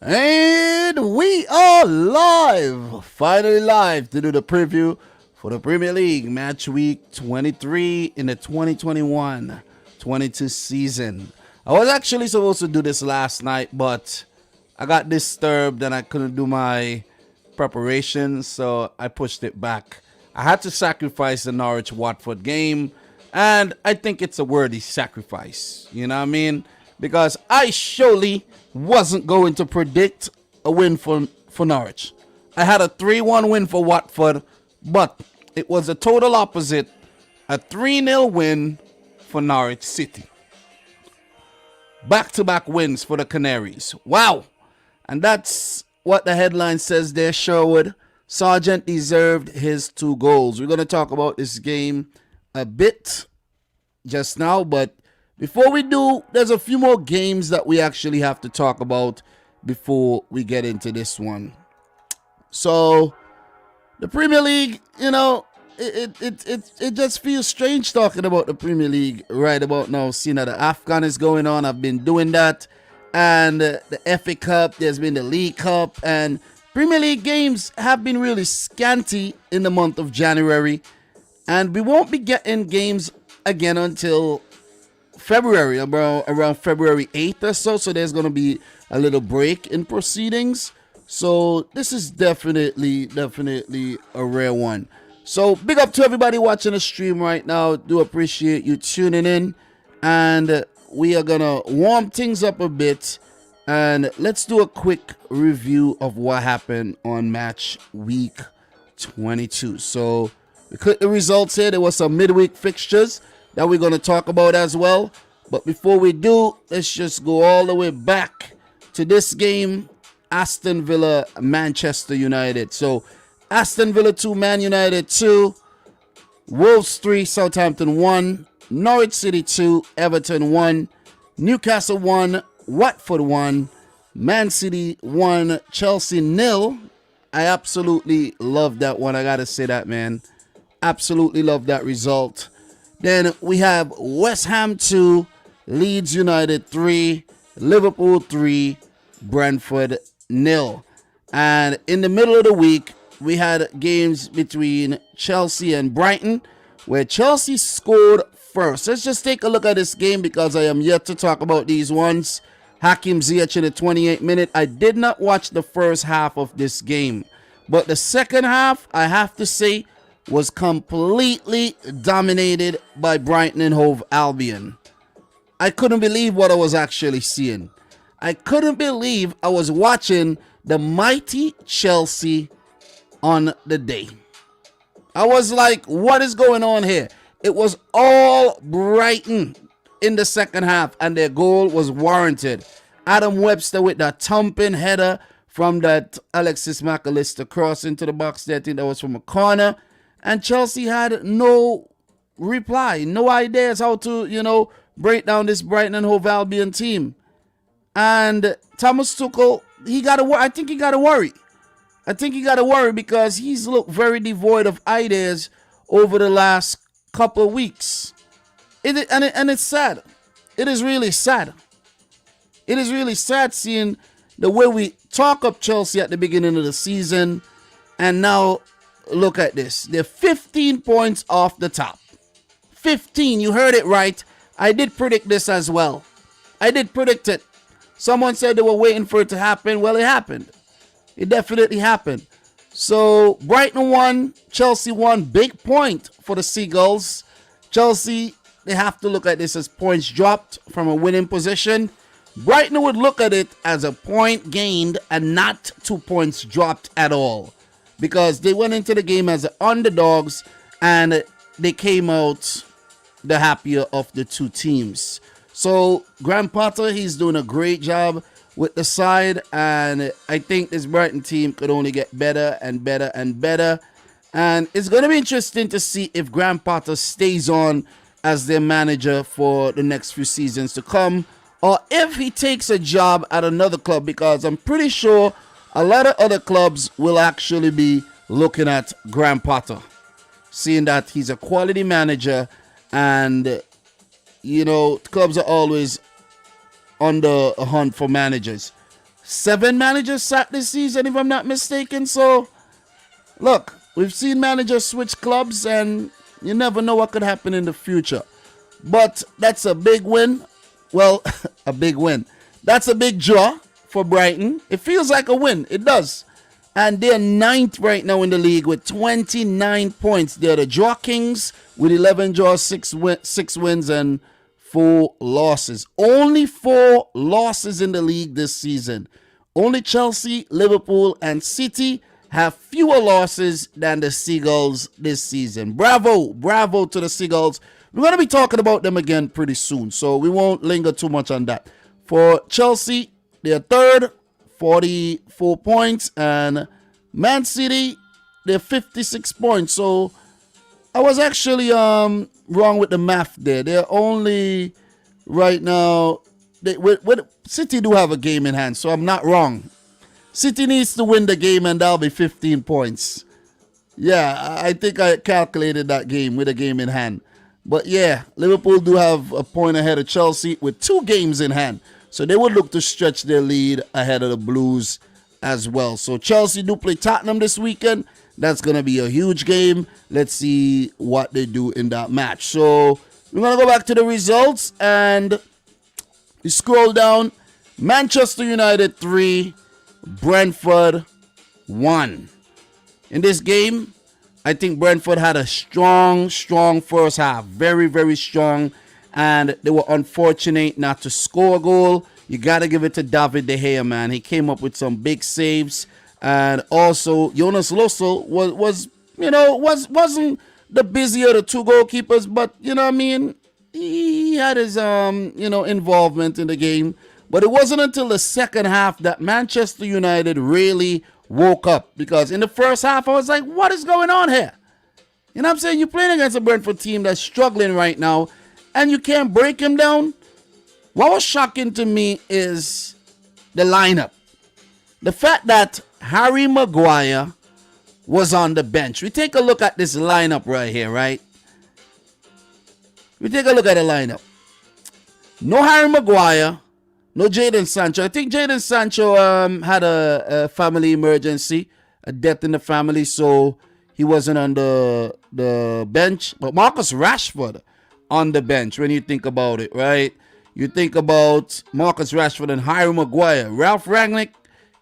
And we are live, finally live to do the preview for the Premier League match week 23 in the 2021-22 season. I was actually supposed to do this last night, but I got disturbed and I couldn't do my preparations, so I pushed it back. I had to sacrifice the Norwich-Watford game, and I think it's a worthy sacrifice, you know what I mean? Because I surely wasn't going to predict a win for Norwich. I had a 3-1 win for Watford, but it was a total opposite, a 3-0 win for Norwich City. Back-to-back wins for the Canaries. Wow! And that's what the headline says there, Sherwood. Sargent deserved his 2 goals. We're going to talk about this game a bit just now, but before we do, there's a few more games that we actually have to talk about before we get into this one. So, the Premier League, you know, it just feels strange talking about the Premier League right about now, seeing that the AFCON is going on. I've been doing that. And the FA Cup, there's been the League Cup, and Premier League games have been really scanty in the month of January. And we won't be getting games again until February, around February 8th or so. So there's going to be a little break in proceedings. So this is definitely a rare one. So big up to everybody watching the stream right now. Do appreciate you tuning in. And we are going to warm things up a bit. And let's do a quick review of what happened on match week 22. So we click the results here. There was some midweek fixtures that we're going to talk about as well. But before we do, let's just go all the way back to this game. Aston Villa, Manchester United. So Aston Villa 2, Man United 2. Wolves 3, Southampton 1. Norwich City 2, Everton 1. Newcastle 1, Watford 1. Man City 1, Chelsea 0. I absolutely love that one. I got to say that, man. Absolutely love that result. Then we have West Ham 2, Leeds United 3, Liverpool 3, Brentford 0. And in the middle of the week, we had games between Chelsea and Brighton, where Chelsea scored first. Let's just take a look at this game because I am yet to talk about these ones. Hakim Ziyech in the 28th minute. I did not watch the first half of this game, but the second half, I have to say, was completely dominated by Brighton and Hove Albion. I couldn't believe what I was actually seeing. I couldn't believe I was watching the mighty Chelsea on the day. I was like, what is going on here? It was all Brighton in the second half, and their goal was warranted. Adam Webster with that thumping header from that Alexis McAllister cross into the box there. I think that was from a corner. And Chelsea had no reply, no ideas how to, break down this Brighton and Hove Albion team. And Thomas Tuchel, I think he got to worry. I think he got to worry because he's looked very devoid of ideas over the last couple of weeks. And it's sad. It is really sad. It is really sad seeing the way we talk up Chelsea at the beginning of the season, and now look at this. They're 15 points off the top. 15. You heard it right. I did predict this as well. I did predict it. Someone said they were waiting for it to happen. Well, it happened. It definitely happened. So Brighton won. Chelsea won. Big point for the Seagulls. Chelsea, they have to look at this as points dropped from a winning position. Brighton would look at it as a point gained and not 2 points dropped at all, because they went into the game as underdogs and they came out the happier of the two teams. So Graham Potter, he's doing a great job with the side, and I think this Brighton team could only get better and better and better. And it's going to be interesting to see if Graham Potter stays on as their manager for the next few seasons to come, or if he takes a job at another club, because I'm pretty sure a lot of other clubs will actually be looking at Graham Potter, seeing that he's a quality manager, and clubs are always on the hunt for managers. 7 managers sacked this season, if I'm not mistaken. So, look, we've seen managers switch clubs, and you never know what could happen in the future. But that's a big win. Well, a big win. That's a big draw for Brighton. It feels like a win. It does. And they're 9th right now in the league with 29 points. They're the Draw Kings with 11 draws, 6 wins, and 4 losses. Only 4 losses in the league this season. Only Chelsea, Liverpool, and City have fewer losses than the Seagulls this season. Bravo to the Seagulls. We're going to be talking about them again pretty soon, so we won't linger too much on that. For Chelsea, they're 3rd, 44 points, and Man City, they're 56 points. So I was actually wrong with the math there. They're only right now. City do have a game in hand, so I'm not wrong. City needs to win the game, and that'll be 15 points. Yeah, I think I calculated that game with a game in hand. But yeah, Liverpool do have a point ahead of Chelsea with 2 games in hand. So they would look to stretch their lead ahead of the Blues as well. So Chelsea do play Tottenham this weekend. That's going to be a huge game. Let's see what they do in that match. So we're going to go back to the results, and we scroll down. Manchester United 3, Brentford 1. In this game, I think Brentford had a strong first half. Very, very strong. And they were unfortunate not to score a goal. You got to give it to David De Gea, man. He came up with some big saves. And also, Jonas Lossel wasn't the busier of the 2 goalkeepers. But, you know what I mean? He had his, involvement in the game. But it wasn't until the second half that Manchester United really woke up. Because in the first half, I was like, what is going on here? You know what I'm saying? You're playing against a Brentford team that's struggling right now, and you can't break him down. What was shocking to me is the lineup. The fact that Harry Maguire was on the bench. We take a look at this lineup right here, right? We take a look at the lineup. No Harry Maguire. No Jadon Sancho. I think Jadon Sancho had a family emergency, a death in the family, so he wasn't on the bench. But Marcus Rashford on the bench when you think about it, right? You think about Marcus Rashford and Harry Maguire. Ralph Rangnick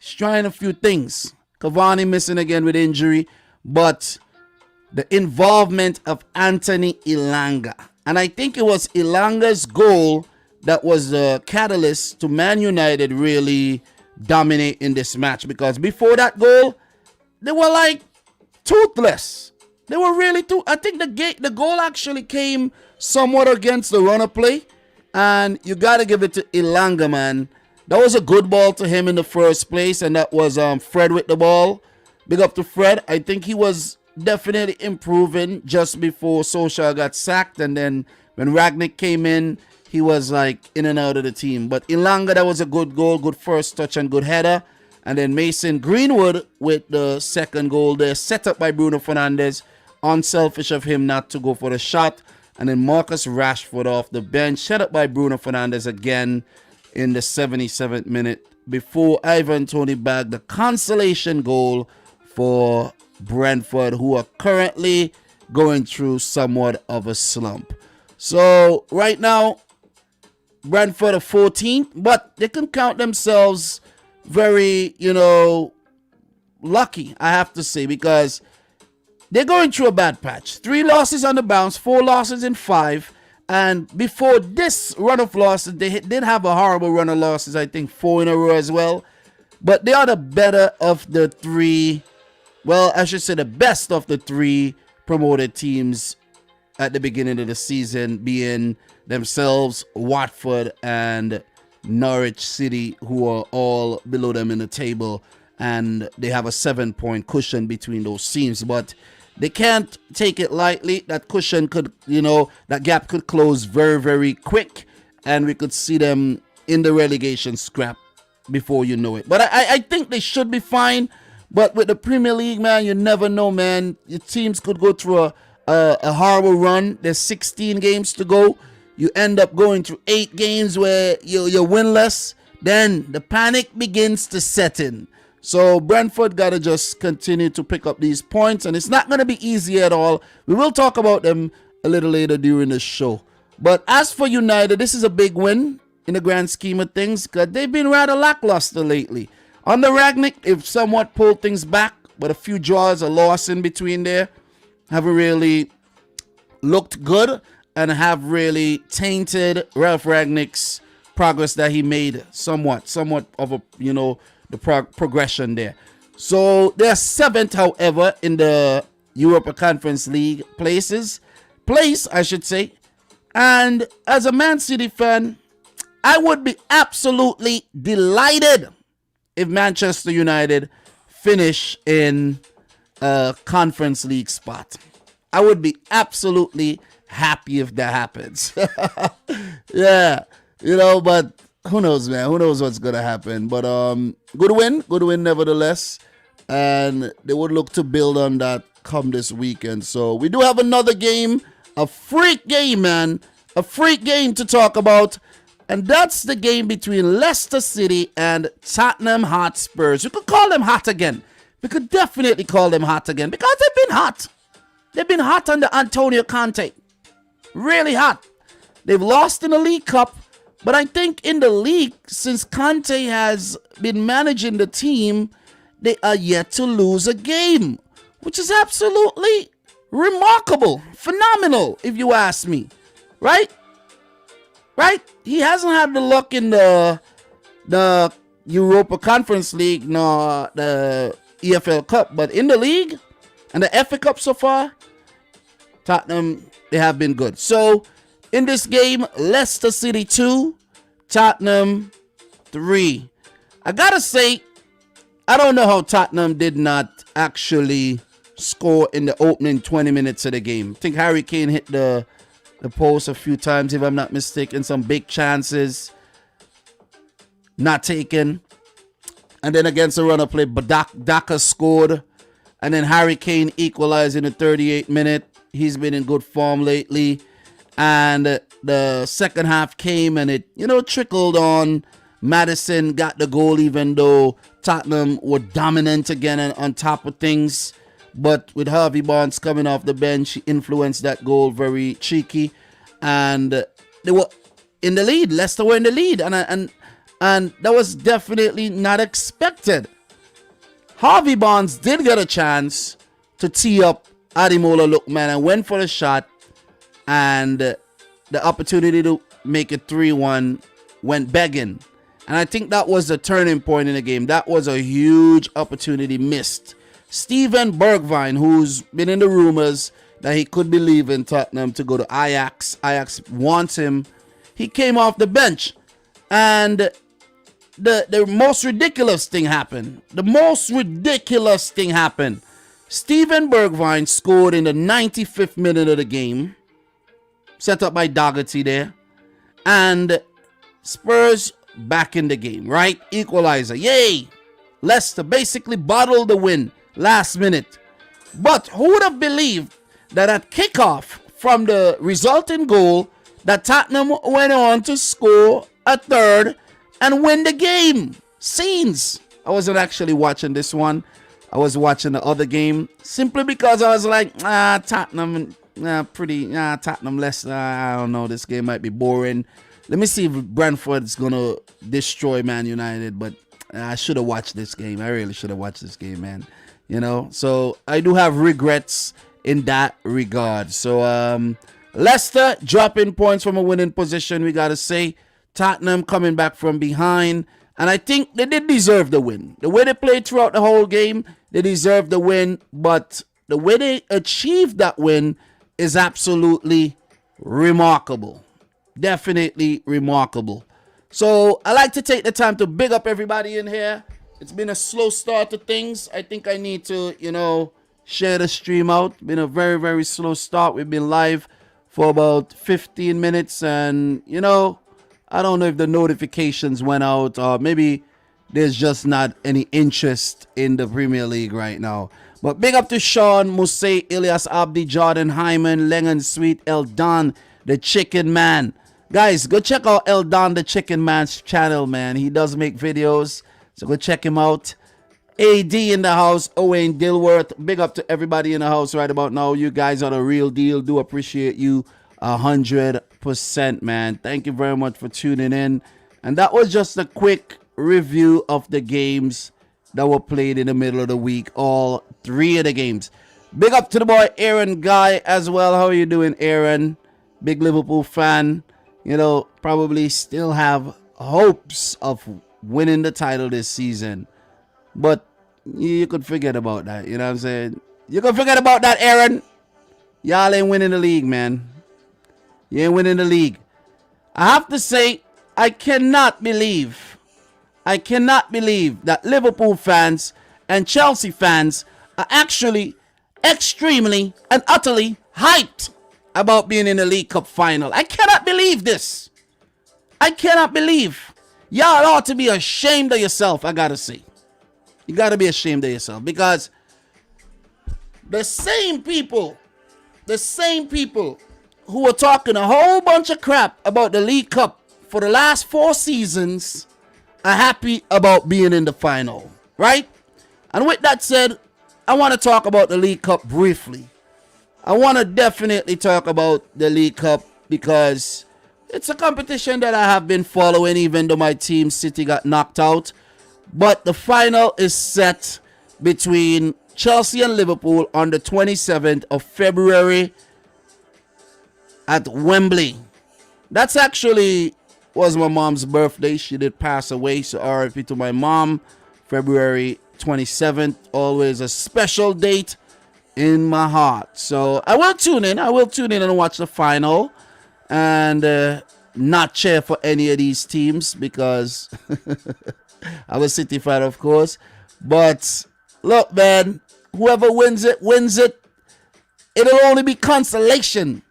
is trying a few things. Cavani missing again with injury. But the involvement of Anthony Elanga. And I think it was Elanga's goal that was the catalyst to Man United really dominate in this match. Because before that goal, they were like toothless. They were really I think the goal actually came somewhat against the run of play. And you got to give it to Elanga, man. That was a good ball to him in the first place. And that was Fred with the ball. Big up to Fred. I think he was definitely improving just before Solskjaer got sacked. And then when Rangnick came in, he was like in and out of the team. But Elanga, that was a good goal, good first touch and good header. And then Mason Greenwood with the second goal there, set up by Bruno Fernandes. Unselfish of him not to go for the shot. And then Marcus Rashford off the bench, set up by Bruno Fernandes again in the 77th minute before Ivan Toney bagged the consolation goal for Brentford, who are currently going through somewhat of a slump. So right now, Brentford are 14th, but they can count themselves very, lucky, I have to say, because they're going through a bad patch. 3 losses on the bounce, 4 losses in 5. And before this run of losses, they did have a horrible run of losses, I think 4 in a row as well. But they are the better of the 3, well, I should say the best of the 3 promoted teams at the beginning of the season, being themselves, Watford, and Norwich City, who are all below them in the table. And they have a 7-point cushion between those teams. But they can't take it lightly. That cushion could, that gap could close very, very quick. And we could see them in the relegation scrap before you know it. But I think they should be fine. But with the Premier League, man, you never know, man. Your teams could go through a horrible run. There's 16 games to go. You end up going through 8 games where you're winless. then the panic begins to set in. So Brentford got to just continue to pick up these points, and it's not going to be easy at all. We will talk about them a little later during the show. But as for United, this is a big win in the grand scheme of things because they've been rather lackluster lately. Under Rangnick, they've somewhat pulled things back, but a few draws, a loss in between there, haven't really looked good and have really tainted Ralph Rangnick's progress that he made somewhat of a, the progression there. So they're 7th, however, in the Europa Conference League place, I should say. And as a Man City fan, I would be absolutely delighted if Manchester United finish in a Conference League spot. I would be absolutely happy if that happens. Yeah, but who knows, man? Who knows what's going to happen? But good win nevertheless. And they would look to build on that come this weekend. So we do have another game, a freak game, man. A freak game to talk about. And that's the game between Leicester City and Tottenham Hotspurs. We could call them hot again. We could definitely call them hot again because they've been hot. They've been hot under Antonio Conte. Really hot. They've lost in the League Cup. But I think in the league, since Conte has been managing the team, they are yet to lose a game, which is absolutely remarkable, phenomenal, if you ask me. Right? He hasn't had the luck in the Europa Conference League nor the EFL Cup, but in the league and the FA Cup so far, Tottenham, they have been good. So in this game, Leicester City 2, Tottenham 3. I gotta say, I don't know how Tottenham did not actually score in the opening 20 minutes of the game. I think Harry Kane hit the post a few times, if I'm not mistaken. Some big chances not taken. And then against the runner play, Daka scored. And then Harry Kane equalized in the 38th minute. He's been in good form lately. And the second half came and it, trickled on. Maddison got the goal even though Tottenham were dominant again and on top of things. But with Harvey Barnes coming off the bench, he influenced that goal very cheeky. And they were in the lead. Leicester were in the lead. And that was definitely not expected. Harvey Barnes did get a chance to tee up Ademola Lookman and went for the shot. And the opportunity to make it 3-1 went begging. And I think that was the turning point in the game. That was a huge opportunity missed. Steven Bergwijn, who's been in the rumors that he could be leaving Tottenham to go to Ajax. Ajax wants him. He came off the bench. And the most ridiculous thing happened. Steven Bergwijn scored in the 95th minute of the game. Set up by Dougherty there. And Spurs back in the game, right? Equalizer. Yay! Leicester basically bottled the win last minute. But who would have believed that at kickoff from the resulting goal that Tottenham went on to score a third and win the game? Scenes. I wasn't actually watching this one. I was watching the other game simply because I was like, Tottenham, Tottenham, Leicester, I don't know, this game might be boring. Let me see if Brentford's going to destroy Man United, but I should have watched this game. I really should have watched this game, man. So I do have regrets in that regard. So Leicester dropping points from a winning position, we got to say. Tottenham coming back from behind. And I think they did deserve the win. The way they played throughout the whole game, they deserved the win. But the way they achieved that win is absolutely remarkable. Definitely remarkable. So I like to take the time to big up everybody in here. It's been a slow start to things. I think I need to, share the stream out. Been a very, very slow start. We've been live for about 15 minutes and, I don't know if the notifications went out or maybe there's just not any interest in the Premier League right now. But big up to Sean, Musay, Ilyas Abdi, Jordan Hyman, Lengan Sweet, El Don, the Chicken Man, Guys, go check out El Don the Chicken Man's channel, man. He does make videos, so go check him out. AD in the house, Owen Dilworth. Big up to everybody in the house right about now. You guys are the real deal. Do appreciate you 100%, man. Thank you very much for tuning in. And that was just a quick review of the games that were played in the middle of the week. All 3 of the games. Big up to the boy Aaron Guy as well. How are you doing, Aaron? Big Liverpool fan. You know, probably still have hopes of winning the title this season. But you could forget about that. You know what I'm saying? You could forget about that, Aaron. Y'all ain't winning the league, man. You ain't winning the league. I have to say, I cannot believe that Liverpool fans and Chelsea fans are actually extremely and utterly hyped about being in the League Cup final. I cannot believe this. I cannot believe. Y'all ought to be ashamed of yourself, I gotta say. You gotta be ashamed of yourself, because the same people who were talking a whole bunch of crap about the League Cup for the last 4 seasons are happy about being in the final, right? And with that said, I want to talk about the League Cup briefly. I want to definitely talk about the League Cup because it's a competition that I have been following, even though my team City got knocked out. But the final is set between Chelsea and Liverpool on the 27th of February at Wembley. That's actually was my mom's birthday. She did pass away, so RIP to my mom. February 27th, always a special date in my heart. So I will tune in. And watch the final and not cheer for any of these teams because I'm a City fan, of course. But look, man, whoever wins it, wins it. It'll only be consolation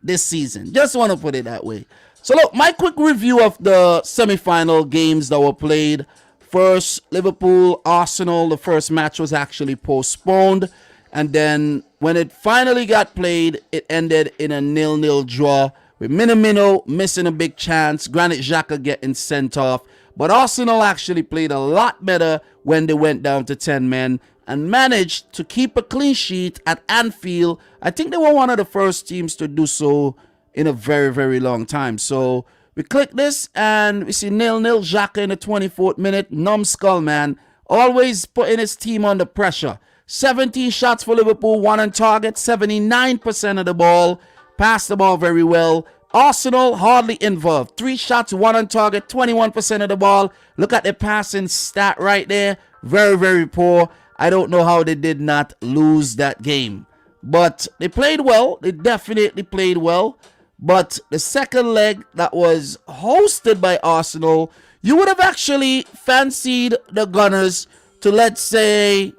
this season. Just want to put it that way. So look, my quick review of the semi-final games that were played. First, Liverpool, Arsenal. The first match was actually postponed. And then when it finally got played, it ended in a 0-0 draw with Minamino missing a big chance, Granit Xhaka getting sent off. But Arsenal actually played a lot better when they went down to 10 men and managed to keep a clean sheet at Anfield. I think they were one of the first teams to do so in a very, very long time. So we click this and we see 0-0, Xhaka in the 24th minute. Numbskull, man, always putting his team under pressure. 17 shots for Liverpool, 1 on target, 79% of the ball. Passed the ball very well. Arsenal hardly involved. 3 shots, 1 on target, 21% of the ball. Look at the passing stat right there. Very, very poor. I don't know how they did not lose that game. But they played well. They definitely played well. But the second leg that was hosted by Arsenal, you would have actually fancied the Gunners to, let's say,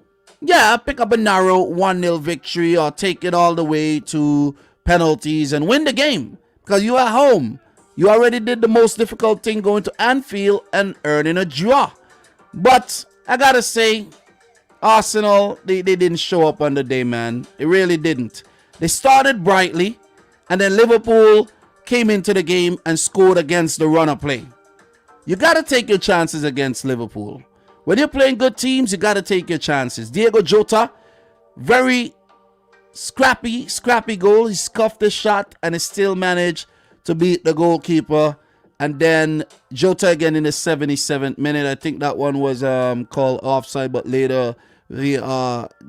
pick up a narrow 1-0 victory or take it all the way to penalties and win the game. Because you are home. You already did the most difficult thing, going to Anfield and earning a draw. But I gotta say, Arsenal, they didn't show up on the day, man. They really didn't. They started brightly, and then Liverpool came into the game and scored against the runner play. You gotta take your chances against Liverpool. When you're playing good teams, you gotta take your chances. Diego Jota, very scrappy goal. He scuffed the shot and he still managed to beat the goalkeeper. And then Jota again in the 77th minute. I think that one was called offside, but later we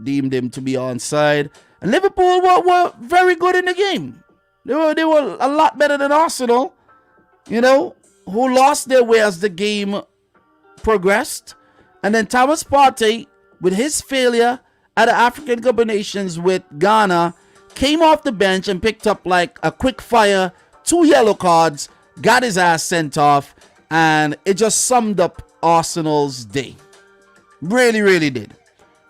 deemed him to be onside. And Liverpool were very good in the game. They were a lot better than Arsenal, you know, who lost their way as the game progressed. And then Thomas Partey, with his failure at the African Cup of Nations with Ghana, came off the bench and picked up like a quick fire, 2 yellow cards, got his ass sent off, and it just summed up Arsenal's day. Really, really did.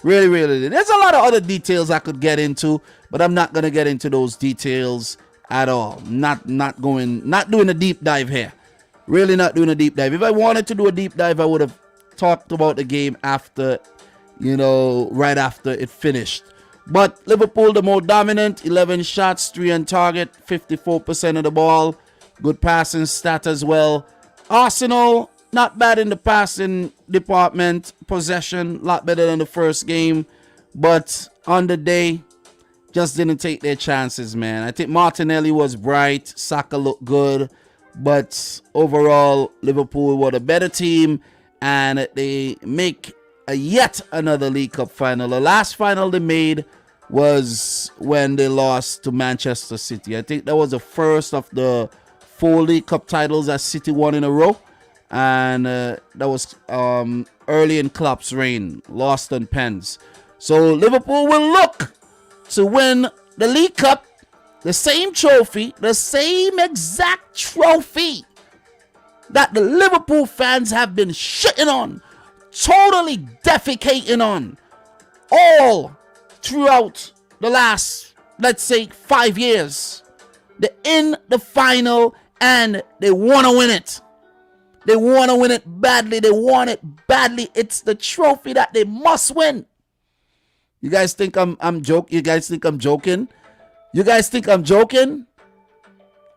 Really, really did. There's a lot of other details I could get into, but I'm not going to get into those details at all. Not doing a deep dive here. Really not doing a deep dive. If I wanted to do a deep dive, I would have talked about the game after, right after it finished. But Liverpool, the more dominant, 11 shots, 3 on target, 54% of the ball. Good passing stat as well. Arsenal, not bad in the passing department. Possession, a lot better than the first game. But on the day, just didn't take their chances, man. I think Martinelli was bright. Saka looked good. But overall, Liverpool were the better team. And they make yet another League Cup final. The last final they made was when they lost to Manchester City. I think that was the first of the 4 League Cup titles that City won in a row. And that was early in Klopp's reign. Lost on pens. So Liverpool will look to win the League Cup. The same trophy. The same exact trophy that the Liverpool fans have been shitting on. Totally defecating on. All throughout the last, let's say, 5 years. They're in the final and they want to win it. They want to win it badly. They want it badly. It's the trophy that they must win. You guys think I'm joking? You guys think I'm joking? You guys think I'm joking?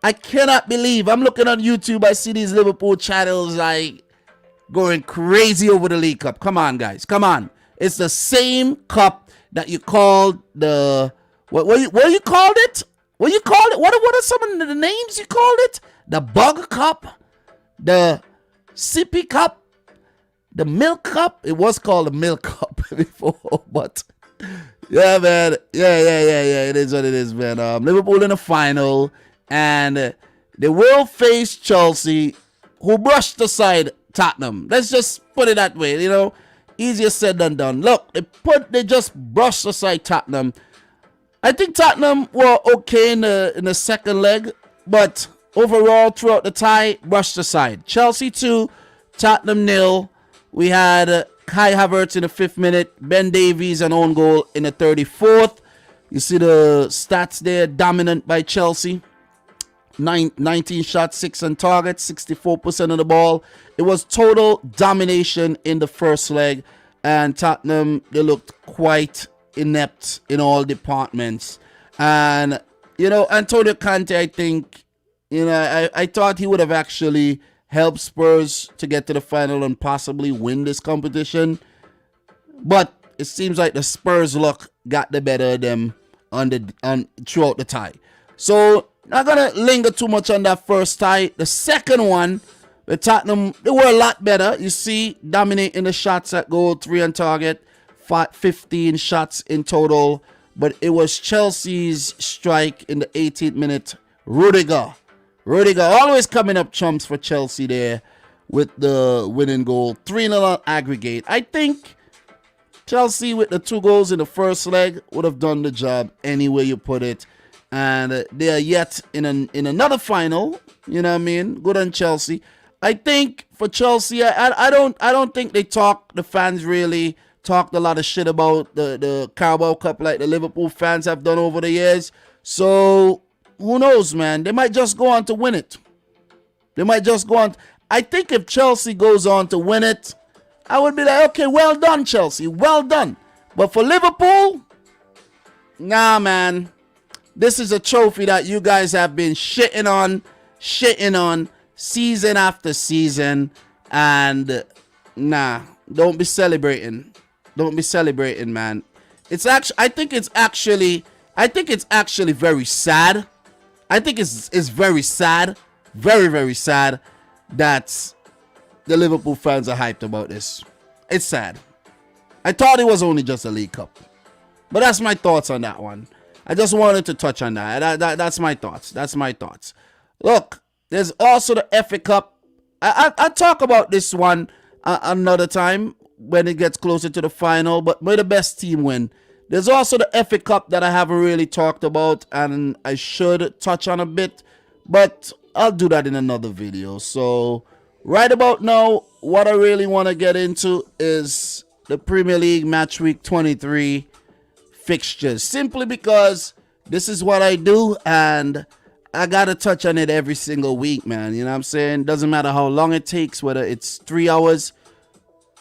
I cannot believe. I'm looking on YouTube. I see these Liverpool channels like going crazy over the League Cup. Come on, guys. Come on. It's the same cup that you called the what you called it? What you called it? What are some of the names you called it? The Bug Cup, the Sippy Cup, the Milk Cup. It was called the Milk Cup before, but yeah, man. Yeah. It is what it is, man. Liverpool in the final, and they will face Chelsea, who brushed aside Tottenham. Let's just put it that way, you know. Easier said than done. Look, they just brushed aside Tottenham. I think Tottenham were okay in the second leg, but overall throughout the tie, brushed aside. Chelsea 2, Tottenham 0. We had Kai Havertz in the 5th minute, Ben Davies an own goal in the 34th. You see the stats there, dominant by Chelsea. 19 shots, 6 on target, 64% of the ball. It was total domination in the first leg, and Tottenham, they looked quite inept in all departments. And, you know, Antonio Conte, I think, you know, I thought he would have actually helped Spurs to get to the final and possibly win this competition. But it seems like the Spurs luck got the better of them throughout the tie. So, not going to linger too much on that first tie. The second one, the Tottenham, they were a lot better. You see, dominating the shots at goal, 3 on target, 15 shots in total. But it was Chelsea's strike in the 18th minute. Rudiger, always coming up chumps for Chelsea there with the winning goal. 3-0 aggregate. I think Chelsea with the 2 goals in the first leg would have done the job any way you put it. And they are yet in another final. You know what I mean? Good on Chelsea. I think for Chelsea, I don't think the fans really talked a lot of shit about the Carabao Cup like the Liverpool fans have done over the years. So who knows, man? They might just go on to win it. I think if Chelsea goes on to win it, I would be like, okay, well done, Chelsea. Well done. But for Liverpool, nah, man. This is a trophy that you guys have been shitting on season after season. And nah, don't be celebrating. Don't be celebrating, man. I think it's actually very sad. I think it's very sad. Very, very sad that the Liverpool fans are hyped about this. It's sad. I thought it was only just a League Cup. But that's my thoughts on that one. I just wanted to touch on that. That's my thoughts. Look, there's also the FA Cup. I'll talk about this one another time when it gets closer to the final, but may the best team win. There's also the FA Cup that I haven't really talked about, and I should touch on a bit, but I'll do that in another video. So right about now, what I really want to get into is the Premier League Match Week 23 fixtures, simply because this is what I do and I gotta touch on it every single week, man. You know what I'm saying? Doesn't matter how long it takes, whether it's 3 hours,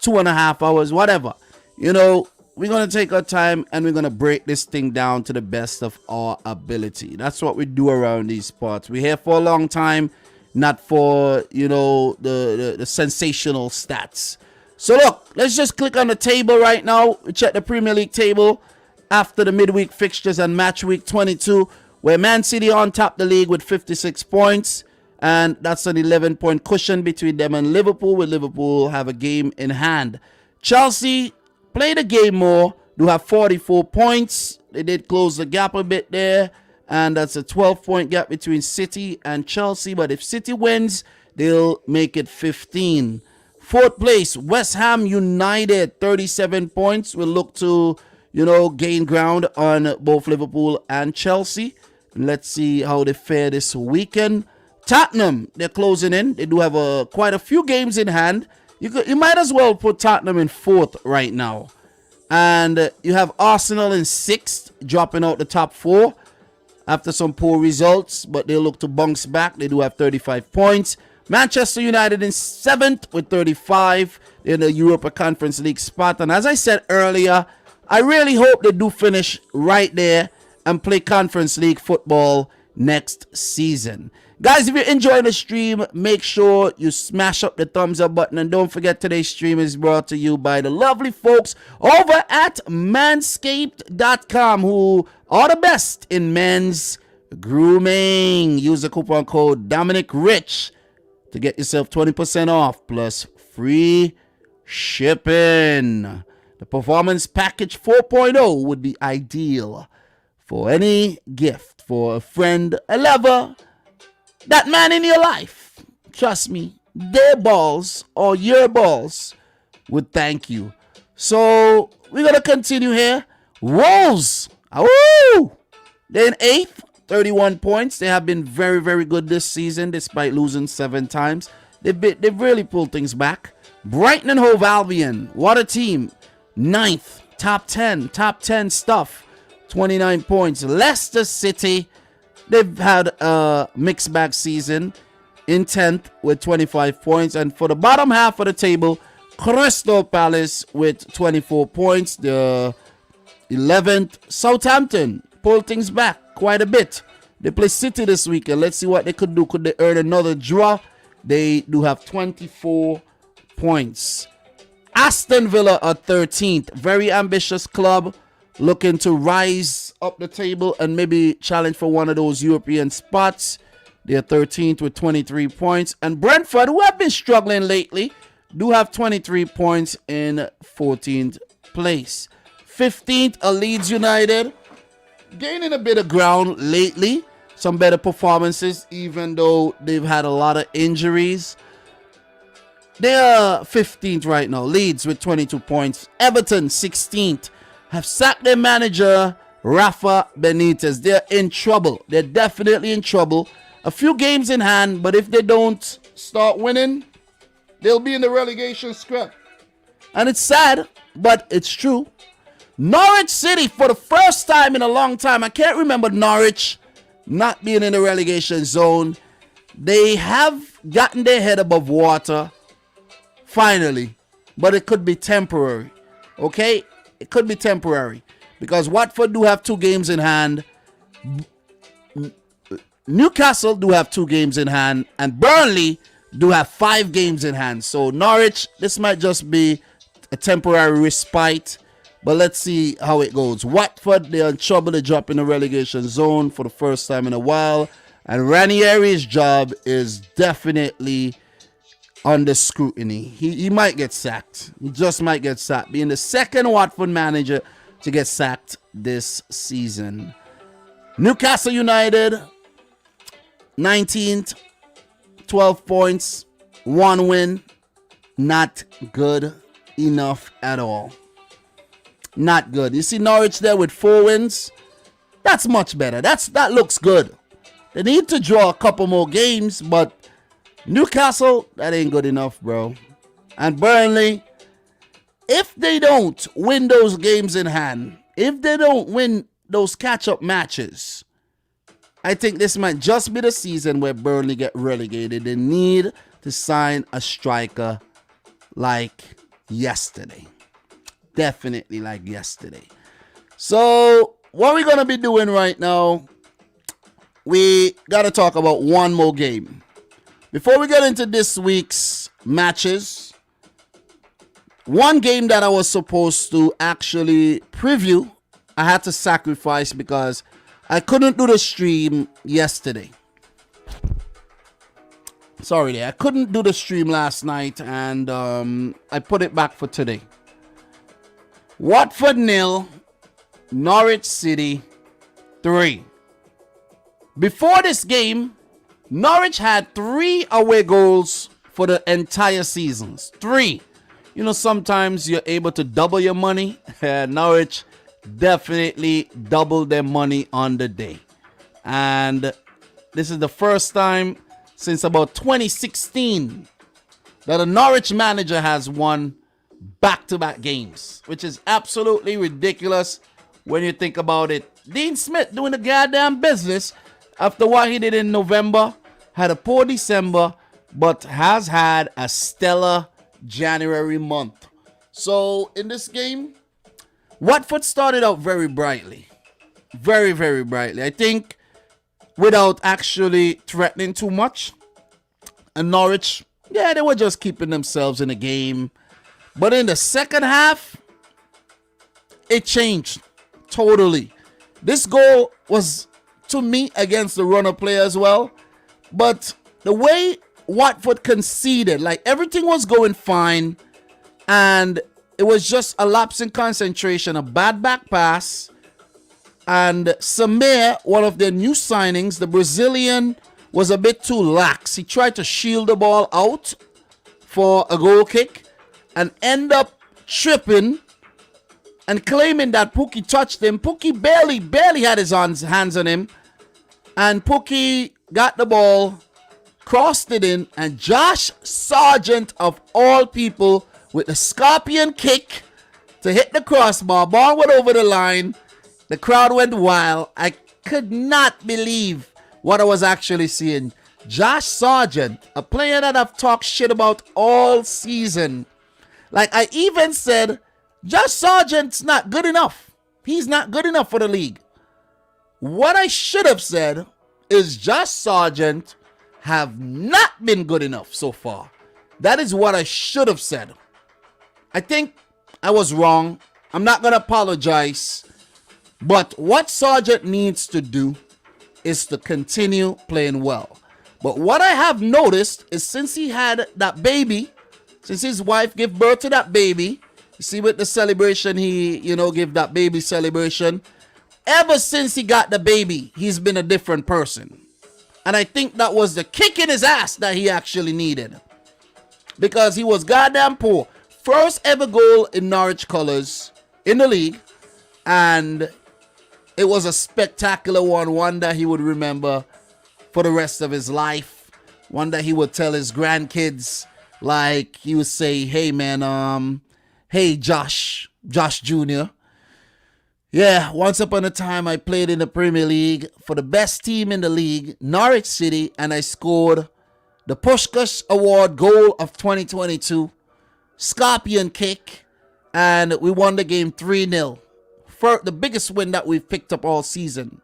2.5 hours, whatever. You know, we're gonna take our time and we're gonna break this thing down to the best of our ability. That's what we do around these parts. We're here for a long time. not for, the sensational stats. So look, let's just click on the table right now. We check the Premier League table after the midweek fixtures and match week 22, where Man City on top the league with 56 points. And that's an 11-point cushion between them and Liverpool, with Liverpool have a game in hand. Chelsea play the game more, do have 44 points. They did close the gap a bit there. And that's a 12-point gap between City and Chelsea. But if City wins, they'll make it 15. Fourth place, West Ham United, 37 points. Will look to, gain ground on both Liverpool and Chelsea. Let's see how they fare this weekend. Tottenham, they're closing in. They do have quite a few games in hand. You might as well put Tottenham in fourth right now. And you have Arsenal in sixth, dropping out the top four after some poor results, but they look to bounce back. They do have 35 points. Manchester United in seventh with 35 in the Europa Conference League spot. And as I said earlier, I really hope they do finish right there and play Conference League football next season. Guys, if you're enjoying the stream, make sure you smash up the thumbs up button. And don't forget, today's stream is brought to you by the lovely folks over at Manscaped.com, who are the best in men's grooming. Use the coupon code Dominic Rich to get yourself 20% off plus free shipping. The Performance Package 4.0 would be ideal for any gift for a friend, a lover, that man in your life. Trust me, their balls or your balls would thank you. So we're going to continue here. Wolves, they're in eighth, 31 points. They have been very, very good this season despite losing 7 times. They've really pulled things back. Brighton and Hove Albion, what a team. Ninth, top 10 stuff, 29 points. Leicester City, they've had a mixed bag season, in 10th with 25 points. And for the bottom half of the table, Crystal Palace with 24 points. The 11th, Southampton pulled things back quite a bit. They play City this weekend. Let's see what they could do. Could they earn another draw? They do have 24 points. Aston Villa are 13th. Very ambitious club, looking to rise up the table and maybe challenge for one of those European spots. They're 13th with 23 points. And Brentford, who have been struggling lately, do have 23 points in 14th place. 15th are Leeds United, gaining a bit of ground lately. Some better performances, even though they've had a lot of injuries. They are 15th right now. Leeds with 22 points. Everton, 16th. Have sacked their manager, Rafa Benitez. They're in trouble. They're definitely in trouble. A few games in hand, but if they don't start winning, they'll be in the relegation scrap. And it's sad, but it's true. Norwich City, for the first time in a long time, I can't remember Norwich not being in the relegation zone. They have gotten their head above water, finally, but it could be temporary. Okay? It could be temporary because Watford do have 2 games in hand. Newcastle do have 2 games in hand, and Burnley do have 5 games in hand. So Norwich, this might just be a temporary respite, but let's see how it goes. Watford, they're in trouble. They drop in the relegation zone for the first time in a while, and Ranieri's job is definitely under scrutiny. He might get sacked. He just might get sacked, being the second Watford manager to get sacked this season. Newcastle United, 19th, 12 points, 1 win. Not good enough at all. Not good. You see Norwich there with 4 wins? That's much better. That looks good. They need to draw a couple more games, but Newcastle, that ain't good enough, bro. And Burnley, if they don't win those games in hand, if they don't win those catch-up matches, I think this might just be the season where Burnley get relegated. They need to sign a striker like yesterday. Definitely like yesterday. So what we're going to be doing right now, we got to talk about one more game. Before we get into this week's matches, one game that I was supposed to actually preview, I had to sacrifice because I couldn't do the stream yesterday. Sorry, I couldn't do the stream last night, and I put it back for today. Watford 0, Norwich City 3. Before this game, Norwich had 3 away goals for the entire seasons. 3. You know, sometimes you're able to double your money. Norwich definitely doubled their money on the day. And this is the first time since about 2016 that a Norwich manager has won back-to-back games, which is absolutely ridiculous when you think about it. Dean Smith doing the goddamn business after what he did in November, had a poor December, but has had a stellar January month. So in this game, Watford started out very brightly. Very, very brightly. I think without actually threatening too much. And Norwich, they were just keeping themselves in the game. But in the second half, it changed totally. This goal was, to me, against the runner play as well. But the way Watford conceded, like everything was going fine, and it was just a lapse in concentration, a bad back pass, and Samir, one of their new signings, the Brazilian, was a bit too lax. He tried to shield the ball out for a goal kick and end up tripping and claiming that Pukki touched him. Pukki barely had his hands on him, and Pukki got the ball, crossed it in, and Josh Sargent, of all people, with the scorpion kick to hit the crossbar. Ball went over the line. The crowd went wild. I could not believe what I was actually seeing. Josh Sargent, a player that I've talked shit about all season. Like, I even said, Josh Sargent's not good enough. He's not good enough for the league. What I should have said is Josh Sargent have not been good enough so far. That is what I should have said. I think I was wrong. I'm not going to apologize. But what Sargent needs to do is to continue playing well. But what I have noticed is since he had that baby, since his wife gave birth to that baby, you see with the celebration, he, gave that baby celebration. Ever since he got the baby, he's been a different person. And I think that was the kick in his ass that he actually needed. Because he was goddamn poor. First ever goal in Norwich colours in the league. And it was a spectacular one that he would remember for the rest of his life. One that he would tell his grandkids. Like, he would say, hey man, hey Josh Jr. Yeah, once upon a time I played in the Premier League for the best team in the league, Norwich City, and I scored the Puskás Award goal of 2022, scorpion kick, and we won the game 3-0. For the biggest win that we've picked up all season.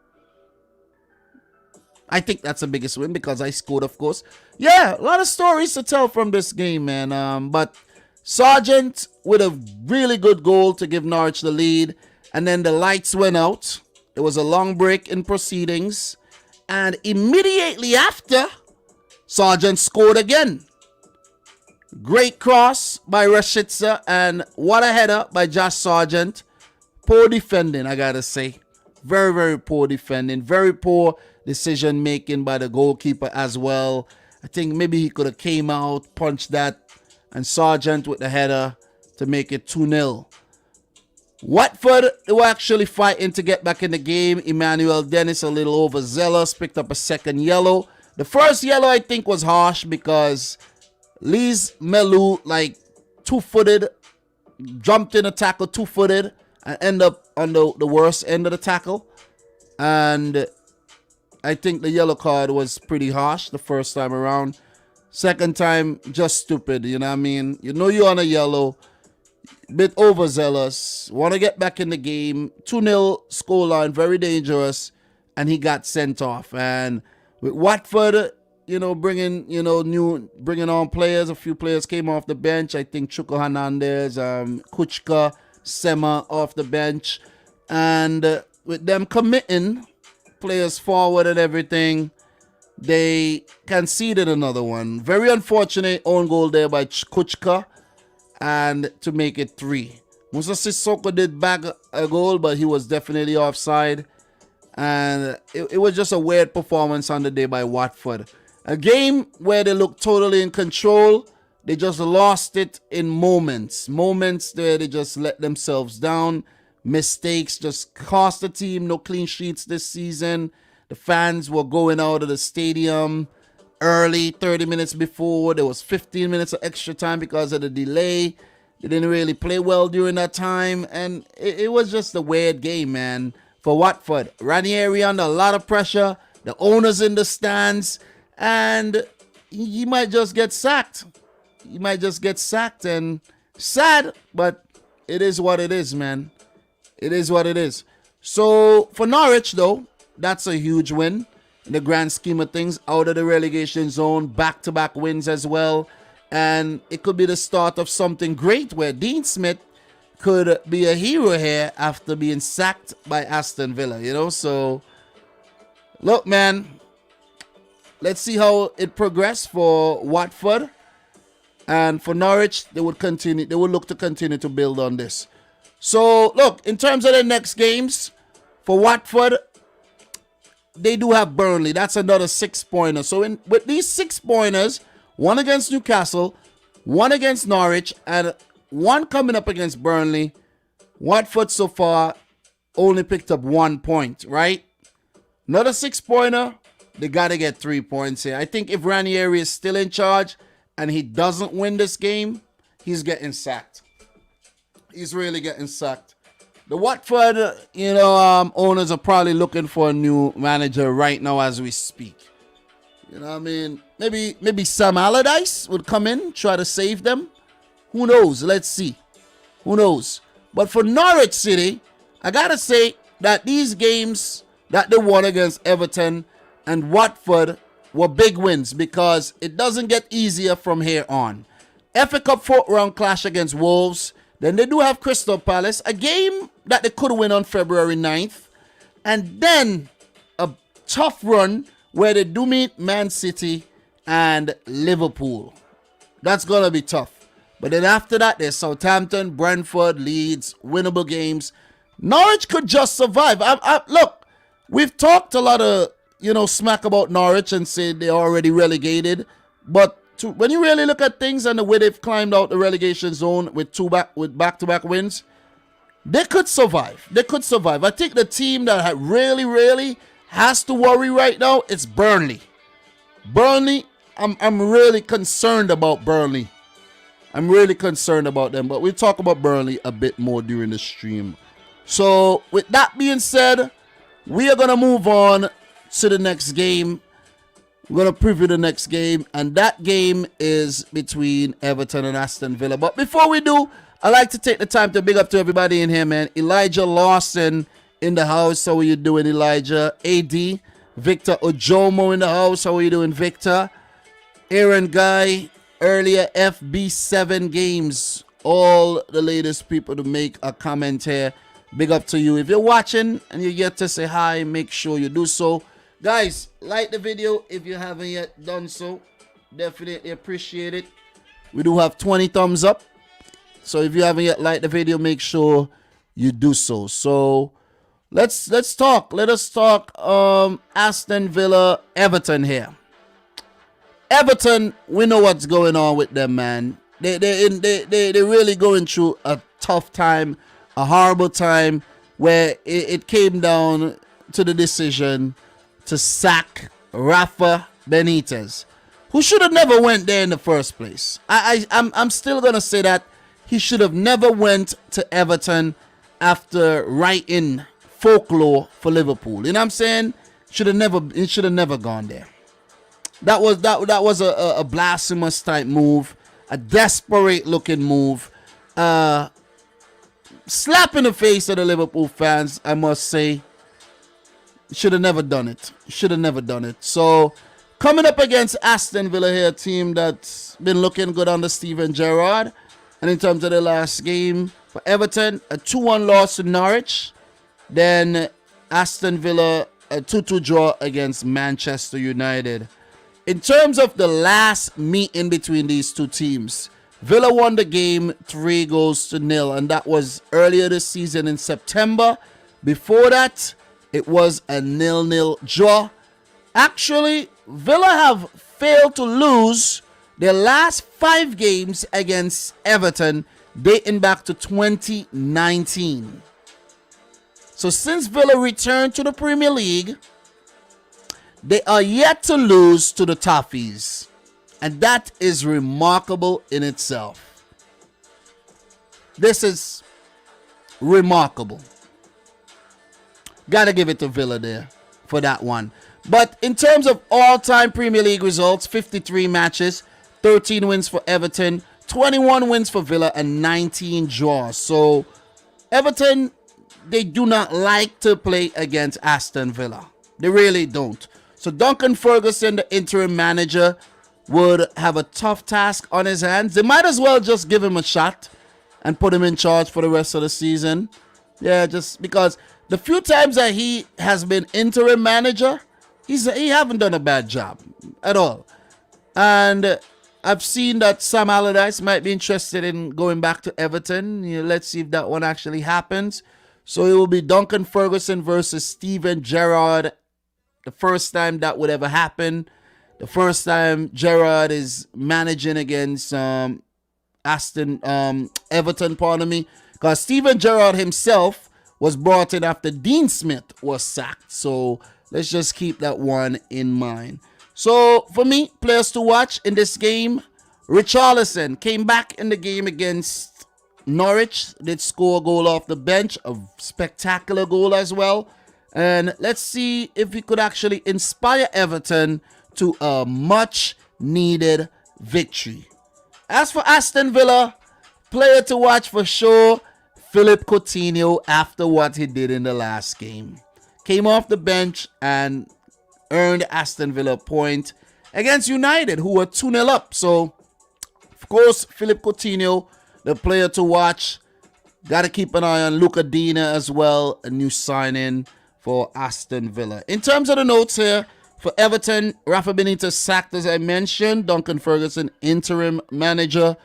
I think that's the biggest win because I scored, of course. Yeah, a lot of stories to tell from this game, man. But Sargent with a really good goal to give Norwich the lead. And then the lights went out. There was a long break in proceedings. And immediately after, Sargent scored again. Great cross by Rashica. And what a header by Josh Sargent. Poor defending, I gotta say. Very, very poor defending. Very poor decision making by the goalkeeper as well. I think maybe he could have came out, punched that, and Sargent with the header to make it 2-0. Watford, they were actually fighting to get back in the game. Emmanuel Dennis, a little overzealous, picked up a second yellow. The first yellow, I think, was harsh because Leeds Melu, like, two-footed, jumped in a tackle, two-footed, and end up on the worst end of the tackle. And I think the yellow card was pretty harsh the first time around. Second time, just stupid, you know what I mean? You know you're on a yellow, bit overzealous, want to get back in the game. 2-0 scoreline, very dangerous, and he got sent off. And with Watford, bringing on players. A few players came off the bench. I think Chuko Hernandez, Kuchka, Sema off the bench. And with them committing players forward and everything, they conceded another one. Very unfortunate own goal there by Kuchka, and to make it 3. Musa Sissoko did bag a goal, but he was definitely offside. And it was just a weird performance on the day by Watford. A game where they looked totally in control. They just lost it in moments. Moments where they just let themselves down. Mistakes just cost the team. No clean sheets this season. The fans were going out of the stadium early, 30 minutes before. There was 15 minutes of extra time because of the delay. They didn't really play well during that time. And it was just a weird game, man, for Watford. Ranieri under a lot of pressure. The owners in the stands. And he might just get sacked. He might just get sacked. And sad, but it is what it is, man. It is what it is. So for Norwich, though, that's a huge win in the grand scheme of things. Out of the relegation zone, back-to-back wins as well. And it could be the start of something great where Dean Smith could be a hero here after being sacked by Aston Villa, So, look, man, let's see how it progressed for Watford. And for Norwich, they would look to continue to build on this. So, look, in terms of the next games, for Watford, they do have Burnley. That's another 6-pointer. So, with these 6-pointers, one against Newcastle, one against Norwich, and one coming up against Burnley, Watford so far only picked up 1 point, right? Another 6-pointer, they got to get 3 points here. I think if Ranieri is still in charge and he doesn't win this game, he's getting sacked. He's really getting sacked. The Watford, owners are probably looking for a new manager right now as we speak. You know what I mean? Maybe Sam Allardyce would come in, try to save them. Who knows? Let's see. Who knows? But for Norwich City, I got to say that these games that they won against Everton and Watford were big wins because it doesn't get easier from here on. FA Cup 4th round clash against Wolves. Then they do have Crystal Palace, a game that they could win on February 9th. And then a tough run where they do meet Man City and Liverpool. That's going to be tough. But then after that, there's Southampton, Brentford, Leeds, winnable games. Norwich could just survive. Look, we've talked a lot of, smack about Norwich and said they're already relegated. But when you really look at things and the way they've climbed out the relegation zone with back-to-back wins, they could survive. They could survive. I think the team that really has to worry right now is Burnley. Burnley, I'm really concerned about Burnley. I'm really concerned about them. But we'll talk about Burnley a bit more during the stream. So with that being said, we are going to move on to the next game. We're going to preview the next game, and that game is between Everton and Aston Villa. But before we do, I like to take the time to big up to everybody in here, man. Elijah Lawson in the house. How are you doing, Elijah? AD. Victor Ojomo in the house. How are you doing, Victor? Aaron Guy. Earlier, FB7 Games. All the latest people to make a comment here. Big up to you. If you're watching and you get to say hi, make sure you do so. Guys, like the video if you haven't yet done so. Definitely appreciate it. We do have 20 thumbs up. So if you haven't yet liked the video, make sure you do so. So let's talk. Let us talk Aston Villa, Everton here. Everton, we know what's going on with them, man. They're really going through a tough time, a horrible time, where it came down to the decision to sack Rafa Benitez, who should have never went there in the first place. I'm still gonna say that he should have never went to Everton after writing folklore for Liverpool. You know what I'm saying? He should have never gone there. That was a blasphemous type move, a desperate looking move, slap in the face of the Liverpool fans, I must say. Should have never done it. So Coming up against Aston Villa here, a team that's been looking good under Steven Gerrard. And in terms of the last game for Everton, a 2-1 loss to Norwich. Then Aston Villa, a 2-2 draw against Manchester United. In terms of the last meeting between these two teams, Villa won the game 3-0, and that was earlier this season in September. Before that, it was a 0-0 draw. Actually, Villa have failed to lose their last 5 games against Everton dating back to 2019. So since Villa returned to the Premier League, they are yet to lose to the Toffees. And that is remarkable in itself. This is remarkable. Gotta give it to Villa there for that one. But in terms of all-time Premier League results, 53 matches, 13 wins for Everton, 21 wins for Villa, and 19 draws. So Everton, they do not like to play against Aston Villa. They really don't. So Duncan Ferguson, the interim manager, would have a tough task on his hands. They might as well just give him a shot and put him in charge for the rest of the season. Yeah, just because the few times that he has been interim manager, he haven't done a bad job at all. And I've seen that Sam Allardyce might be interested in going back to Everton. Let's see if that one actually happens. So it will be Duncan Ferguson versus Steven Gerrard. The first time that would ever happen. The first time Gerrard is managing against Everton, pardon me. Because Steven Gerrard himself was brought in after Dean Smith was sacked. So let's just keep that one in mind. So for me, players to watch in this game, Richarlison came back in the game against Norwich. Did score a goal off the bench, a spectacular goal as well. And let's see if he could actually inspire Everton to a much needed victory. As for Aston Villa, player to watch for sure, Philippe Coutinho, after what he did in the last game. Came off the bench and earned Aston Villa a point against United, who were 2-0 up. So, of course, Philippe Coutinho, the player to watch. Got to keep an eye on Luca Dina as well, a new signing for Aston Villa. In terms of the notes here, for Everton, Rafa Benitez sacked, as I mentioned. Duncan Ferguson, interim manager.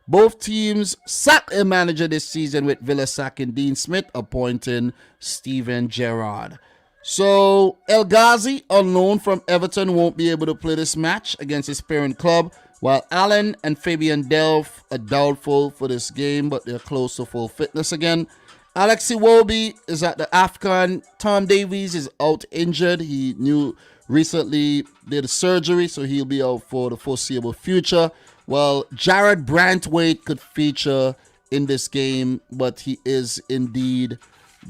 Both teams sacked a manager this season, with Villa sacking Dean Smith, appointing Steven Gerrard. So, El Ghazi, unknown from Everton, won't be able to play this match against his parent club, while Allen and Fabian Delph are doubtful for this game, but they're close to full fitness again. Alex Iwobi is at the AFCON. Tom Davies is out injured. He recently did a surgery, so he'll be out for the foreseeable future. Well, Jared Brantwaite could feature in this game, but he is indeed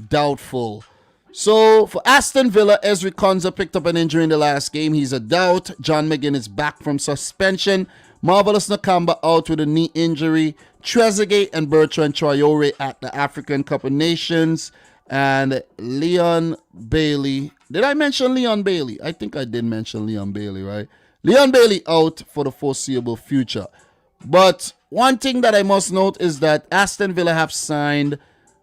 doubtful. So for Aston Villa, Ezri Konsa picked up an injury in the last game. He's a doubt. John McGinn is back from suspension. Marvelous Nakamba out with a knee injury. Trezeguet and Bertrand Traore at the African Cup of Nations. And Leon Bailey. Did I mention Leon Bailey? I think I did mention Leon Bailey, right? Leon Bailey out for the foreseeable future. But one thing that I must note is that Aston Villa have signed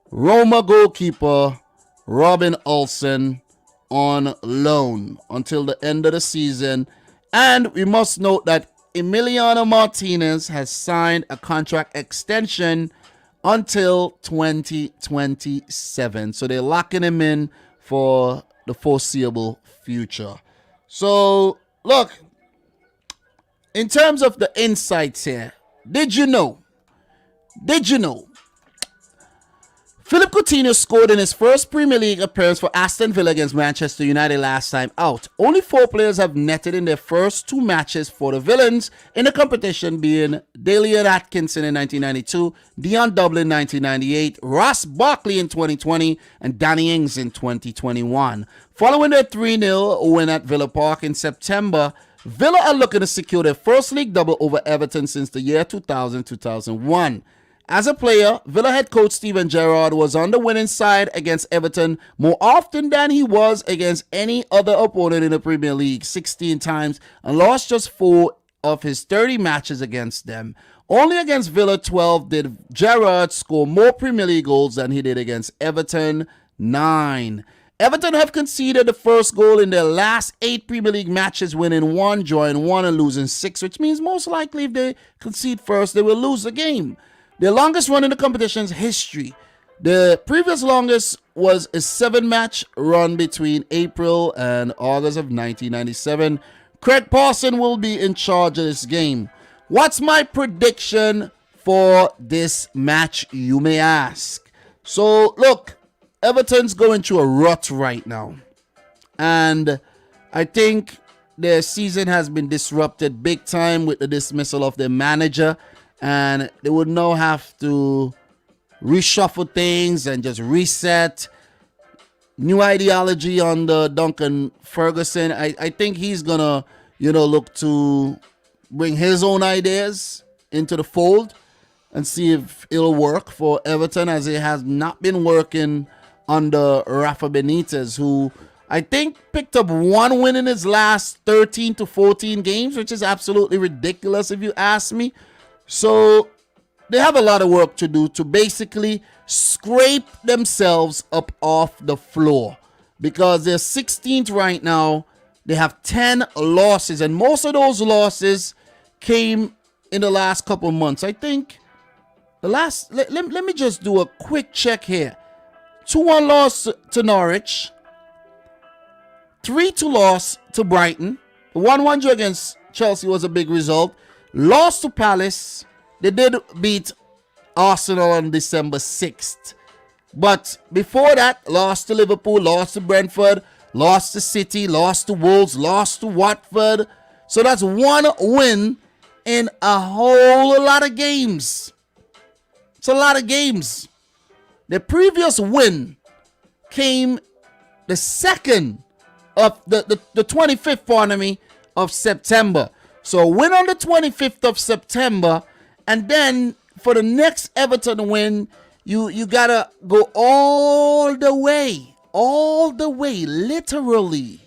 Roma goalkeeper Robin Olsen on loan until the end of the season. And we must note that Emiliano Martinez has signed a contract extension until 2027. So they're locking him in for the foreseeable future. So, look, in terms of the insights here, did you know Philippe Coutinho scored in his first Premier League appearance for Aston Villa against Manchester United last time out. Only 4 players have netted in their first 2 matches for the Villains in the competition, being Dalian Atkinson in 1992, Dion Dublin 1998, Ross Barkley in 2020, and Danny Ings in 2021. Following their 3-0 win at Villa Park in September, Villa are looking to secure their first league double over Everton since the year 2000-2001. As a player, Villa head coach Steven Gerrard was on the winning side against Everton more often than he was against any other opponent in the Premier League, 16 times, and lost just 4 of his 30 matches against them. Only against Villa 12 did Gerrard score more Premier League goals than he did against Everton, 9. Everton have conceded the first goal in their last 8 Premier League matches, winning 1, drawing 1, and losing 6, which means most likely if they concede first, they will lose the game. Their longest run in the competition's history. The previous longest was a 7-match run between April and August of 1997. Craig Pawson will be in charge of this game. What's my prediction for this match, you may ask? So, look, Everton's going through a rut right now. And I think their season has been disrupted big time with the dismissal of their manager. And they would now have to reshuffle things and just reset. New ideology under Duncan Ferguson. I think he's going to, look to bring his own ideas into the fold and see if it'll work for Everton, as it has not been working under Rafa Benitez, who I think picked up 1 win in his last 13 to 14 games, which is absolutely ridiculous if you ask me. So they have a lot of work to do to basically scrape themselves up off the floor, because they're 16th right now. They have 10 losses, and most of those losses came in the last couple months. I think the last, let me just do a quick check here. 2-1 loss to Norwich, 3-2 loss to Brighton. The 1-1 draw against Chelsea was a big result. Lost to Palace. They did beat Arsenal on December 6th. But before that, lost to Liverpool, lost to Brentford, lost to City, lost to Wolves, lost to Watford. So that's 1 win in a whole lot of games. It's a lot of games. The previous win came the 2nd of the 25th, pardon me, of September. So win on the 25th of September, and then for the next Everton win, you gotta go all the way, literally,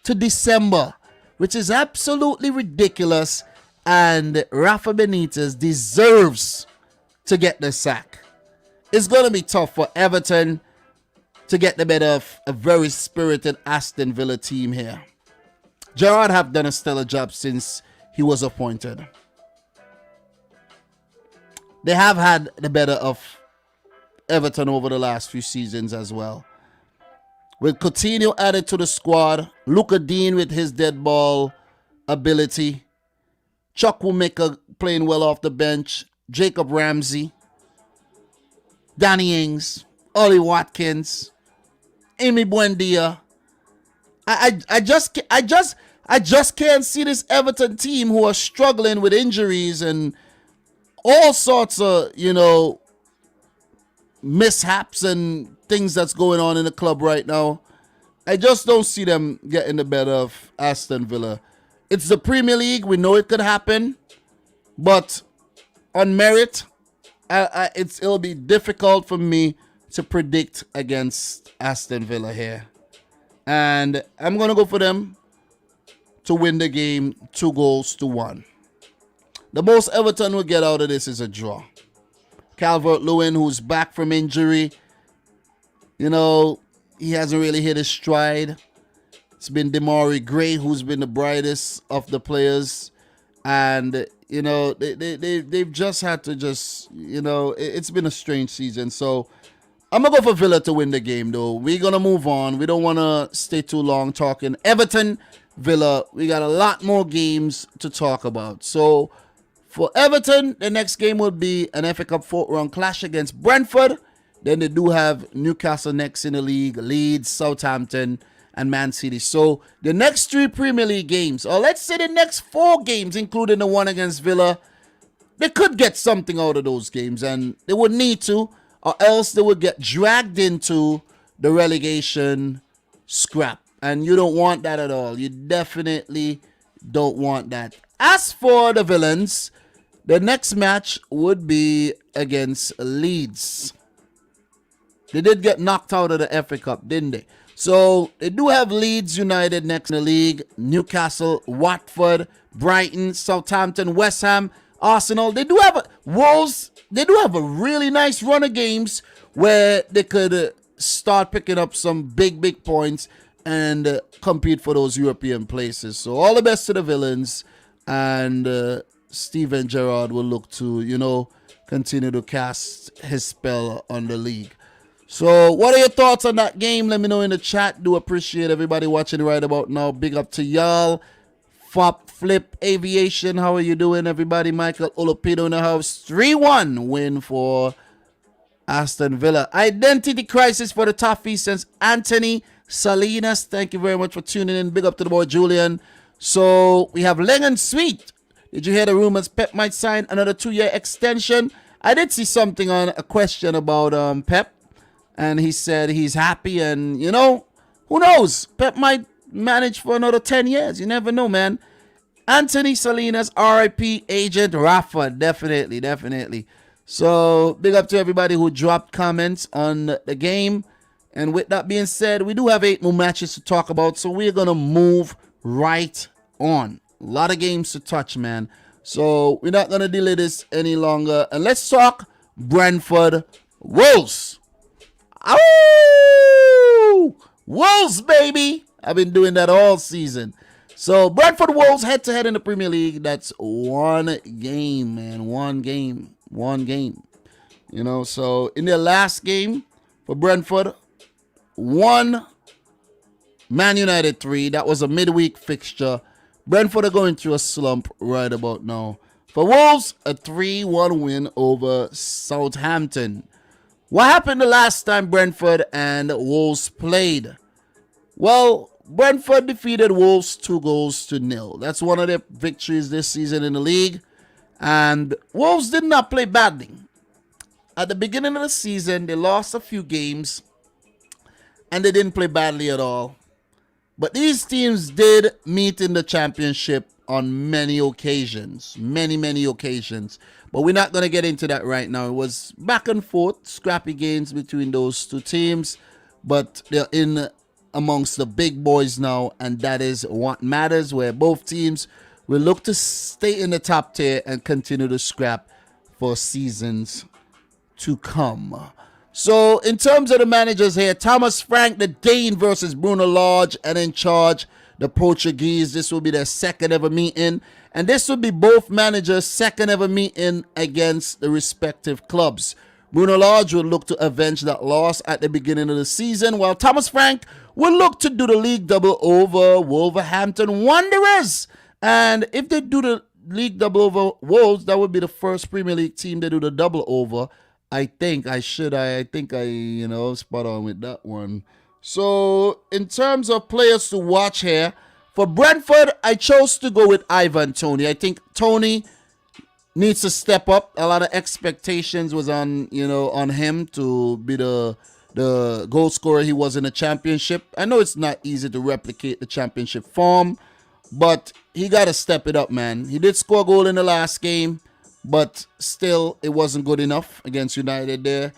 to December, which is absolutely ridiculous, and Rafa Benitez deserves to get the sack. It's going to be tough for Everton to get the better of a very spirited Aston Villa team here. Gerrard have done a stellar job since he was appointed. They have had the better of Everton over the last few seasons as well. With Coutinho added to the squad, Luka Dean with his dead ball ability, Chukwuemeka playing well off the bench, Jacob Ramsey, Danny Ings, Ollie Watkins, Amy Buendia. I just can't see this Everton team, who are struggling with injuries and all sorts of, mishaps and things that's going on in the club right now. I just don't see them getting the better of Aston Villa. It's the Premier League. We know it could happen, but on merit, it'll be difficult for me to predict against Aston Villa here. And I'm going to go for them to win the game 2-1. The most Everton will get out of this is a draw. Calvert-Lewin, who's back from injury, he hasn't really hit his stride. It's been Demari Gray who's been the brightest of the players. And, they've just had to it's been a strange season. So I'm going to go for Villa to win the game, though. We're going to move on. We don't want to stay too long talking Everton, Villa. We got a lot more games to talk about. So for Everton, the next game will be an FA Cup 4th-round clash against Brentford. Then they do have Newcastle next in the league, Leeds, Southampton, and Man City. So the next 3 Premier League games, or let's say the next 4 games, including the one against Villa, they could get something out of those games, and they would need to, or else they would get dragged into the relegation scrap. And you don't want that at all. You definitely don't want that. As for the villains, The next match would be against Leeds. They did get knocked out of the FA Cup, didn't they? So they do have Leeds United next in the league, Newcastle, Watford, Brighton, Southampton, West Ham, Arsenal. They do have Wolves. They do have a really nice run of games where they could start picking up some big points and compete for those European places. So all the best to the villains, and Steven Gerrard will look to, continue to cast his spell on the league. So what are your thoughts on that game? Let me know in the chat. Do appreciate everybody watching right about now. Big up to y'all. Fop Flip Aviation, how are you doing, everybody? Michael Olopino in the house. 3-1 win for Aston Villa. Identity crisis for the Toffees since Anthony Salinas. Thank you very much for tuning in. Big up to the boy Julian. So we have Leng and Sweet. Did you hear the rumors Pep might sign another 2-year extension? I did see something on a question about Pep, and he said he's happy, and who knows? Pep might manage for another 10 years. You never know, man. Anthony Salinas, RIP, agent Rafa, definitely. So big up to everybody who dropped comments on the game. And with that being said, we do have 8 more matches to talk about, so we're going to move right on. A lot of games to touch, man. So we're not going to delay this any longer. And let's talk Brentford Wolves. Ow! Wolves, baby. I've been doing that all season. So Brentford Wolves head-to-head in the Premier League. That's one game, man. One game. So in their last game for Brentford, 1, Man United 3. That was a midweek fixture. Brentford are going through a slump right about now. For Wolves, a 3-1 win over Southampton. What happened the last time Brentford and Wolves played? Well, Brentford defeated Wolves 2-0. That's one of their victories this season in the league. And Wolves did not play badly. At the beginning of the season, they lost a few games, and they didn't play badly at all. But these teams did meet in the championship on many occasions. Many occasions. But we're not going to get into that right now. It was back and forth, scrappy games between those two teams. But they're in amongst the big boys now, and that is what matters, where both teams will look to stay in the top tier and continue to scrap for seasons to come. So in terms of the managers here, Thomas Frank, the Dane versus Bruno Lage, and in charge, the Portuguese. This will be their second ever meeting, and this will be both managers' second ever meeting against the respective clubs. Bruno Lage will look to avenge that loss at the beginning of the season, while Thomas Frank will look to do the league double over Wolverhampton Wanderers. And if they do the league double over Wolves, that would be the first Premier League team they do the double over. I think I spot on with that one. So in terms of players to watch here, for Brentford, I chose to go with Ivan Toney. I think Toney needs to step up. A lot of expectations was on him to be the goal scorer he was in the championship. I know it's not easy to replicate the championship form, but he got to step it up, man. He did score a goal in the last game, but still it wasn't good enough against United there.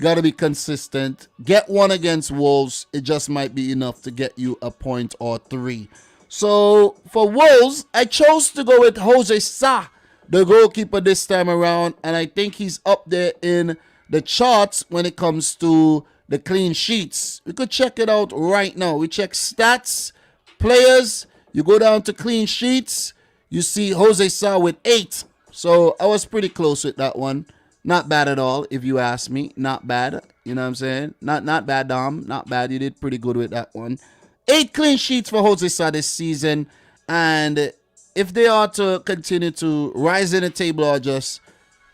Got to be consistent. Get one against Wolves. It just might be enough to get you a point or 3. So for Wolves, I chose to go with Jose Sa, the goalkeeper this time around, and I think he's up there in the charts when it comes to the clean sheets. We could check it out right now. We check stats, players. You go down to clean sheets. You see Jose Sa with 8. So I was pretty close with that one. Not bad at all, if you ask me. Not bad. You know what I'm saying? Not bad, Dom. Not bad. You did pretty good with that one. 8 clean sheets for Jose Sa this season. And if they are to continue to rise in the table or just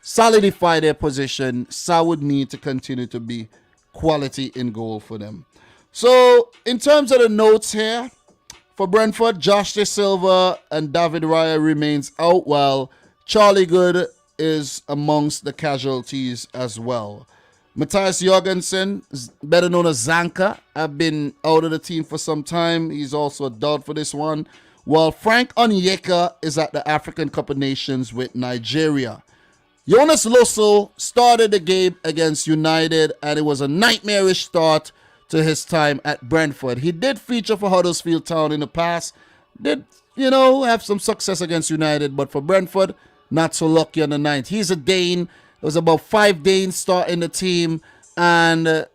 solidify their position, Sa would need to continue to be quality in goal for them. So in terms of the notes here, for Brentford, Josh De Silva and David Raya remains out, while Charlie Good is amongst the casualties as well. Matthias Jorgensen, better known as Zanka, have been out of the team for some time. He's also a dud for this one. while Frank Onyeka is at the African Cup of Nations with Nigeria. Jonas Lossel started the game against United, and it was a nightmarish start to his time at Brentford. He did feature for Huddersfield Town in the past, did, have some success against United, but for Brentford, not so lucky on the ninth. He's a Dane. There was about 5 Danes starting the team, and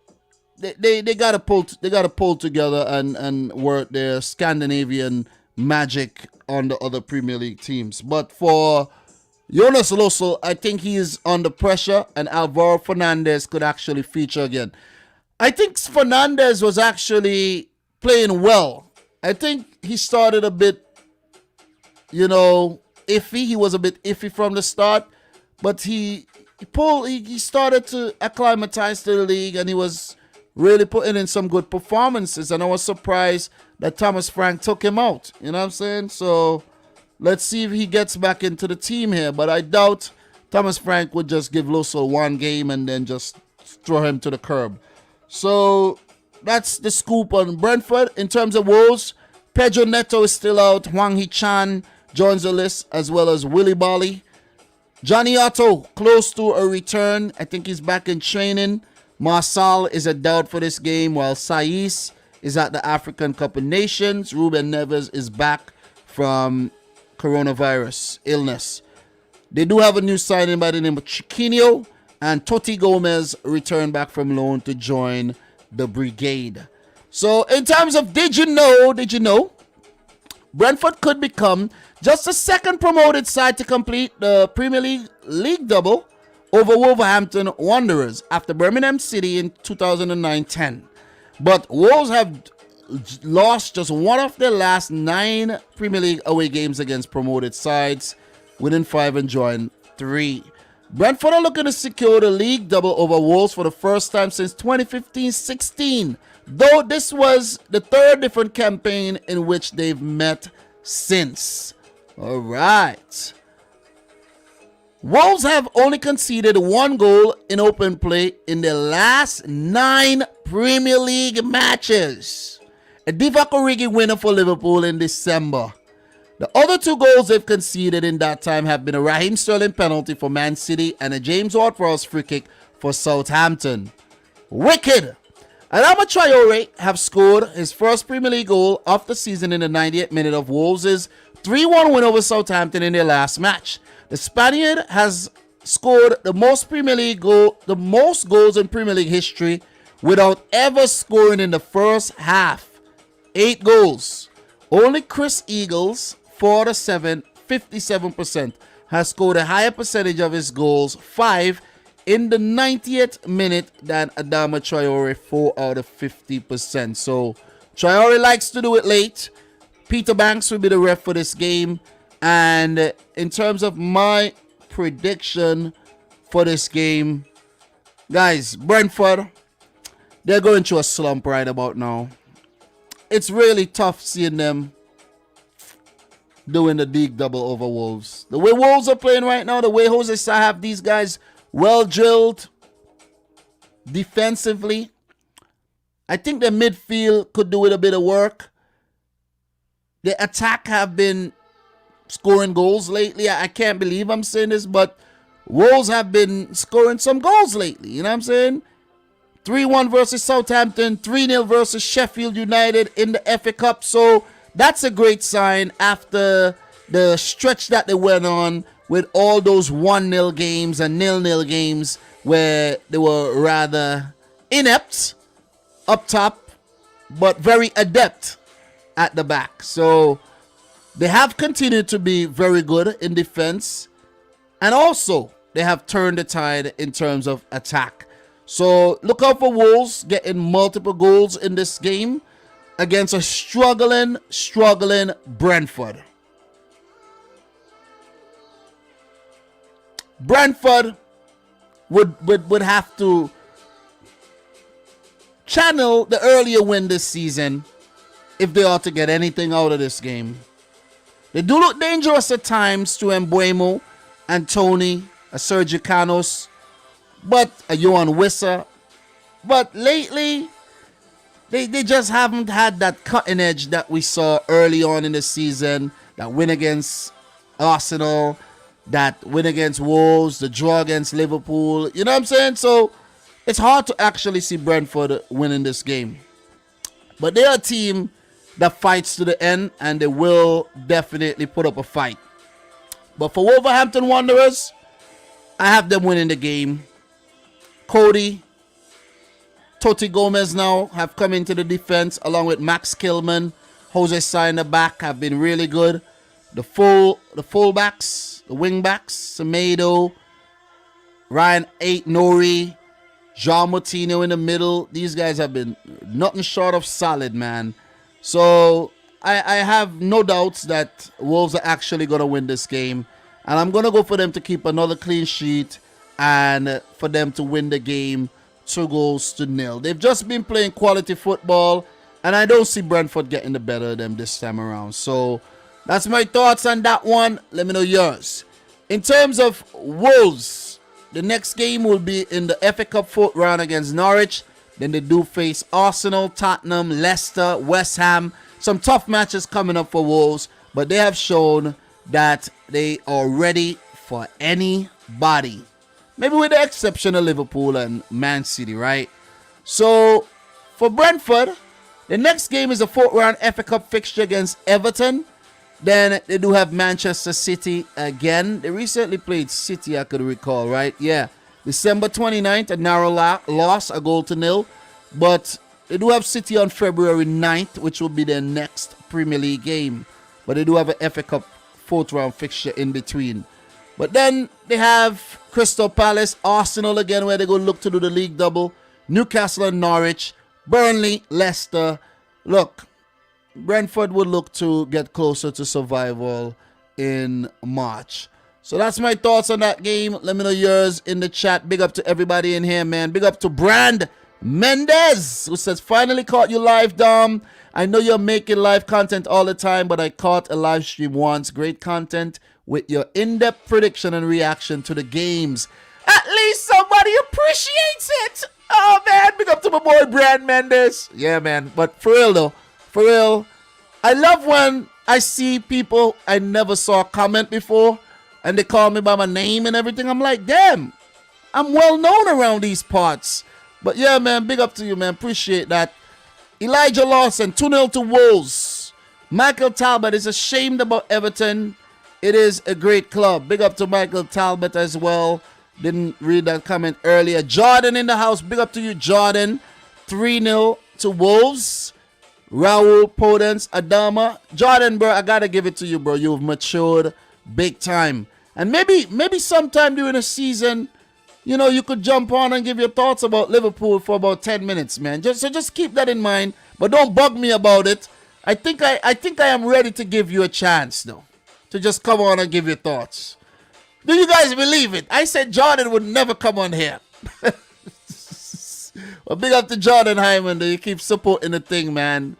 they got to pull together and work their Scandinavian magic on the other Premier League teams. But for Jonas Lossel, I think he is under pressure, and Alvaro Fernandez could actually feature again. I think Fernandez was actually playing well. I think he started a bit, iffy. He was a bit iffy from the start, but he started to acclimatize to the league, and he was really putting in some good performances. And I was surprised that Thomas Frank took him out. You know what I'm saying? So let's see if he gets back into the team here. But I doubt Thomas Frank would just give Lossel 1 game and then just throw him to the curb. So that's the scoop on Brentford. In terms of Wolves, Pedro Neto is still out. Hwang Hee-chan joins the list, as well as Willy Bali. Johnny Otto, close to a return. I think he's back in training. Marsal is a doubt for this game, while Saiz is at the African Cup of Nations. Ruben Neves is back from coronavirus illness. They do have a new signing by the name of Chiquinho, and Totti Gomez returned back from loan to join the brigade. So in terms of did you know, Brentford could become just the second promoted side to complete the Premier League double over Wolverhampton Wanderers after Birmingham City in 2009-10. But Wolves have lost just one of their last 9 Premier League away games against promoted sides, winning 5 and drawing 3. Brentford are looking to secure the league double over Wolves for the first time since 2015-16, though this was the 3rd different campaign in which they've met since. All right. Wolves have only conceded 1 goal in open play in their last 9 Premier League matches. A Divock Origi winner for Liverpool in December. The other 2 goals they've conceded in that time have been a Raheem Sterling penalty for Man City and a James Ward-Prowse free kick for Southampton. Wicked! Adama Traore have scored his first Premier League goal of the season in the 98th minute of Wolves' 3-1 win over Southampton in their last match. The Spaniard has scored the most goals in Premier League history without ever scoring in the first half. 8 goals. Only Chris Eagles, 4-7, 57%, has scored a higher percentage of his goals, 5 in the 90th minute, than Adama Traore, 4 out of 50%. So Traore likes to do it late. Peter Banks will be the ref for this game. And in terms of my prediction for this game, guys, Brentford, they're going through a slump right about now. It's really tough seeing them doing the league double over Wolves. The way Wolves are playing right now, the way Jose Sa have these guys well drilled defensively, I think the midfield could do with a bit of work. The attack have been scoring goals lately. I can't believe I'm saying this, but Wolves have been scoring some goals lately. You know what I'm saying? 3-1 versus Southampton, 3-0 versus Sheffield United in the FA Cup. So that's a great sign after the stretch that they went on with all those 1-0 games and 0-0 games where they were rather inept up top, but very adept at the back. So they have continued to be very good in defense, and also they have turned the tide in terms of attack. So look out for Wolves getting multiple goals in this game against a struggling Brentford. Brentford would have to channel the earlier win this season if they are to get anything out of this game. They do look dangerous at times to Mbeumo and Tony, a Sergio Canos, but a Johan Wissa. But lately, They just haven't had that cutting edge that we saw early on in the season. That win against Arsenal, that win against Wolves, the draw against Liverpool. You know what I'm saying? So it's hard to actually see Brentford winning this game. But they're a team that fights to the end, and they will definitely put up a fight. But for Wolverhampton Wanderers, I have them winning the game. Cody, Totti Gomez now have come into the defense along with Max Kilman. Jose Sa in the back have been really good. The fullbacks, the wingbacks, Semedo, Ryan Nori, Jean Moutinho in the middle. These guys have been nothing short of solid, man. So I have no doubts that Wolves are actually going to win this game. And I'm going to go for them to keep another clean sheet and for them to win the game 2-0. They've just been playing quality football, and I don't see Brentford getting the better of them this time around. So that's my thoughts on that one. Let me know yours. In terms of Wolves, the next game will be in the FA Cup 4th round against Norwich. Then they do face Arsenal, Tottenham, Leicester, West Ham. Some tough matches coming up for Wolves, but they have shown that they are ready for anybody. Maybe with the exception of Liverpool and Man City, right? So for Brentford, the next game is a 4th round FA Cup fixture against Everton. Then they do have Manchester City again. They recently played City, I could recall, right? Yeah. December 29th, a narrow loss, a 0-0. But they do have City on February 9th, which will be their next Premier League game. But they do have an FA Cup 4th round fixture in between. But then they have Crystal Palace, Arsenal again, where they go look to do the league double. Newcastle and Norwich, Burnley, Leicester. Look, Brentford would look to get closer to survival in March. So that's my thoughts on that game. Let me know yours in the chat. Big up to everybody in here, man. Big up to Brand Mendez, who says, finally caught you live, Dom. I know you're making live content all the time, but I caught a live stream once. Great content with your in-depth prediction and reaction to the games. At least somebody appreciates it. Oh, man. Big up to my boy, Brand Mendez. Yeah, man. But for real, though. For real. I love when I see people I never saw comment before, and they call me by my name and everything. I'm like, damn, I'm well known around these parts. But yeah, man, big up to you, man. Appreciate that. Elijah Lawson, 2-0 to Wolves. Michael Talbot is ashamed about Everton. It is a great club. Big up to Michael Talbot as well. Didn't read that comment earlier. Jordan in the house. Big up to you, Jordan. 3-0 to Wolves. Raul Podence, Adama. Jordan, bro, I gotta give it to you, bro. You've matured big time. And maybe sometime during the season, you know, you could jump on and give your thoughts about Liverpool for about 10 minutes, man. Just keep that in mind, but don't bug me about it. I think I am ready to give you a chance, though, to just come on and give your thoughts. Do you guys believe it? I said Jordan would never come on here. Well, big up to Jordan Hyman, though. You keep supporting the thing, man.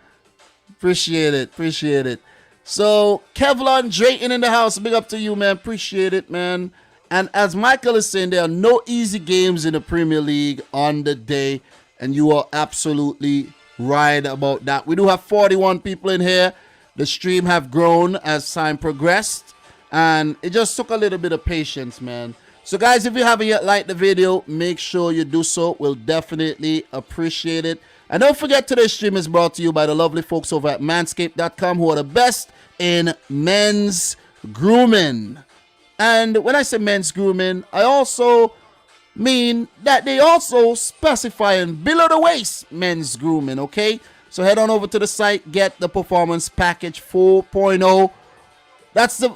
Appreciate it. So, Kevlon Drayton in the house. Big up to you, man. Appreciate it, man. And as Michael is saying, there are no easy games in the Premier League on the day. And you are absolutely right about that. We do have 41 people in here. The stream have grown as time progressed. And it just took a little bit of patience, man. So, guys, if you haven't yet liked the video, make sure you do so. We'll definitely appreciate it. And don't forget, today's stream is brought to you by the lovely folks over at Manscaped.com, who are the best in men's grooming. And when I say men's grooming, I also mean that they also specify in below the waist men's grooming, okay? So head on over to the site, get the Performance Package 4.0.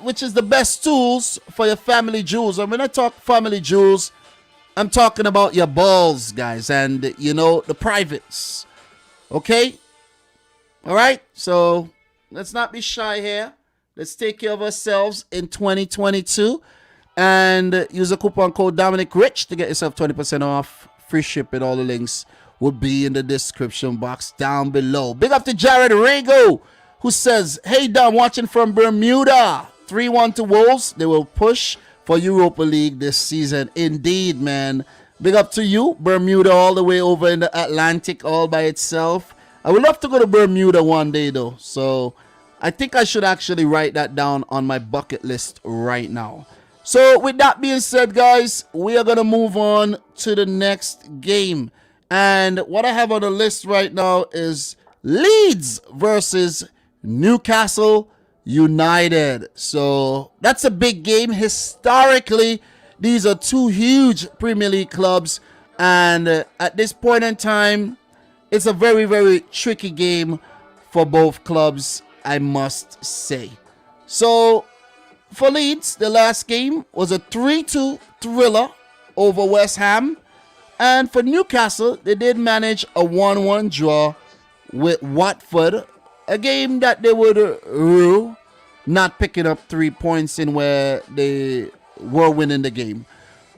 Which is the best tools for your family jewels. And when I talk family jewels, I'm talking about your balls, guys, and, you know, the privates. Okay? All right? So let's not be shy here. Let's take care of ourselves in 2022. And use the coupon code Dominic Rich to get yourself 20% off. Free shipping. All the links will be in the description box down below. Big up to Jared Rago, who says, hey, Dom, watching from Bermuda. 3-1 to Wolves. They will push for Europa League this season. Indeed, man. Big up to you. Bermuda all the way over in the Atlantic all by itself. I would love to go to Bermuda one day though. So I think I should actually write that down on my bucket list right now. So with that being said, guys, we are going to move on to the next game. And what I have on the list right now is Leeds versus Newcastle United. So that's a big game. Historically, these are two huge Premier League clubs. And at this point in time, it's a very, very tricky game for both clubs, I must say. So for Leeds, the last game was a 3-2 thriller over West Ham. And for Newcastle, they did manage a 1-1 draw with Watford. A game that they would rue not picking up 3 points in where they were winning the game.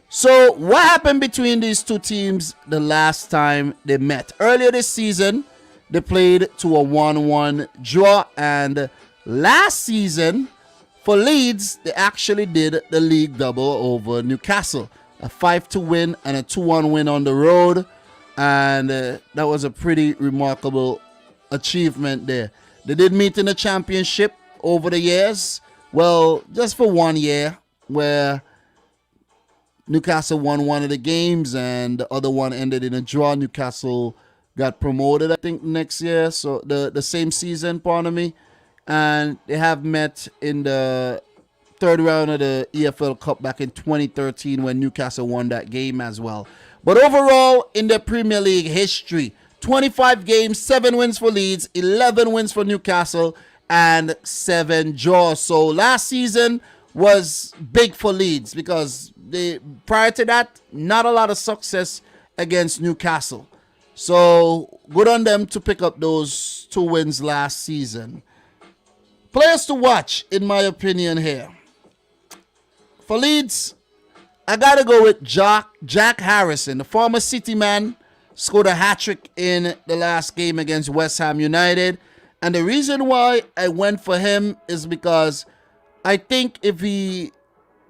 So what happened between these two teams the last time they met? Earlier this season, they played to a 1-1 draw. And last season, for Leeds, they actually did the league double over Newcastle. A 5-2 win and a 2-1 win on the road. And that was a pretty remarkable achievement there. They did meet in the championship over the years. Well, just for 1 year, where Newcastle won one of the games and the other one ended in a draw. Newcastle got promoted, I think, next year. So the same season, pardon me. And they have met in the third round of the EFL Cup back in 2013 when Newcastle won that game as well. But overall, in the Premier League history, 25 games, 7 wins for Leeds, 11 wins for Newcastle, and 7 draws. So last season was big for Leeds because prior to that, not a lot of success against Newcastle. So good on them to pick up those 2 wins last season. Players to watch, in my opinion, here. For Leeds, I got to go with Jack Harrison. The former City man scored a hat-trick in the last game against West Ham United. And the reason why I went for him is because I think if he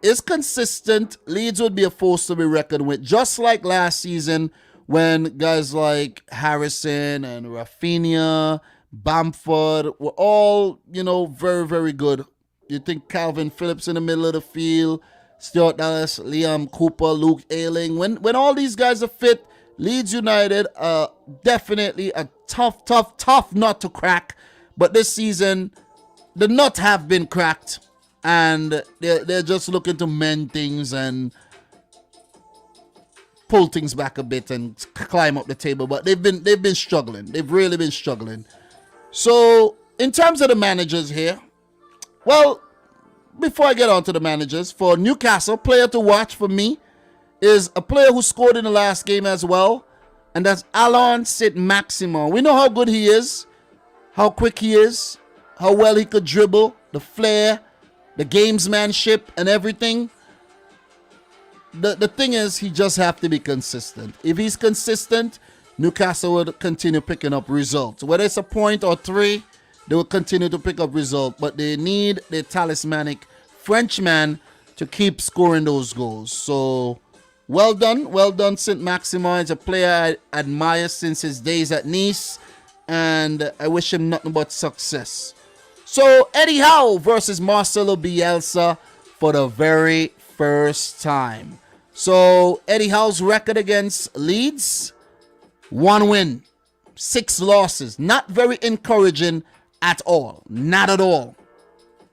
is consistent, Leeds would be a force to be reckoned with. Just like last season when guys like Harrison and Rafinha, Bamford were all, very, very good. You think Calvin Phillips in the middle of the field, Stuart Dallas, Liam Cooper, Luke Ayling. When all these guys are fit, Leeds United are definitely a tough nut to crack. But this season, the nut have been cracked. And they're just looking to mend things and pull things back a bit and climb up the table. But they've been struggling. They've really been struggling. So, in terms of the managers here, well, before I get on to the managers, for Newcastle, player to watch for me is a player who scored in the last game as well, and that's Alon Saint-Maximin. We know how good he is, how quick he is, how well he could dribble, the flair, the gamesmanship, and everything. The thing is, he just have to be consistent. If he's consistent, Newcastle would continue picking up results. Whether it's a point or 3, they will continue to pick up results. But they need the talismanic Frenchman to keep scoring those goals. So, well done, Saint-Maximin. Is a player I admire since his days at Nice. And I wish him nothing but success. So, Eddie Howe versus Marcelo Bielsa for the very first time. So, Eddie Howe's record against Leeds, 1 win, 6 losses. Not very encouraging at all. Not at all.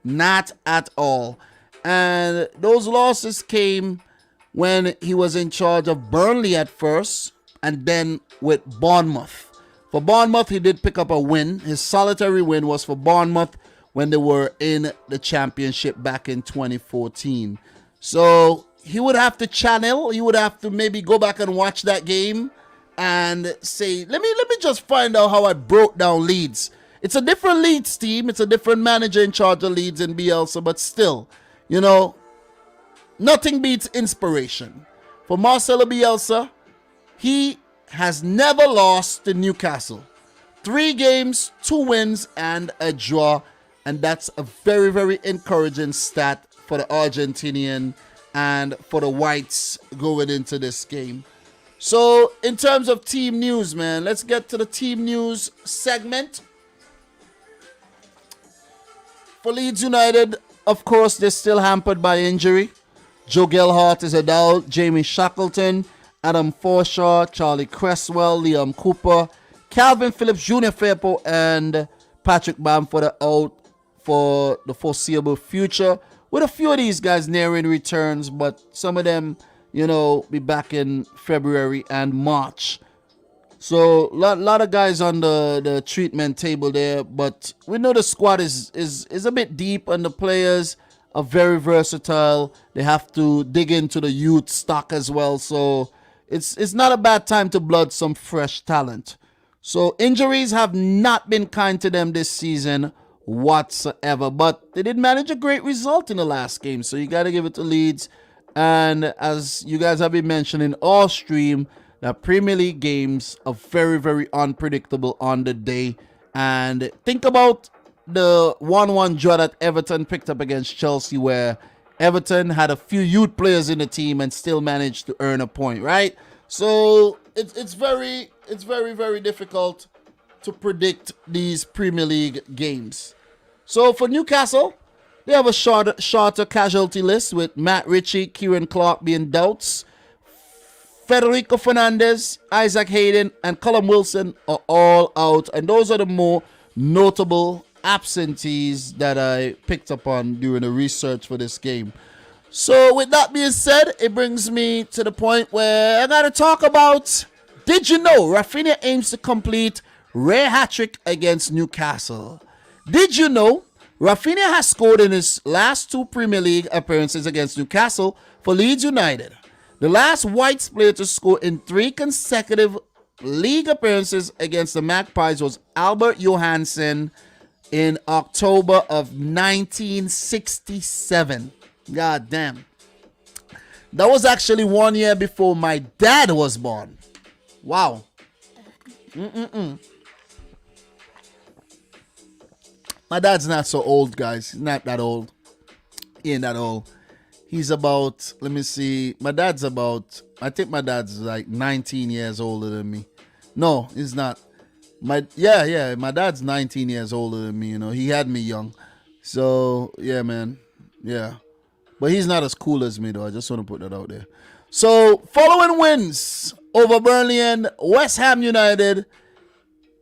Not at all. And those losses came when he was in charge of Burnley at first and then with Bournemouth. For Bournemouth, he did pick up a win. His solitary win was for Bournemouth when they were in the championship back in 2014. So he would have to channel. He would have to maybe go back and watch that game and say, let me just find out how I broke down Leeds. It's a different Leeds team. It's a different manager in charge of Leeds and Bielsa, but still, nothing beats inspiration. For Marcelo Bielsa, he has never lost to Newcastle. 3 games, 2 wins, and a draw. And that's a very, very encouraging stat for the Argentinian and for the Whites going into this game. So, in terms of team news, man, let's get to the team news segment. For Leeds United, of course, they're still hampered by injury. Joe Gelhardt is out. Jamie Shackleton, Adam Forshaw, Charlie Cresswell, Liam Cooper, Calvin Phillips, Junior Firpo, and Patrick Bamford are out for the foreseeable future, with a few of these guys nearing returns, but some of them, be back in February and March. So a lot of guys on the treatment table there, but we know the squad is a bit deep and the players are very versatile. They have to dig into the youth stock as well, so it's not a bad time to blood some fresh talent. So injuries have not been kind to them this season whatsoever, but they did manage a great result in the last game, so you got to give it to Leeds. And as you guys have been mentioning all stream, that Premier League games are very, very unpredictable on the day. And think about the 1-1 draw that Everton picked up against Chelsea, where Everton had a few youth players in the team and still managed to earn a point, right? So it's very, very difficult to predict these Premier League games. So for Newcastle, they have a shorter casualty list, with Matt Ritchie, Kieran Clark being doubts. Federico Fernandez, Isaac Hayden, and Callum Wilson are all out. And those are the more notable absentees that I picked up on during the research for this game. So with that being said, it brings me to the point where I got to talk about, did you know Rafinha aims to complete rare hat-trick against Newcastle? Did you know Rafinha has scored in his last two Premier League appearances against Newcastle for Leeds United? The last Whites player to score in 3 consecutive league appearances against the Magpies was Albert Johansson in October of 1967. God damn. That was actually 1 year before my dad was born. Wow. My dad's not so old, guys. He's not that old. He ain't that old. He's about, let me see. I think my dad's like 19 years older than me. No, he's not. My dad's 19 years older than me, He had me young. So, yeah, man. Yeah. But he's not as cool as me, though. I just want to put that out there. So, following wins over Burnley and West Ham United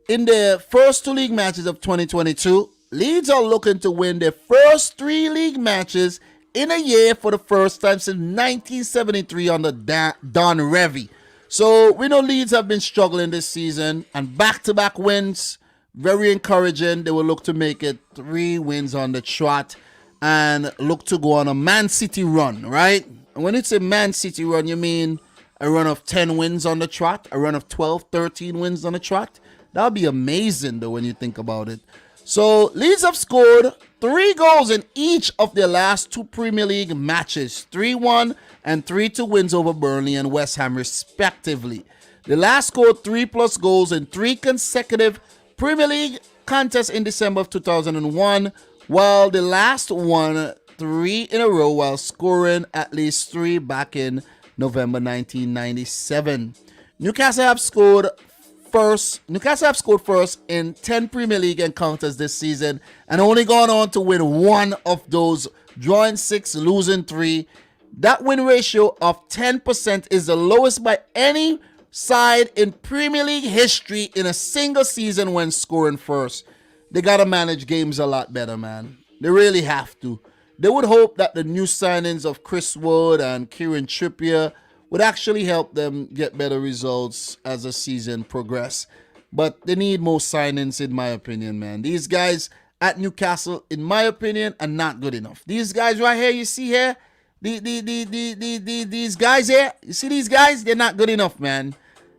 in their first 2 league matches of 2022, Leeds are looking to win their first 3 league matches in a year for the first time since 1973 under Don Revie. So we know Leeds have been struggling this season, and back-to-back wins, very encouraging. They will look to make it 3 wins on the trot and look to go on a Man City run, right? And when it's a Man City run, you mean a run of 10 wins on the trot, a run of 12, 13 wins on the trot? That would be amazing, though, when you think about it. So Leeds have scored 3 goals in each of their last 2 Premier League matches, 3-1 and 3-2 wins over Burnley and West Ham respectively. They last scored 3+ goals in 3 consecutive Premier League contests in December of 2001, while the last won 3 in a row while scoring at least 3 back in November 1997. Newcastle have scored first in 10 Premier League encounters this season and only gone on to win 1 of those, drawing 6, losing 3. That win ratio of 10% is the lowest by any side in Premier League history in a single season when scoring first. They got to manage games a lot better, man. They really have to. They would hope that the new signings of Chris Wood and Kieran Trippier would actually help them get better results as the season progresses. But they need more signings, in my opinion, man. These guys at Newcastle, in my opinion, are not good enough. These guys right here, you see here, these guys here, you see these guys? They're not good enough, man.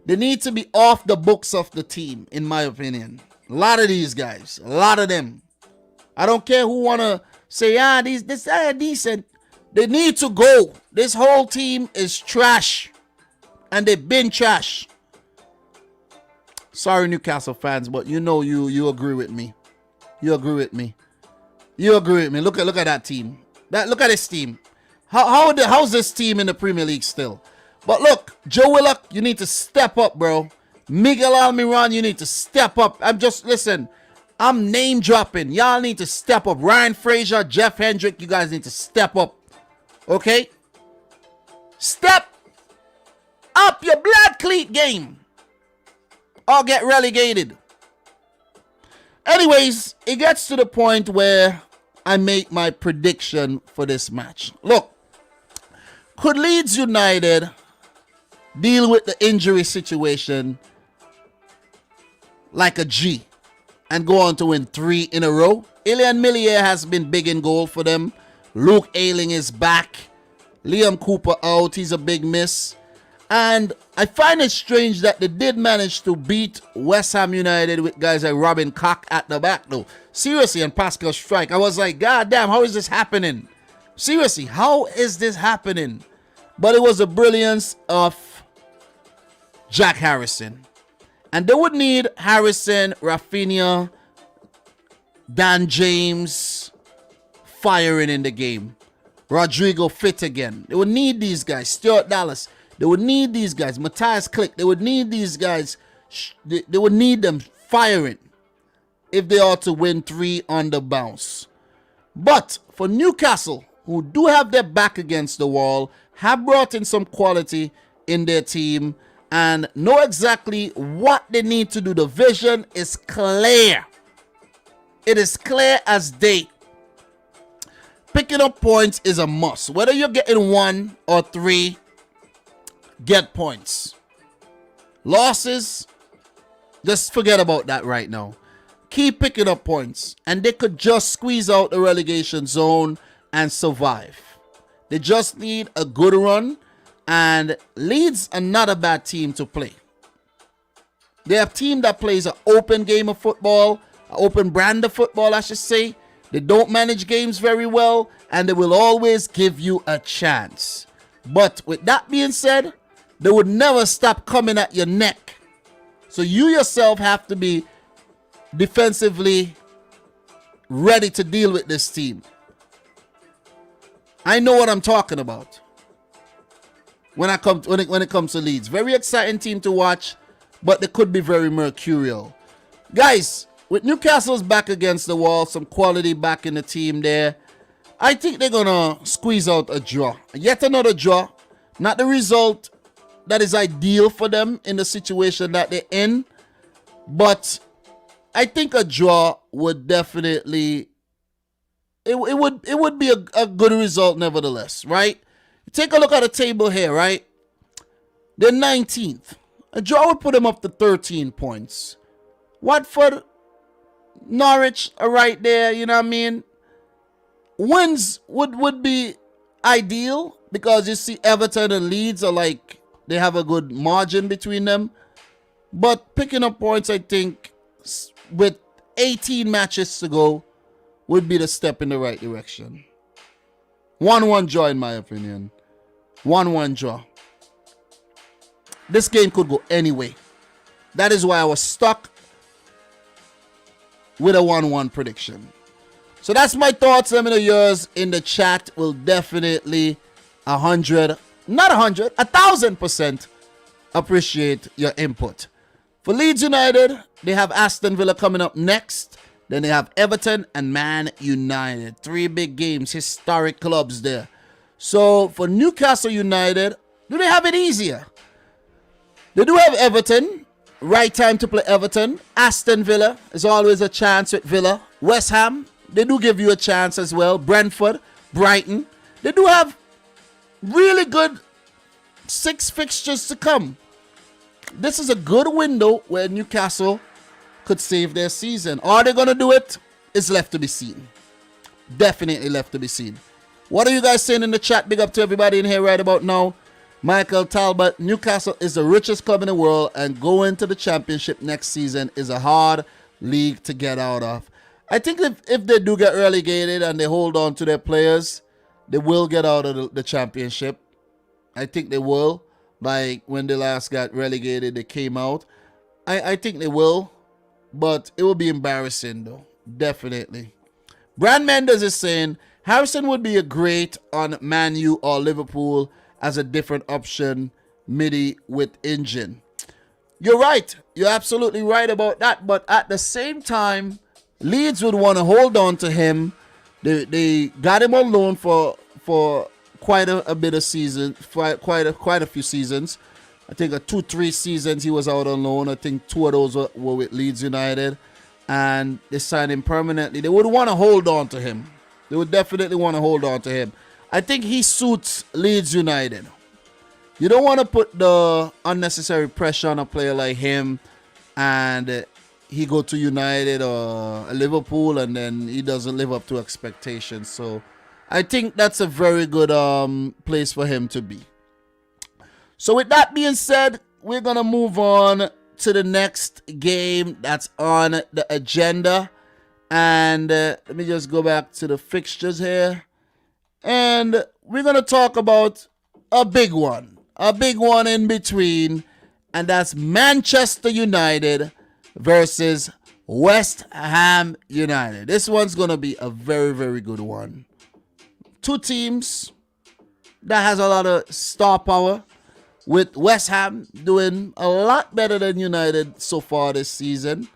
They need to be off the books of the team, in my opinion. A lot of these guys, a lot of them. I don't care who want to say, this are decent. They need to go. This whole team is trash. And they've been trash. Sorry, Newcastle fans, but you agree with me. You agree with me. Look at that team. Look at this team. How's this team in the Premier League still? But look, Joe Willock, you need to step up, bro. Miguel Almiron, you need to step up. I'm name dropping. Y'all need to step up. Ryan Fraser, Jeff Hendrick, you guys need to step up. Okay? Step up your blood cleat game, or get relegated. Anyways, it gets to the point where I make my prediction for this match. Look, could Leeds United deal with the injury situation like a G and go on to win 3 in a row? Ilian Millier has been big in goal for them. Luke Ayling is back. Liam Cooper out. He's a big miss. And I find it strange that they did manage to beat West Ham United with guys like Robin Koch at the back, though. Seriously, and Pascal Strike. I was like, God damn, how is this happening? Seriously, how is this happening? But it was the brilliance of Jack Harrison. And they would need Harrison, Rafinha, Dan James firing in the game. Rodrigo fit again. They would need these guys. Stuart Dallas. They would need these guys. Matthias Klick. They would need these guys. They would need them firing if they are to win 3 on the bounce. But for Newcastle, who do have their back against the wall, have brought in some quality in their team, and know exactly what they need to do. The vision is clear. It is clear as day. Picking up points is a must. Whether you're getting 1 or 3, get points. Losses, just forget about that right now. Keep picking up points, and they could just squeeze out the relegation zone and survive. They just need a good run, and Leeds are not a bad team to play. They're a team that plays an open game of football, an open brand of football, I should say. They don't manage games very well, and they will always give you a chance. But with that being said, they would never stop coming at your neck. So you yourself have to be defensively ready to deal with this team. I know what I'm talking about when it comes to Leeds. Very exciting team to watch, but they could be very mercurial. Guys, with Newcastle's back against the wall, some quality back in the team there, I think they're going to squeeze out a draw. Yet another draw. Not the result that is ideal for them in the situation that they're in, but I think a draw would definitely, it would be a good result nevertheless, right? Take a look at the table here, right? They're 19th. A draw would put them up to 13 points. Watford, Norwich are right there, you know what I mean? Wins would be ideal because you see Everton and Leeds are like, they have a good margin between them. But picking up points, I think, with 18 matches to go, would be the step in the right direction. 1-1 draw, in my opinion. 1-1 draw. This game could go anyway. That is why I was stuck with a 1-1 prediction. So that's my thoughts. Let me know yours in the chat. Will definitely 1,000% appreciate your input. For Leeds United, they have Aston Villa coming up next. Then they have Everton and Man United. 3 big games, historic clubs there. So for Newcastle United, do they have it easier? They do have Everton. Right time to play Everton. Aston Villa is always a chance with Villa. West Ham, they do give you a chance as well. Brentford, Brighton. They do have really good 6 fixtures to come. This is a good window where Newcastle could save their season. Are they going to do it? It's left to be seen. Definitely left to be seen. What are you guys saying in the chat? Big up to everybody in here right about now. Michael Talbot, Newcastle is the richest club in the world, and going to the championship next season is a hard league to get out of. I think if they do get relegated and they hold on to their players, they will get out of the championship. I think they will. Like when they last got relegated, they came out. I think they will, but it will be embarrassing though. Definitely. Brand Mendes is saying Harrison would be a great on Man U or Liverpool as a different option Midi with engine. You're right. You're absolutely right about that. But at the same time, Leeds would want to hold on to him. They got him on loan for quite a bit of season, quite a few seasons. I think 2-3 seasons he was out on loan. I think 2 of those were with Leeds United, and they signed him permanently. They would want to hold on to him. They would definitely want to hold on to him. I think he suits Leeds United. You don't want to put the unnecessary pressure on a player like him, and he go to United or Liverpool, and then he doesn't live up to expectations. So I think that's a very good place for him to be. So with that being said, we're going to move on to the next game that's on the agenda. And let me just go back to the fixtures here. And we're going to talk about a big one in between. And that's Manchester United versus West Ham United. This one's going to be a very, very good one. Two teams that has a lot of star power, with West Ham doing a lot better than United so far this season.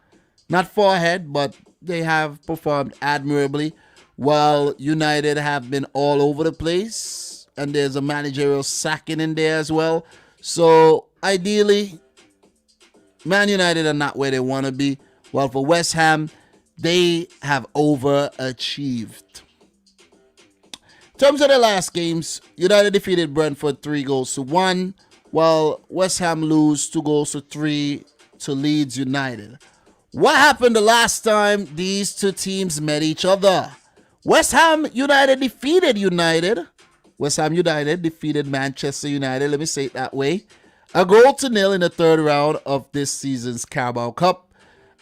Not far ahead, but they have performed admirably, while United have been all over the place, and there's a managerial sacking in there as well. So ideally, Man United are not where they want to be, while for West Ham, they have overachieved. In terms of the last games, United defeated Brentford 3-1, while West Ham lose 2-3 to Leeds United. What happened the last time these two teams met each other? West Ham United defeated United. West Ham United defeated Manchester United, let me say it that way, 1-0 in the third round of this season's Carabao Cup.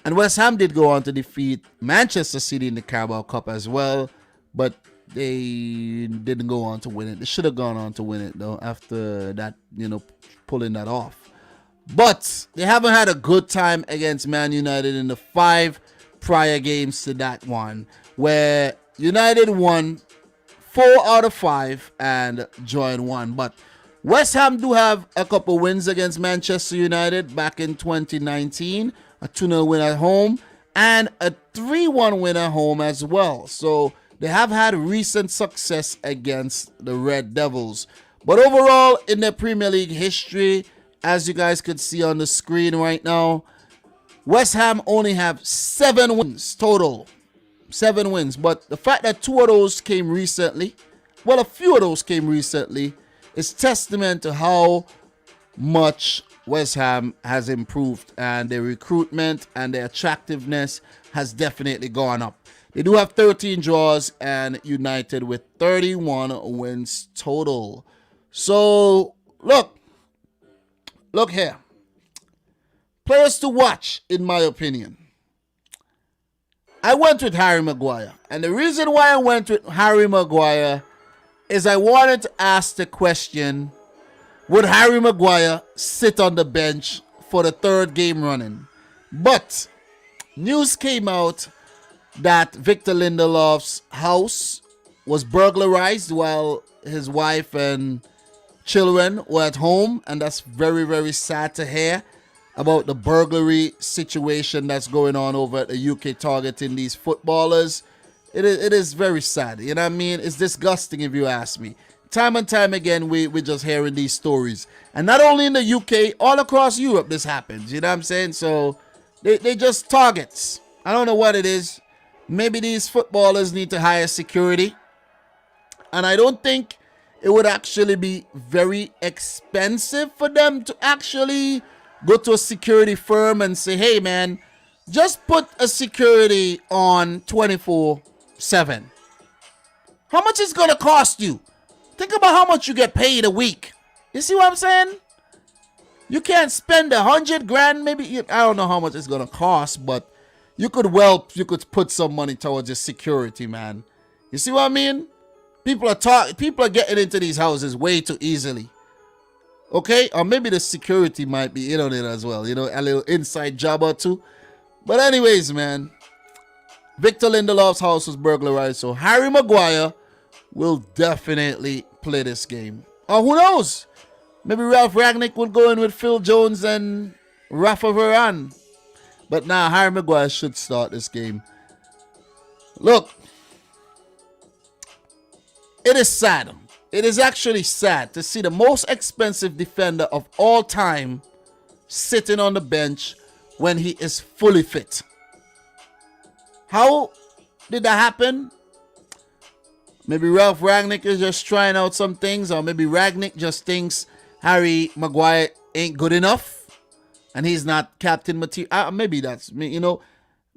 And West Ham did go on to defeat Manchester City in the Carabao Cup as well, but they didn't go on to win it. They should have gone on to win it, though, after that, pulling that off. But they haven't had a good time against Man United in the 5 prior games to that one, where United won 4 out of 5 and joined 1. But West Ham do have a couple wins against Manchester United back in 2019, a 2-0 win at home and a 3-1 win at home as well. So they have had recent success against the Red Devils. But overall, in their Premier League history, as you guys could see on the screen right now, West Ham only have 7 wins total. 7 wins. But the fact that 2 of those came recently, well, a few of those came recently, is testament to how much West Ham has improved, and their recruitment and their attractiveness has definitely gone up. They do have 13 draws and United with 31 wins total. So, look here. Players to watch, in my opinion. I went with Harry Maguire. And the reason why I went with Harry Maguire is I wanted to ask the question, would Harry Maguire sit on the bench for the 3rd game running? But news came out that Victor Lindelof's house was burglarized while his wife and children were at home, and that's very, very sad to hear about the burglary situation that's going on over at the UK targeting these footballers. It is very sad, you know what I mean? It's disgusting if you ask me. Time and time again, we're just hearing these stories. And not only in the UK, all across Europe this happens, you know what I'm saying? So they just targets. I don't know what it is. Maybe these footballers need to hire security. And I don't think it would actually be very expensive for them to actually go to a security firm and say, hey, man, just put a security on 24/7. How much is going to cost you? Think about how much you get paid a week. You see what I'm saying? You can't spend $100,000, maybe. I don't know how much it's going to cost, but you could put some money towards your security, man. You see what I mean? People are getting into these houses way too easily. Okay? Or maybe the security might be in on it as well. You know, a little inside job or two. But anyways, man, Victor Lindelof's house was burglarized, so Harry Maguire will definitely play this game. Or who knows? Maybe Ralph Ragnick would go in with Phil Jones and Rafa Varane. But now Harry Maguire should start this game. Look, it is sad. It is actually sad to see the most expensive defender of all time sitting on the bench when he is fully fit. How did that happen? Maybe Ralph Ragnick is just trying out some things, or maybe Ragnick just thinks Harry Maguire ain't good enough and he's not captain material. Maybe that's me,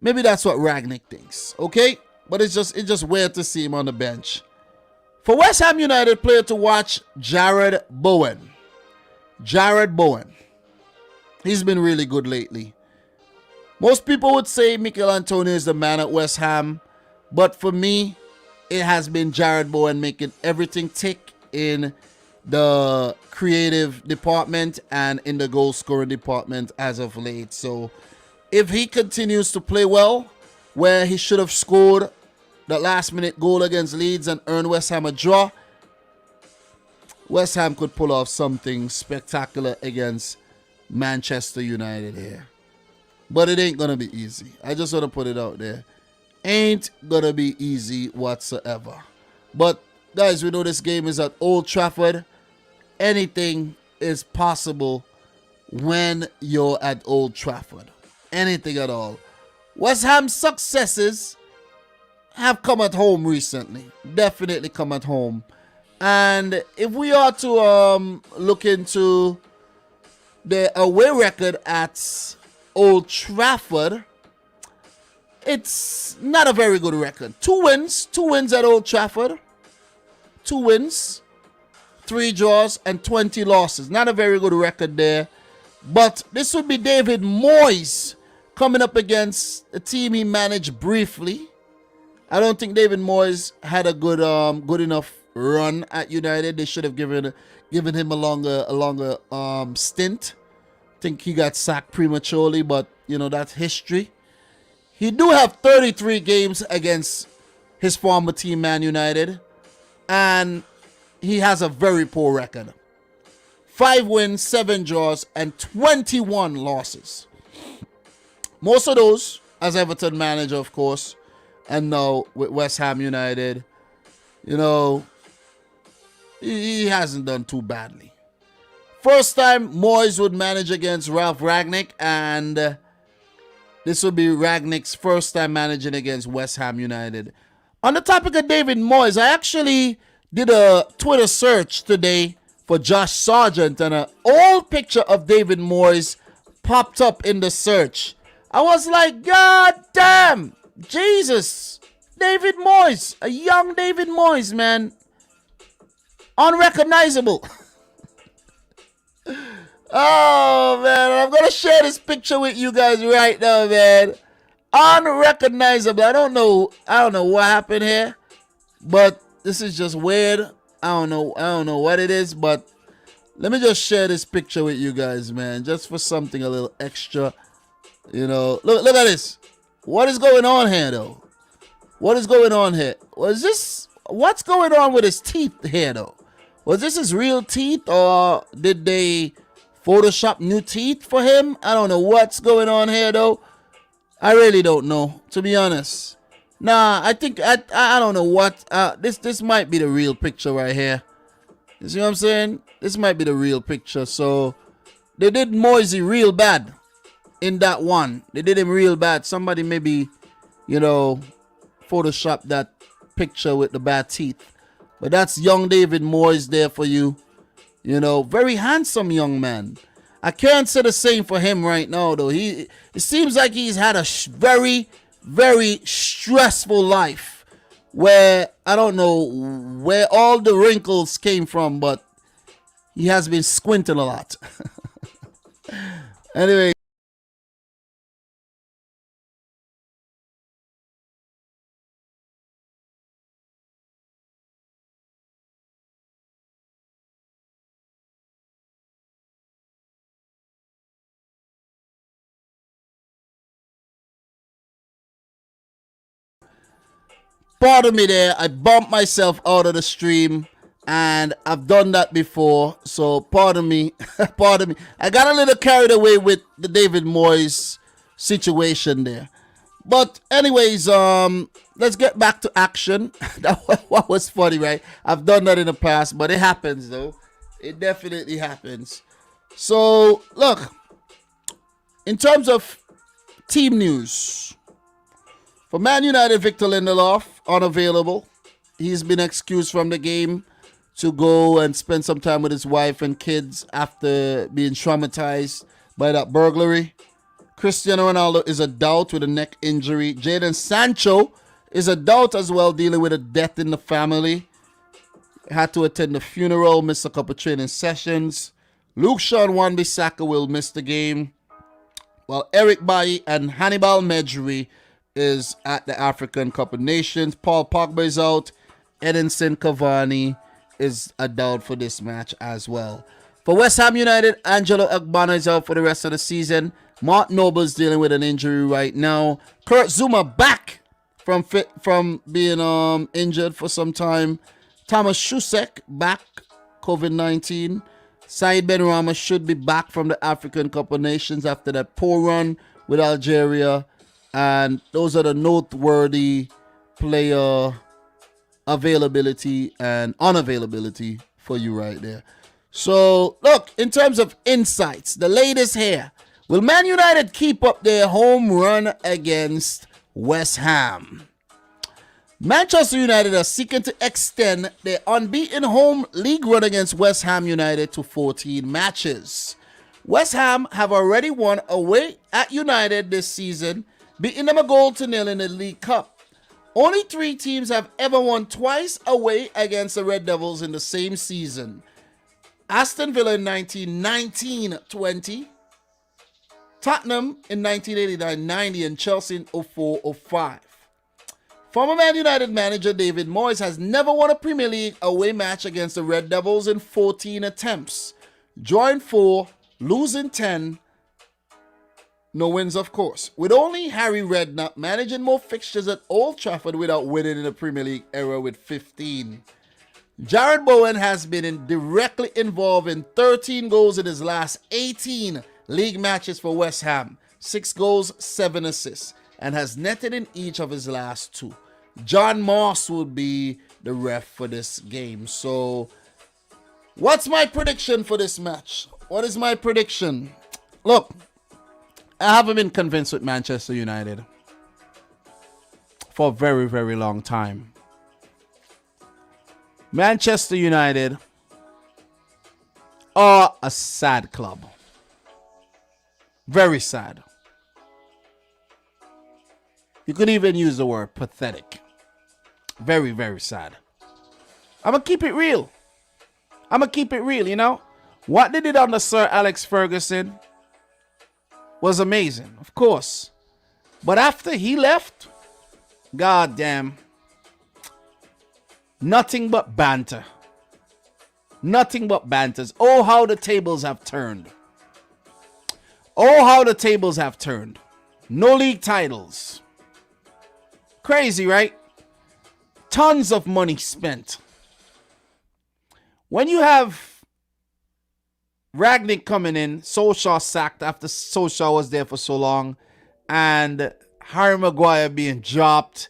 maybe that's what Ragnick thinks. Okay? But it's just weird to see him on the bench. For West Ham United, player to watch, Jared Bowen. Jared Bowen. He's been really good lately. Most people would say Mikel Antonio is the man at West Ham, but for me, it has been Jared Bowen making everything tick in the creative department and in the goal scoring department as of late. So if he continues to play well, where he should have scored that last minute goal against Leeds and earned West Ham a draw, West Ham could pull off something spectacular against Manchester United here. But it ain't going to be easy. I just want to put it out there. Ain't going to be easy whatsoever. But guys, we know this game is at Old Trafford. Anything is possible when you're at Old Trafford. Anything at all. West Ham's successes have come at home recently. Definitely come at home. And if we are to look into the away record at Old Trafford, it's not a very good record. 2 wins at Old Trafford. 2 wins, 3 draws, and 20 losses. Not a very good record there. But this would be David Moyes coming up against a team he managed briefly. I don't think David Moyes had a good enough run at United. They should have given him a longer stint. I think he got sacked prematurely, but that's history. He do have 33 games against his former team, Man United, and he has a very poor record. 5 wins, 7 draws, and 21 losses. Most of those as Everton manager, of course, and now with West Ham United, he hasn't done too badly. First time Moyes would manage against Ralph Ragnick, and this would be Ragnick's first time managing against West Ham United. On the topic of David Moyes, I actually did a Twitter search today for Josh Sargent, and an old picture of David Moyes popped up in the search. I was like, God damn, Jesus, David Moyes, a young David Moyes, man. Unrecognizable. Oh, man, I'm going to share this picture with you guys right now, man. Unrecognizable. I don't know what happened here, but this is just weird. I don't know what it is, but let me just share this picture with you guys, man, just for something a little extra. Look at this. What is going on here, though? What is going on here? What's going on with his teeth here, though? Was this his real teeth, or did they Photoshop new teeth for him? I don't know what's going on here, though. I really don't know, to be honest. Nah, I think I don't know what. This might be the real picture right here. You see what I'm saying? This might be the real picture. So they did Moisey real bad in that one. They did him real bad. Somebody maybe, Photoshop that picture with the bad teeth. But that's young David Moyes there for you. Very handsome young man. I can't say the same for him right now, though. It seems like he's had a very, very stressful life where I don't know where all the wrinkles came from, but he has been squinting a lot. Anyway. Pardon me there, I bumped myself out of the stream and I've done that before, so pardon me. Pardon me. I got a little carried away with the David Moyes situation there. But anyways, let's get back to action. That was funny, right? I've done that in the past, but it happens though. It definitely happens. So look, in terms of team news, for Man United, Victor Lindelof unavailable. He's been excused from the game to go and spend some time with his wife and kids after being traumatized by that burglary. Cristiano Ronaldo is a doubt with a neck injury. Jadon Sancho is a doubt as well, dealing with a death in the family. Had to attend the funeral, missed a couple training sessions. Luke Shaw and Wan-Bissaka will miss the game, while Eric Bailly and Hannibal Mejri is at the African Cup of Nations. Paul Pogba is out. Edinson Cavani is a doubt for this match as well. For West Ham United, Angelo Ogbonna is out for the rest of the season. Mark Noble is dealing with an injury right now. Kurt Zuma back from being injured for some time. Thomas Shusek back, COVID-19. Said Benrahma should be back from the African Cup of Nations after that poor run with Algeria. And those are the noteworthy player availability and unavailability for you right there. So, look, in terms of insights, the latest here. Will Man United keep up their home run against West Ham? Manchester United are seeking to extend their unbeaten home league run against West Ham United to 14 matches. West Ham have already won away at United this season, beating them 1-0 in the League Cup. Only 3 teams have ever won twice away against the Red Devils in the same season. Aston Villa in 1919-20, Tottenham in 1989-90, and Chelsea in 04-05. Former Man United manager David Moyes has never won a Premier League away match against the Red Devils in 14 attempts, drawing 4, losing 10, no wins of course, with only Harry Redknapp managing more fixtures at Old Trafford without winning in the Premier League era with 15. Jared Bowen has been directly involved in 13 goals in his last 18 league matches for West Ham, 6 goals, 7 assists, and has netted in each of his last 2. John Moss will be the ref for this game. So, what's my prediction for this match? What is my prediction? Look, I haven't been convinced with Manchester United for a very, very long time. Manchester United are a sad club. Very sad. You could even use the word pathetic. Very, very sad. I'm going to keep it real. You know. What they did under Sir Alex Ferguson was amazing, of course. But after he left, goddamn, nothing but banter. Nothing but banters. Oh, how the tables have turned. No league titles. Crazy, right? Tons of money spent. When you have Ragnick coming in, Solskjaer sacked after Solskjaer was there for so long, and Harry Maguire being dropped.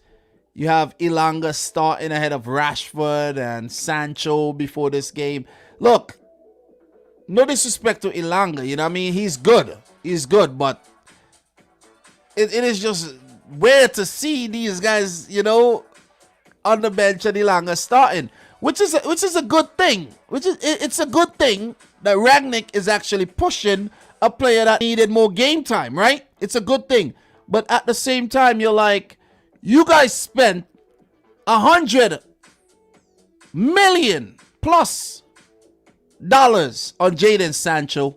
You have Ilanga starting ahead of Rashford and Sancho before this game. Look, no disrespect to Ilanga, you know what I mean? He's good, but it is just weird to see these guys, you know, on the bench and Ilanga starting, which is a good thing. It's a good thing that Ragnick is actually pushing a player that needed more game time, right? It's a good thing. But at the same time, you're like, you guys spent $100 million plus on Jadon Sancho,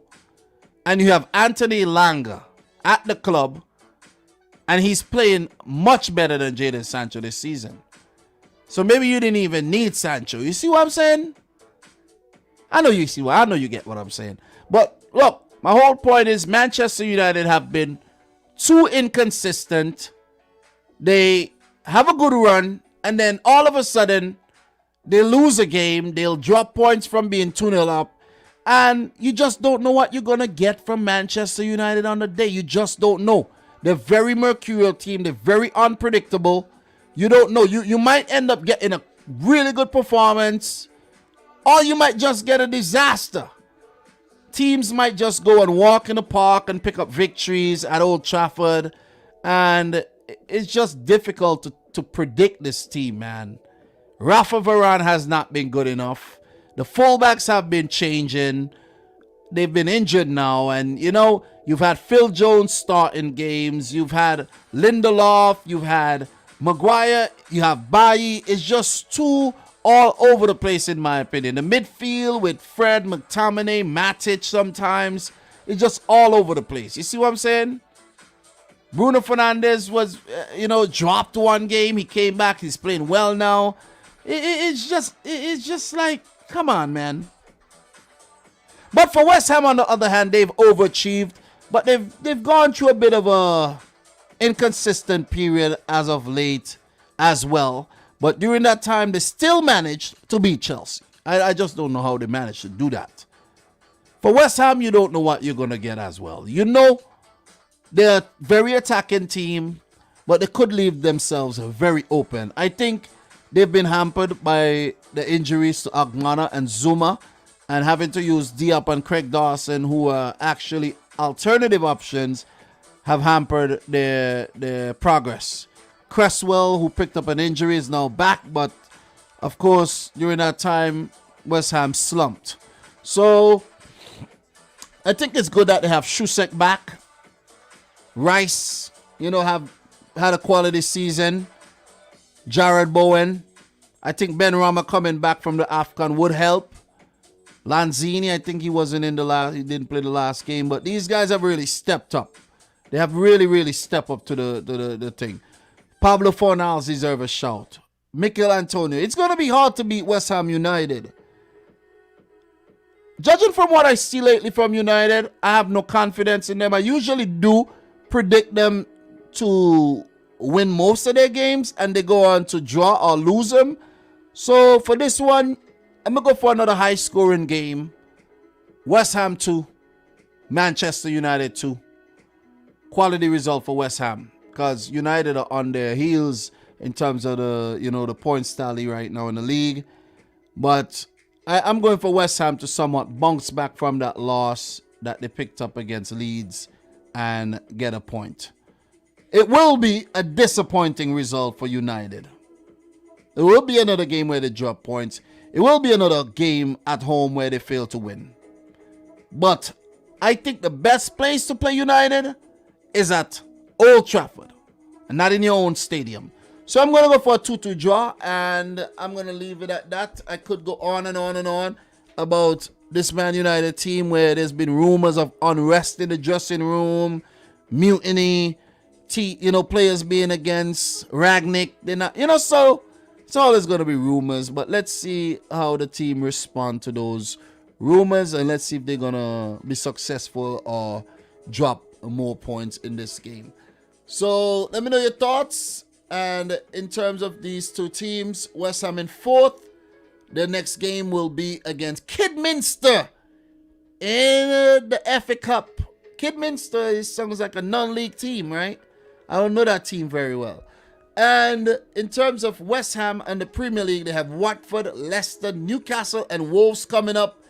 and you have Anthony Ilanga at the club, and he's playing much better than Jadon Sancho this season. So maybe you didn't even need Sancho. You see what I'm saying? I know you get what I'm saying. But look, my whole point is Manchester United have been too inconsistent. They have a good run, and then all of a sudden they lose a game, they'll drop points from being 2-0 up, and you just don't know what you're going to get from Manchester United on the day. You just don't know. They're a very mercurial team. They're very unpredictable. You don't know. You might end up getting a really good performance, or you might just get a disaster. Teams might just go and walk in the park and pick up victories at Old Trafford, and it's just difficult to predict this team, man. Rafa Varane has not been good enough. The fullbacks have been changing. They've been injured now, and you've had Phil Jones starting games. You've had Lindelof. You've had Maguire. You have Bailly. It's just too all over the place, in my opinion. The midfield with Fred, McTominay, Matic sometimes, it's just all over the place. You see what I'm saying? Bruno Fernandes was, dropped one game. He came back. He's playing well now. It's just like, come on, man. But for West Ham, on the other hand, they've overachieved. But they've gone through a bit of a inconsistent period as of late as well. But during that time, they still managed to beat Chelsea. I just don't know how they managed to do that. For West Ham, you don't know what you're going to get as well. They're a very attacking team, but they could leave themselves very open. I think they've been hampered by the injuries to Agmana and Zuma, and having to use Diop and Craig Dawson, who are actually alternative options, have hampered their progress. Cresswell, who picked up an injury, is now back, but of course, during that time, West Ham slumped. So, I think it's good that they have Shusek back. Rice, have had a quality season. Jared Bowen. I think Ben Rama coming back from the AFCON would help. Lanzini, I think he didn't play the last game, but these guys have really stepped up. They have really, really stepped up to the thing. Pablo Fornals deserves a shout. Mikel Antonio. It's going to be hard to beat West Ham United. Judging from what I see lately from United, I have no confidence in them. I usually do predict them to win most of their games, and they go on to draw or lose them. So for this one, I'm going to go for another high-scoring game. West Ham 2, Manchester United 2. Quality result for West Ham, because United are on their heels in terms of the points tally right now in the league. But I'm going for West Ham to somewhat bounce back from that loss that they picked up against Leeds and get a point. It will be a disappointing result for United. It will be another game where they drop points. It will be another game at home where they fail to win. But I think the best place to play United is at Old Trafford and not in your own stadium. So I'm going to go for a 2-2 draw, and I'm going to leave it at that. I could go on and on and on about this Man United team where there's been rumors of unrest in the dressing room, mutiny, players being against Ragnick. They're not, so it's always going to be rumors. But let's see how the team respond to those rumors, and let's see if they're going to be successful or drop more points in this game. So let me know your thoughts. And in terms of these two teams, West Ham in 4th. The next game will be against Kidminster in the FA Cup. Kidminster sounds like a non-league team, right? I don't know that team very well. And in terms of West Ham and the Premier League, they have Watford, Leicester, Newcastle, and Wolves coming up.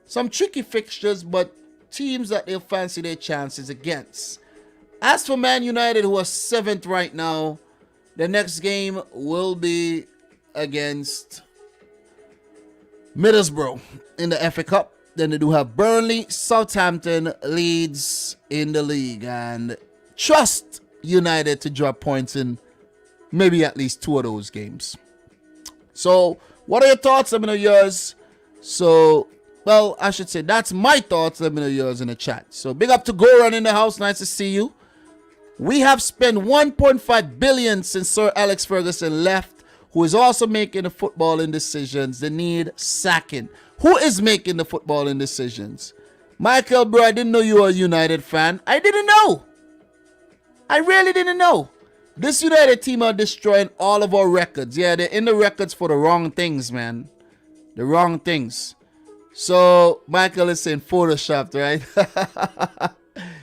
Some tricky fixtures, but teams that they'll fancy their chances against. As for Man United, who are 7th right now, the next game will be against Middlesbrough in the FA Cup. Then they do have Burnley, Southampton, Leeds in the league. And trust United to drop points in maybe at least 2 of those games. So, what are your thoughts? Let me know yours. So, well, I should say that's my thoughts. Let me know yours in the chat. So, big up to Goran in the house. Nice to see you. We have spent 1.5 billion since Sir Alex Ferguson left, who is also making the footballing decisions. They need sacking. Who is making the footballing decisions? Michael, bro, I didn't know you were a United fan. I didn't know. I really didn't know. This United team are destroying all of our records. Yeah, they're in the records for the wrong things, man. The wrong things. So, Michael is saying photoshopped, right?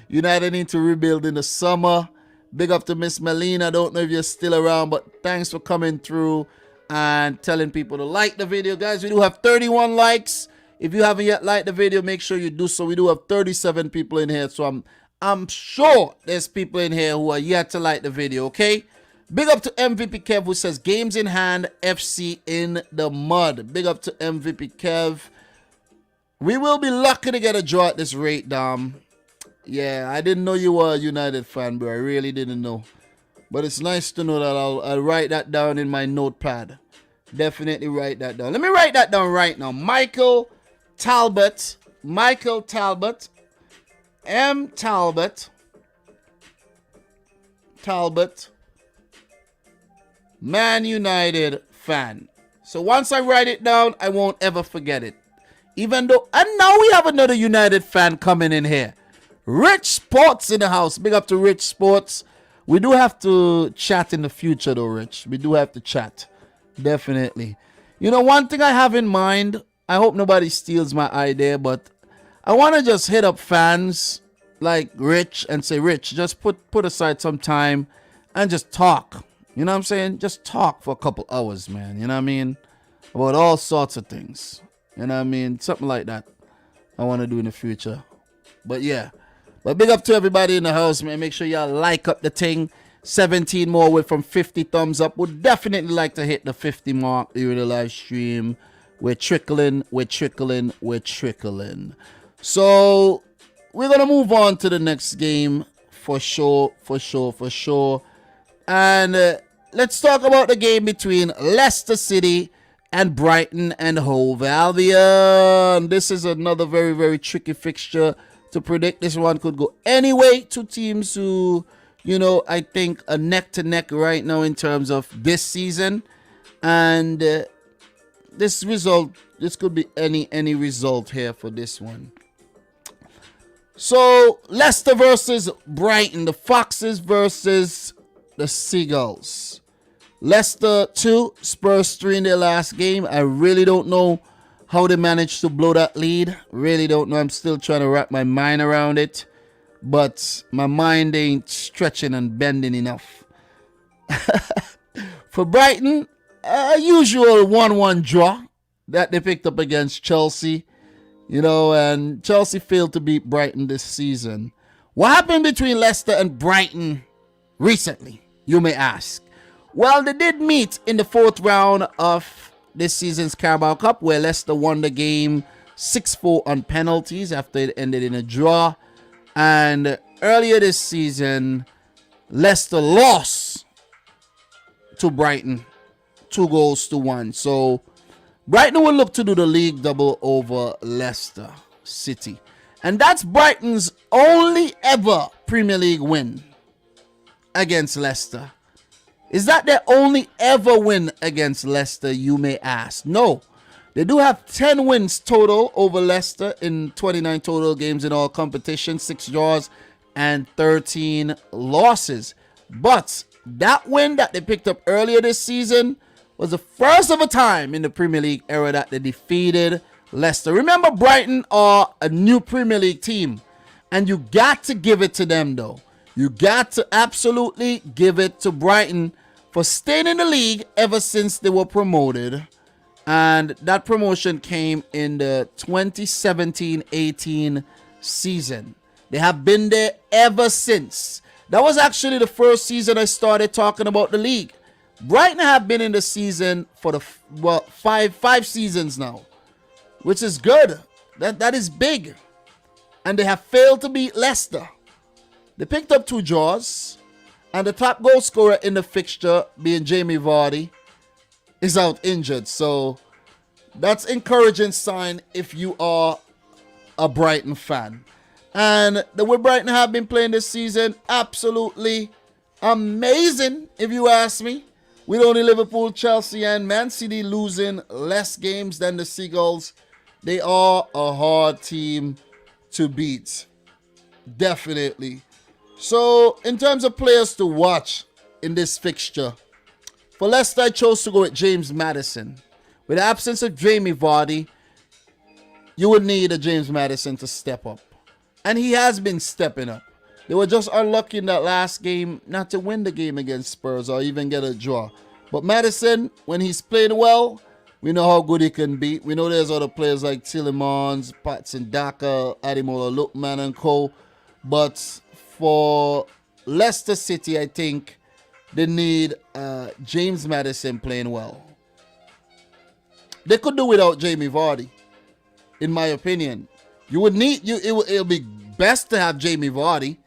United need to rebuild in the summer. Big up to Miss Melina. I don't know if you're still around, but thanks for coming through and telling people to like the video. Guys, we do have 31 likes. If you haven't yet liked the video, make sure you do so. We do have 37 people in here, so I'm sure there's people in here who are yet to like the video, okay? Big up to MVP Kev, who says, games in hand, FC in the mud. Big up to MVP Kev. We will be lucky to get a draw at this rate, Dom. Yeah, I didn't know you were a United fan, bro. I really didn't know. But it's nice to know that I'll write that down in my notepad. Definitely write that down. Let me write that down right now. Michael Talbot. M. Talbot. Man United fan. So once I write it down, I won't ever forget it. Even though, and now we have another United fan coming in here. Rich Sports in the house. Big up to Rich Sports. We do have to chat in the future though, Rich. We do have to chat. Definitely. You know, one thing I have in mind, I hope nobody steals my idea, but I want to just hit up fans like Rich and say, Rich, just put aside some time and just talk. You know what I'm saying? Just talk for a couple hours, man. You know what I mean? About all sorts of things. You know what I mean? Something like that I want to do in the future. But yeah. But big up to everybody in the house, man. Make sure y'all like up the thing. 17 more away from 50 thumbs up. Would definitely like to hit the 50 mark during the live stream. We're trickling. So we're going to move on to the next game for sure. And let's talk about the game between Leicester City and Brighton and Hove Albion. This is another very, very tricky fixture to predict. This one could go any way. Two teams who, you know, I think are neck to neck right now in terms of this season. And this could be any result here for this one. So Leicester versus Brighton, the Foxes versus the Seagulls. Leicester 2, Spurs 3 in their last game. I really don't know how they managed to blow that lead. Really don't know. I'm still trying to wrap my mind around it. But my mind ain't stretching and bending enough. For Brighton, a usual 1-1 draw that they picked up against Chelsea. You know, and Chelsea failed to beat Brighton this season. What happened between Leicester and Brighton recently, you may ask? Well, they did meet in the 4th round of this season's Carabao Cup, where Leicester won the game 6-4 on penalties after it ended in a draw. And earlier this season, Leicester lost to Brighton 2-1. So Brighton will look to do the league double over Leicester City. And that's Brighton's only ever Premier League win against Leicester. Is that their only ever win against Leicester, you may ask? No. They do have 10 wins total over Leicester in 29 total games in all competitions, 6 draws and 13 losses. But that win that they picked up earlier this season was the first of a time in the Premier League era that they defeated Leicester. Remember, Brighton are a new Premier League team, and you got to give it to them, though. You got to absolutely give it to Brighton for staying in the league ever since they were promoted. And that promotion came in the 2017-18 season. They have been there ever since. That was actually the first season I started talking about the league. Brighton have been in the season for the five seasons now, which is good. That is big. And they have failed to beat Leicester. They picked up 2 draws, and the top goal scorer in the fixture, being Jamie Vardy, is out injured. So that's encouraging sign if you are a Brighton fan. And the way Brighton have been playing this season, absolutely amazing, if you ask me. With only Liverpool, Chelsea, and Man City losing less games than the Seagulls, they are a hard team to beat. Definitely. So, in terms of players to watch in this fixture. For Leicester, I chose to go with James Maddison. With the absence of Jamie Vardy, you would need a James Maddison to step up. And he has been stepping up. They were just unlucky in that last game not to win the game against Spurs or even get a draw. But Maddison, when he's playing well, we know how good he can be. We know there's other players like Tielemans, Patson Daka, Ademola Lookman and co. But for Leicester City, I think they need James Maddison playing well. They could do without Jamie Vardy, in my opinion. You would need it'll be best to have Jamie Vardy,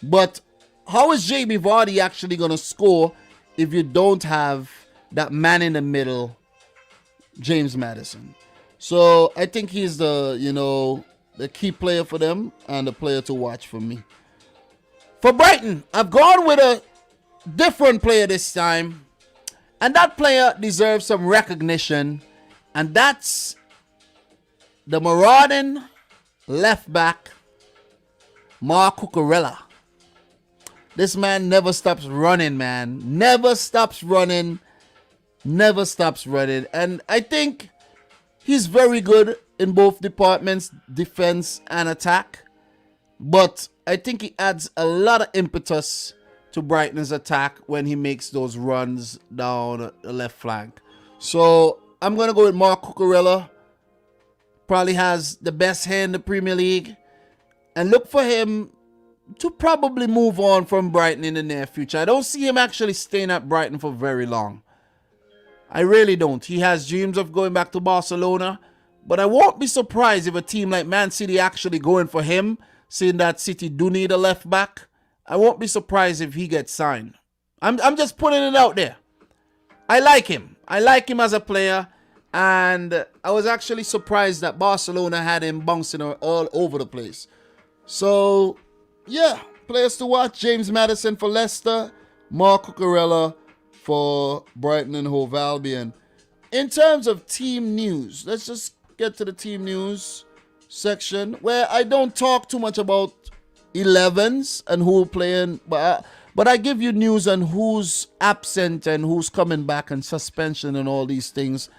but how is Jamie Vardy actually gonna score if you don't have that man in the middle, James Maddison? So I think he's the key player for them and the player to watch for me. For Brighton, I've gone with a different player this time, and that player deserves some recognition, and that's the marauding left back, Marc Cucurella. This man never stops running, man. Never stops running. Never stops running. And I think he's very good in both departments, defense and attack. But I think he adds a lot of impetus to Brighton's attack when he makes those runs down the left flank. So I'm going to go with Marc Cucurella. Probably has the best hair in the Premier League. And look for him to probably move on from Brighton in the near future. I don't see him actually staying at Brighton for very long. I really don't. He has dreams of going back to Barcelona. But I won't be surprised if a team like Man City actually going for him, seeing that City do need a left back. I won't be surprised if he gets signed. I'm just putting it out there. I like him. I like him as a player. And I was actually surprised that Barcelona had him bouncing all over the place. So, yeah, players to watch. James Maddison for Leicester. Marc Cucurella for Brighton and Hove Albion. In terms of team news, let's just get to the team news section, where I don't talk too much about 11s and who playing, but I give you news on who's absent and who's coming back and suspension and all these things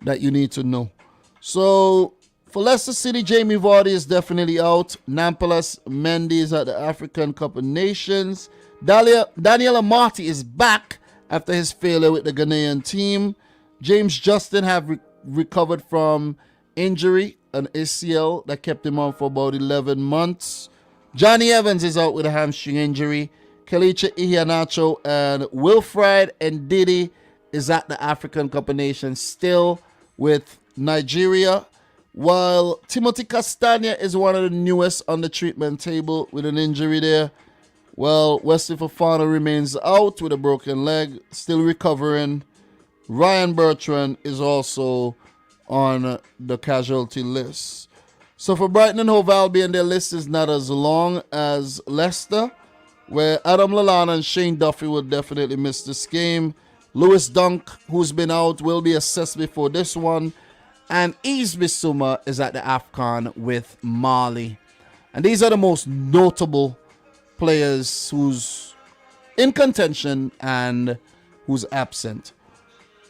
that you need to know. So for Leicester City, Jamie Vardy is definitely out. Nampalys Mendy is at the African Cup of Nations. Daniel Amati is back after his failure with the Ghanaian team. James Justin have recovered from injury, an ACL that kept him out for about 11 months. Johnny Evans is out with a hamstring injury. Kelechi Iheanacho and Wilfried Ndidi is at the African Cup of Nations still with Nigeria, while Timothy Castagna is one of the newest on the treatment table with an injury there. Well, Wesley Fofana remains out with a broken leg, still recovering. Ryan Bertrand is also on the casualty list. So for Brighton and Hove Albion, their list is not as long as Leicester, where Adam Lallana and Shane Duffy will definitely miss this game. Lewis Dunk, who's been out, will be assessed before this one. And Yves Bissouma is at the AFCON with Mali. And these are the most notable players who's in contention and who's absent.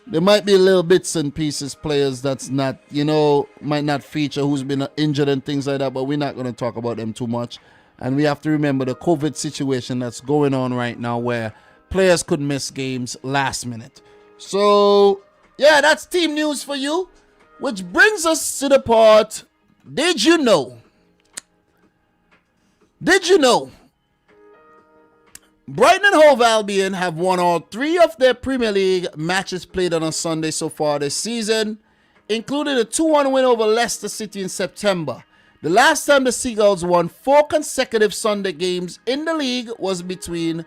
There might be little bits and pieces, players that's not, might not feature, who's been injured and things like that, but we're not going to talk about them too much. And we have to remember the COVID situation that's going on right now where players could miss games last minute. So, yeah, that's team news for you. Which brings us to the part, did you know? Did you know? Brighton and Hove Albion have won all 3 of their Premier League matches played on a Sunday so far this season, including a 2-1 win over Leicester City in September. The last time the Seagulls won 4 consecutive Sunday games in the league was between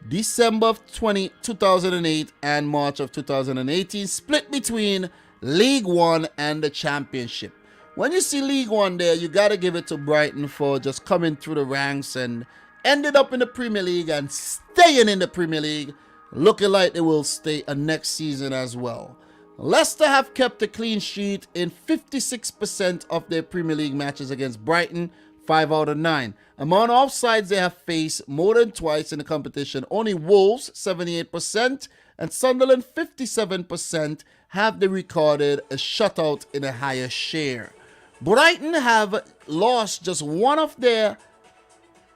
December of 2008 and March of 2018, split between League One and the Championship. When you see League One there, you got to give it to Brighton for just coming through the ranks and ended up in the Premier League and staying in the Premier League, looking like they will stay next season as well. Leicester have kept a clean sheet in 56% of their Premier League matches against Brighton, 5 out of 9. Amount of offsides they have faced more than twice in the competition. Only Wolves, 78%, and Sunderland, 57%, have they recorded a shutout in a higher share. Brighton have lost just one of their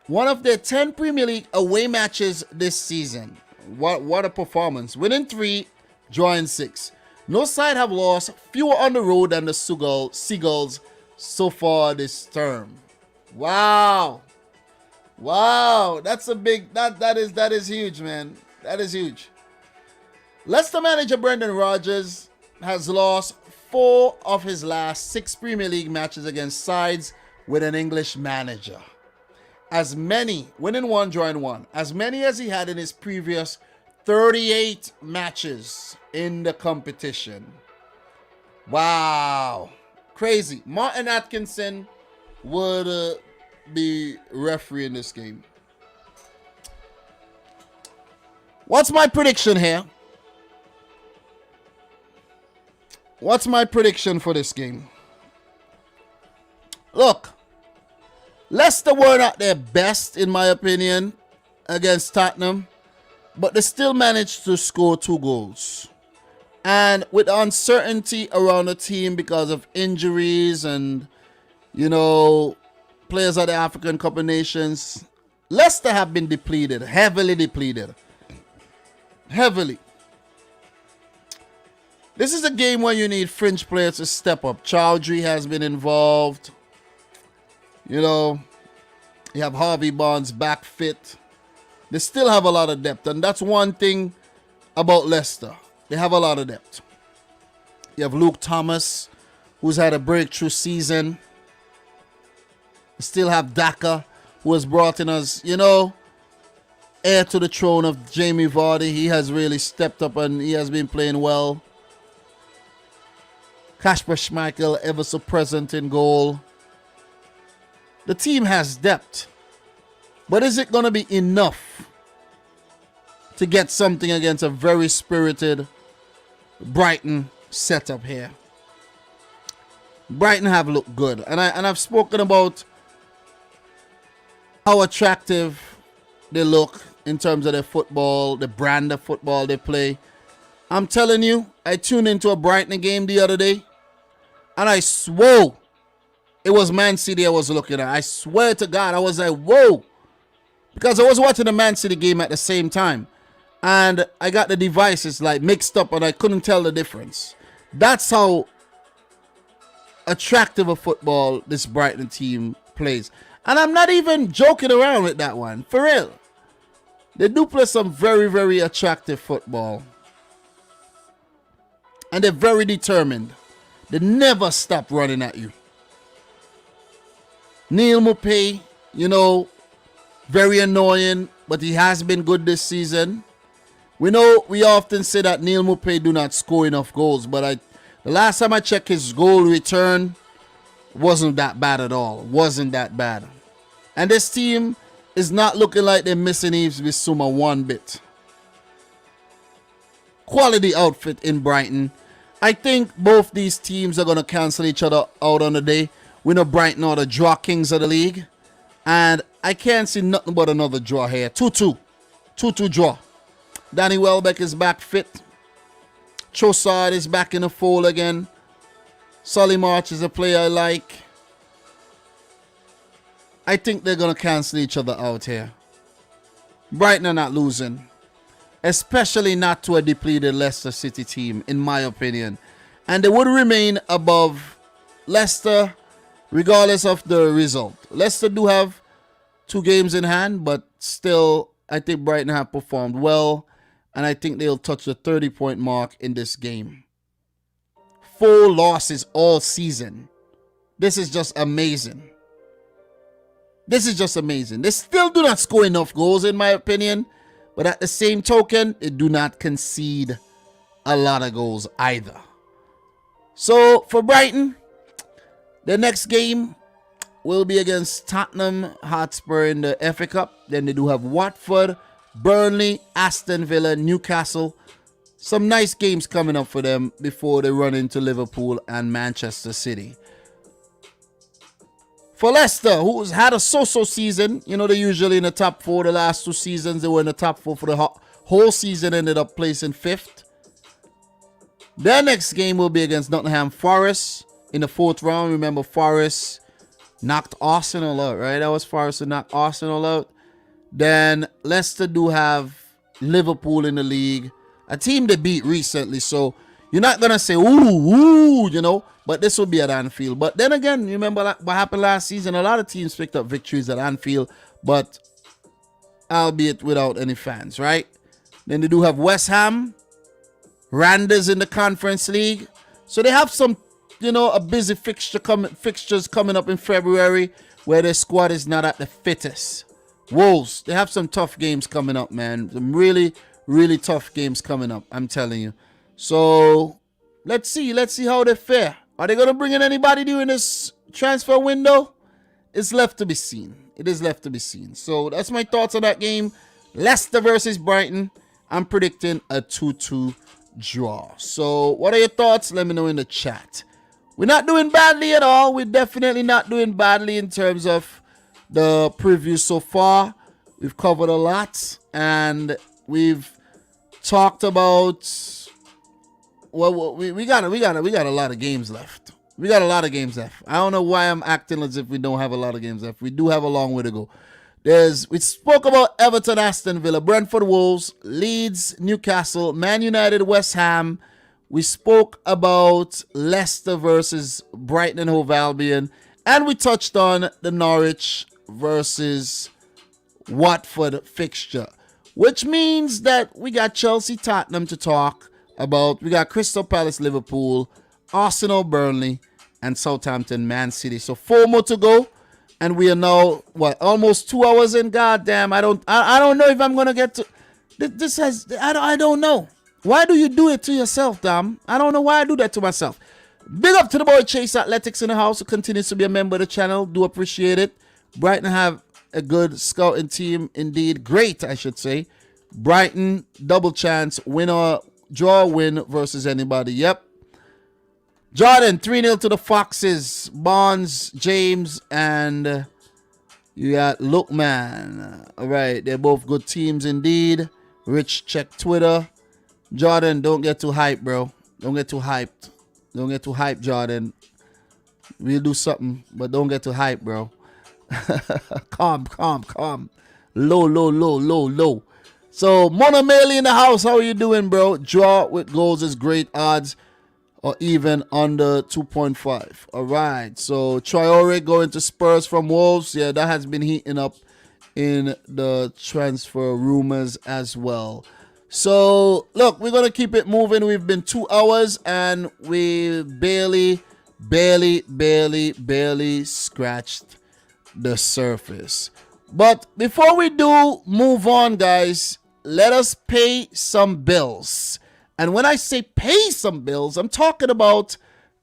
10 Premier League away matches this season. What a performance. Winning 3, drawing 6. No side have lost fewer on the road than the Seagulls so far this term. Wow. That's a big, that is huge, man. That is huge. Leicester manager Brendan Rodgers has lost 4 of his last 6 Premier League matches against sides with an English manager. As many, winning 1, drawing 1, as many as he had in his previous 38 matches in the competition. Wow. Crazy. Martin Atkinson would be refereeing this game. What's my prediction here? What's my prediction for this game? Look, Leicester were not their best, in my opinion, against Tottenham, but they still managed to score 2 goals. And with uncertainty around the team because of injuries and, players at the African Cup of Nations, Leicester have been depleted, heavily depleted. Heavily. This is a game where you need fringe players to step up. Chowdhury has been involved. You have Harvey Barnes back fit. They still have a lot of depth, and that's one thing about Leicester. They have a lot of depth. You have Luke Thomas, who's had a breakthrough season. You still have Daka, who has brought in as, heir to the throne of Jamie Vardy. He has really stepped up and he has been playing well. Kasper Schmeichel ever so present in goal. The team has depth. But is it going to be enough to get something against a very spirited Brighton setup here? Brighton have looked good. And I've spoken about how attractive they look in terms of their football, the brand of football they play. I'm telling you, I tuned into a Brighton game the other day, and I swore it was Man City I was looking at. I swear to God, I was like, whoa. Because I was watching the Man City game at the same time. And I got the devices like mixed up and I couldn't tell the difference. That's how attractive a football this Brighton team plays. And I'm not even joking around with that one. For real. They do play some very, very attractive football. And they're very determined. They never stop running at you. Neil Maupay, very annoying, but he has been good this season. We often say that Neil Maupay do not score enough goals, but the last time I checked, his goal return wasn't that bad at all. Wasn't that bad. And this team is not looking like they're missing Yves Bissouma one bit. Quality outfit in Brighton. I think both these teams are going to cancel each other out on the day. We know Brighton are the draw kings of the league. And I can't see nothing but another draw here. 2-2. 2-2 draw. Danny Welbeck is back fit. Trossard is back in the fold again. Solly March is a player I like. I think they're going to cancel each other out here. Brighton are not losing. Especially not to a depleted Leicester City team, in my opinion. And they would remain above Leicester regardless of the result. Leicester do have 2 games in hand, but still, I think Brighton have performed well. And I think they'll touch the 30-point mark in this game. 4 losses all season. This is just amazing. This is just amazing. They still do not score enough goals, in my opinion. But at the same token, they do not concede a lot of goals either. So, for Brighton, the next game will be against Tottenham Hotspur in the FA Cup. Then they do have Watford, Burnley, Aston Villa, Newcastle. Some nice games coming up for them before they run into Liverpool and Manchester City. For Leicester, who's had a so-so season, you know, they're usually in the top 4. The last 2 seasons, they were in the top 4 for the whole season, ended up placing 5th. Their next game will be against Nottingham Forest in the 4th round. Remember, Forest knocked Arsenal out, right? That was Forest who knocked Arsenal out. Then Leicester do have Liverpool in the league, a team they beat recently, so you're not going to say, ooh, you know, but this will be at Anfield. But then again, you remember what happened last season? A lot of teams picked up victories at Anfield, but albeit without any fans, right? Then they do have West Ham, Randers in the Conference League. So they have some, you know, a busy fixtures coming up in February where their squad is not at the fittest. Wolves, they have some tough games coming up, man. Some really, really tough games coming up, I'm telling you. So let's see how they fare. Are they going to bring in anybody during this transfer window? It's left to be seen. It is left to be seen. So that's my thoughts on that game. Leicester versus Brighton. I'm predicting a 2-2 draw. So what are your thoughts? Let me know in the chat. We're not doing badly at all. We're definitely not doing badly in terms of the preview so far. We've covered a lot, and we've talked about, well, we got a lot of games left. We got a lot of games left. I don't know why I'm acting as if we don't have a lot of games left. We do have a long way to go. We spoke about Everton, Aston Villa, Brentford, Wolves, Leeds, Newcastle, Man United, West Ham. We spoke about Leicester versus Brighton and Hove Albion, and we touched on the Norwich versus Watford fixture, which means that we got Chelsea, Tottenham to talk about. We got Crystal Palace, Liverpool, Arsenal, Burnley, and Southampton, Man City. So 4 more to go. And we are now, almost 2 hours in. Goddamn, I don't know if I'm gonna get to this. I don't know. Why do you do it to yourself, Dom? I don't know why I do that to myself. Big up to the boy Chase Athletics in the house, who continues to be a member of the channel. Do appreciate it. Brighton have a good scouting team indeed. Great, I should say. Brighton double chance, win or draw, win versus anybody. Yep. Jordan, 3-0 to the Foxes. Bonds, James, and you got Lookman. All right, they're both good teams indeed. Rich, check Twitter. Jordan, don't get too hyped, bro. Don't get too hyped. Don't get too hyped, Jordan. We'll do something, but don't get too hyped, bro. Calm. Low. So, Mona Maley in the house. How are you doing, bro? Draw with goals is great odds, or even under 2.5. All right. So Traore going to Spurs from Wolves. Yeah, that has been heating up in the transfer rumors as well. So look, we're going to keep it moving. We've been 2 hours and we barely scratched the surface. But before we do move on, guys, let us pay some bills. And when I say pay some bills, I'm talking about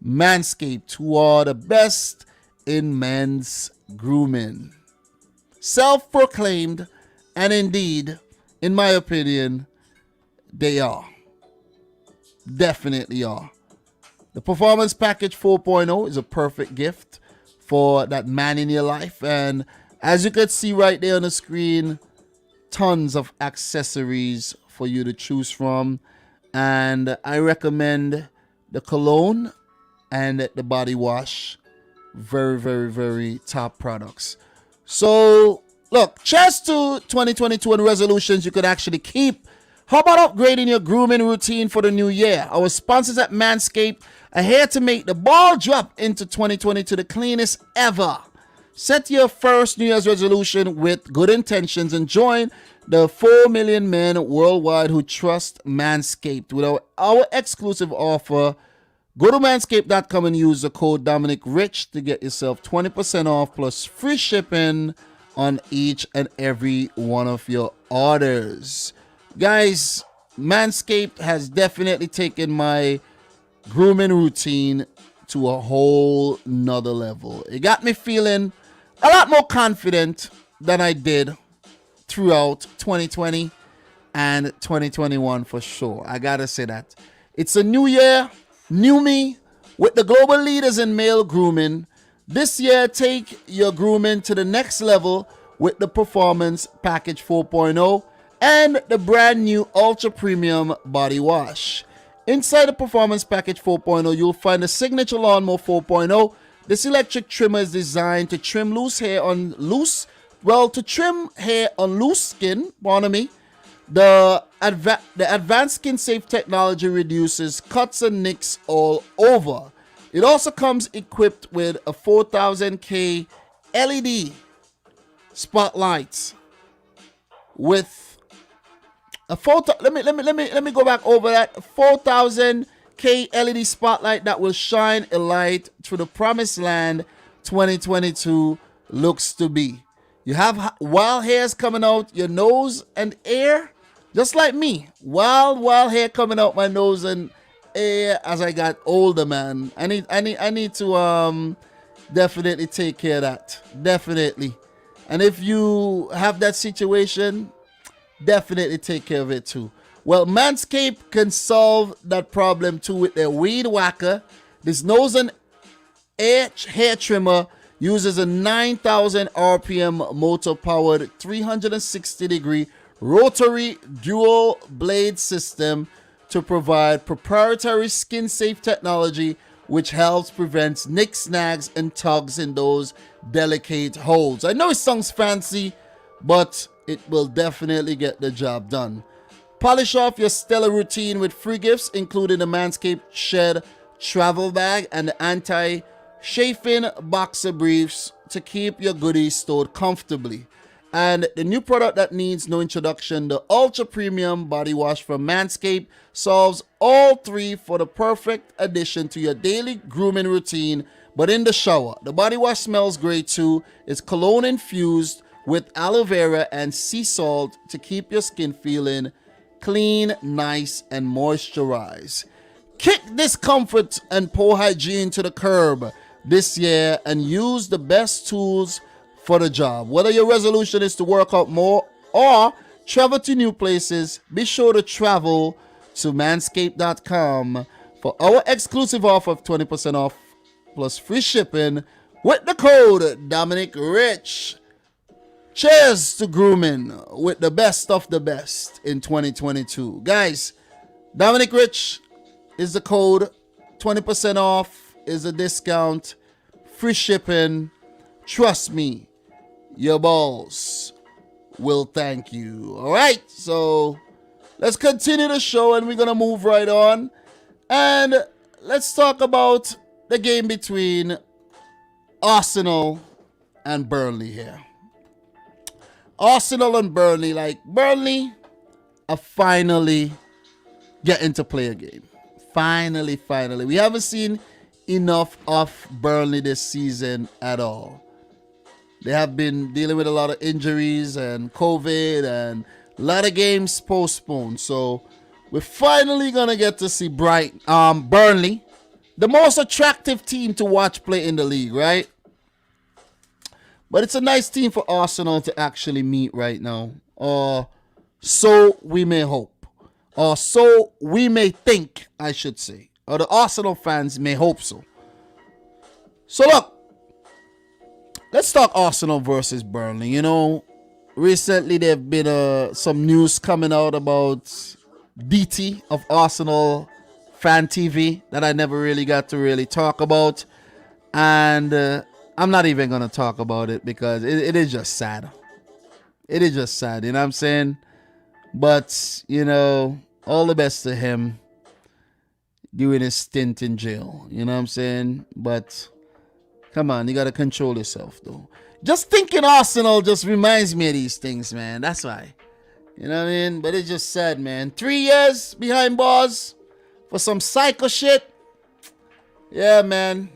Manscaped, who are the best in men's grooming. Self-proclaimed, and indeed, in my opinion, they are. Definitely are. The Performance Package 4.0 is a perfect gift for that man in your life. And as you can see right there on the screen, tons of accessories for you to choose from. And I recommend the cologne and the body wash. Very top products. So, look, cheers to 2022 and resolutions you could actually keep. How about upgrading your grooming routine for the new year? Our sponsors at Manscaped are here to make the ball drop into 2022 the cleanest ever. Set your first New Year's resolution with good intentions and join the 4 million men worldwide who trust Manscaped. With our exclusive offer, go to manscaped.com and use the code Dominic Rich to get yourself 20% off plus free shipping on each and every one of your orders. Guys, Manscaped has definitely taken my grooming routine to a whole nother level. It got me feeling a lot more confident than I did throughout 2020 and 2021 for sure. I gotta say that. It's a new year, new me, with the global leaders in male grooming. This year, take your grooming to the next level with the Performance Package 4.0 and the brand new Ultra Premium Body Wash. Inside the Performance Package 4.0, you'll find the Signature Lawnmower 4.0. This electric trimmer is designed to trim to trim hair on loose skin, pardon me. The advanced skin safe technology reduces cuts and nicks all over. It also comes equipped with a 4000K LED spotlight with a photo. Let me go back over that. 4000K LED spotlight that will shine a light through the promised land 2022 looks to be. You have wild hairs coming out your nose and ear, just like me. Wild hair coming out my nose and as I got older, man. I need to definitely take care of that. Definitely. And if you have that situation, definitely take care of it too. Well, Manscaped can solve that problem too with their Weed Whacker. This nose and hair trimmer uses a 9,000 RPM motor-powered 360-degree rotary dual blade system to provide proprietary skin-safe technology which helps prevent nicks, snags, and tugs in those delicate holes. I know it sounds fancy, but it will definitely get the job done. Polish off your stellar routine with free gifts, including the Manscaped Shed travel bag and the anti-chafing boxer briefs to keep your goodies stored comfortably. And the new product that needs no introduction, the Ultra Premium Body Wash from Manscaped, solves all three for the perfect addition to your daily grooming routine, but in the shower. The body wash smells great too. It's cologne infused with aloe vera and sea salt to keep your skin feeling clean, nice, and moisturized. Kick discomfort and poor hygiene to the curb this year and use the best tools for the job. Whether your resolution is to work out more or travel to new places, be sure to travel to manscaped.com for our exclusive offer of 20% off plus free shipping with the code Dominic Rich. Cheers to grooming with the best of the best in 2022. Guys, Dominic Rich is the code. 20% off is a discount. Free shipping. Trust me, your balls will thank you. All right, so let's continue the show and we're going to move right on. And let's talk about the game between Arsenal and Burnley here. Arsenal and Burnley, Burnley are finally getting to play a game. Finally. We haven't seen enough of Burnley this season at all. They have been dealing with a lot of injuries and COVID and a lot of games postponed. So we're finally going to get to see Burnley, the most attractive team to watch play in the league, right? But it's a nice team for Arsenal to actually meet right now. Or so we may hope. Or so we may think, I should say. Or the Arsenal fans may hope so. So look. Let's talk Arsenal versus Burnley. You know, recently there have been some news coming out about DT of Arsenal Fan TV that I never really got to really talk about. And I'm not even going to talk about it because it is just sad. It is just sad, you know what I'm saying? But, you know, all the best to him during his stint in jail. You know what I'm saying? But come on, you got to control yourself, though. Just thinking Arsenal just reminds me of these things, man. That's why. You know what I mean? But it's just sad, man. 3 years behind bars for some psycho shit. Yeah, man.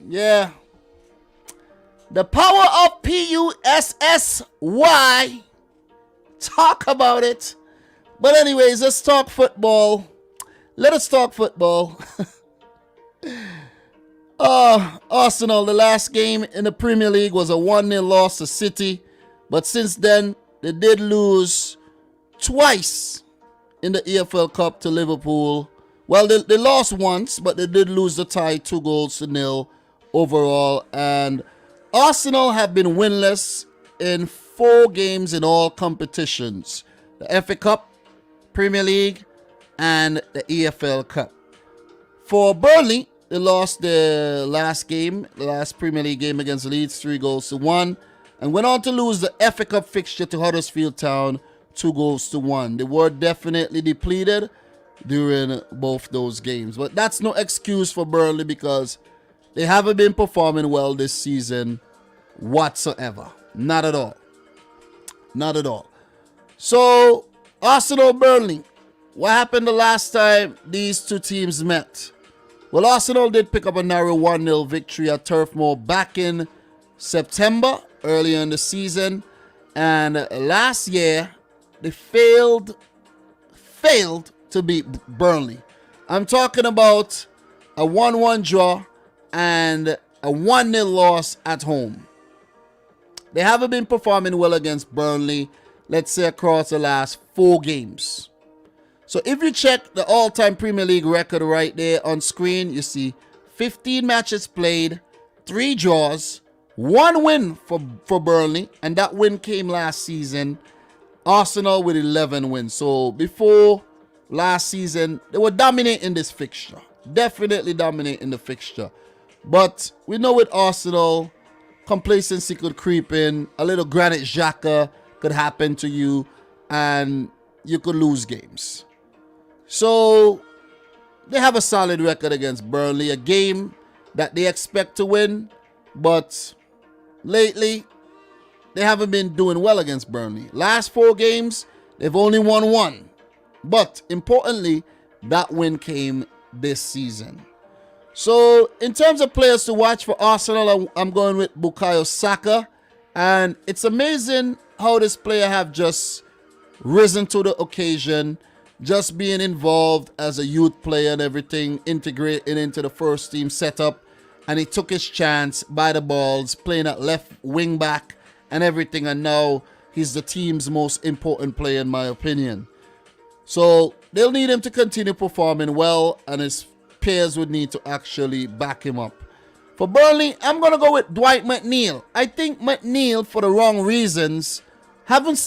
Yeah. The power of PUSSY. Talk about it. But anyways, let's talk football. Let us talk football. Arsenal, the last game in the Premier League was a 1-0 loss to City. But since then, they did lose twice in the EFL Cup to Liverpool. Well, they lost once, but they did lose the tie 2-0 overall. And Arsenal have been winless in 4 games in all competitions: the FA Cup, Premier League, and the EFL Cup. For Burnley, they lost the last Premier League game against Leeds, 3-1, and went on to lose the FA Cup fixture to Huddersfield Town, 2-1. They were definitely depleted during both those games. But that's no excuse for Burnley, because they haven't been performing well this season whatsoever. Not at all. Not at all. So, Arsenal, Burnley. What happened the last time these two teams met? Well, Arsenal did pick up a narrow 1-0 victory at Turf Moor back in September, earlier in the season. And last year, they failed to beat Burnley. I'm talking about a 1-1 draw and a 1-0 loss at home. They haven't been performing well against Burnley, let's say, across the last 4 games. So if you check the all-time Premier League record right there on screen, you see 15 matches played, 3 draws, 1 win for Burnley, and that win came last season. Arsenal with 11 wins. So before last season, they were dominating this fixture. Definitely dominating the fixture. But we know with Arsenal, complacency could creep in. A little Granit Xhaka could happen to you, and you could lose games. So they have a solid record against Burnley, a game that they expect to win, but lately they haven't been doing well against Burnley. Last 4 games, they've only won 1. But importantly, that win came this season. So in terms of players to watch for Arsenal, I'm going with Bukayo Saka. And it's amazing how this player have just risen to the occasion, just being involved as a youth player and everything, integrating into the first team setup. And he took his chance by the balls, playing at left wing back and everything. And now he's the team's most important player, in my opinion. So they'll need him to continue performing well, and his peers would need to actually back him up. For Burnley, I'm going to go with Dwight McNeil. I think McNeil, for the wrong reasons, haven't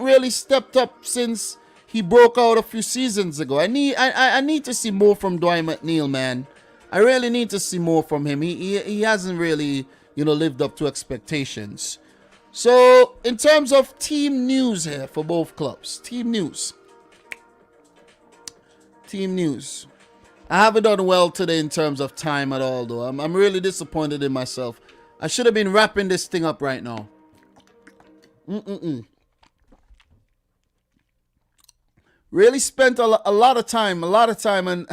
really stepped up since he broke out a few seasons ago. I need to see more from Dwight McNeil, man. I really need to see more from him. He hasn't really, lived up to expectations. So, in terms of team news here for both clubs. Team news. I haven't done well today in terms of time at all, though. I'm really disappointed in myself. I should have been wrapping this thing up right now. Really spent a lot of time on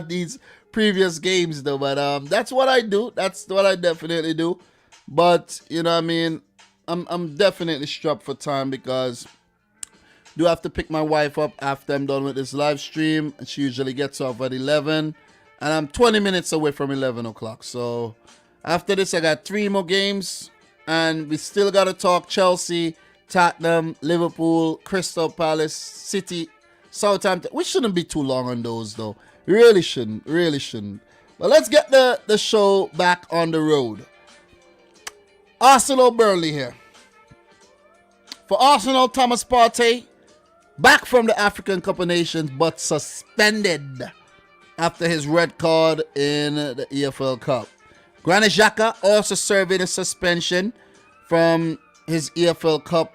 these previous games, though. But that's what I do. That's what I definitely do. But I'm definitely strapped for time, because I do have to pick my wife up after I'm done with this live stream. She usually gets off at 11, and I'm 20 minutes away from 11 o'clock. So after this, I got 3 more games, and we still got to talk Chelsea, Tottenham, Liverpool, Crystal Palace, City, Southampton. We shouldn't be too long on those, though. We really shouldn't. But let's get the show back on the road. Arsenal Burnley here. For Arsenal, Thomas Partey back from the African Cup of Nations, but suspended after his red card in the EFL Cup. Granit Xhaka also serving a suspension from his EFL Cup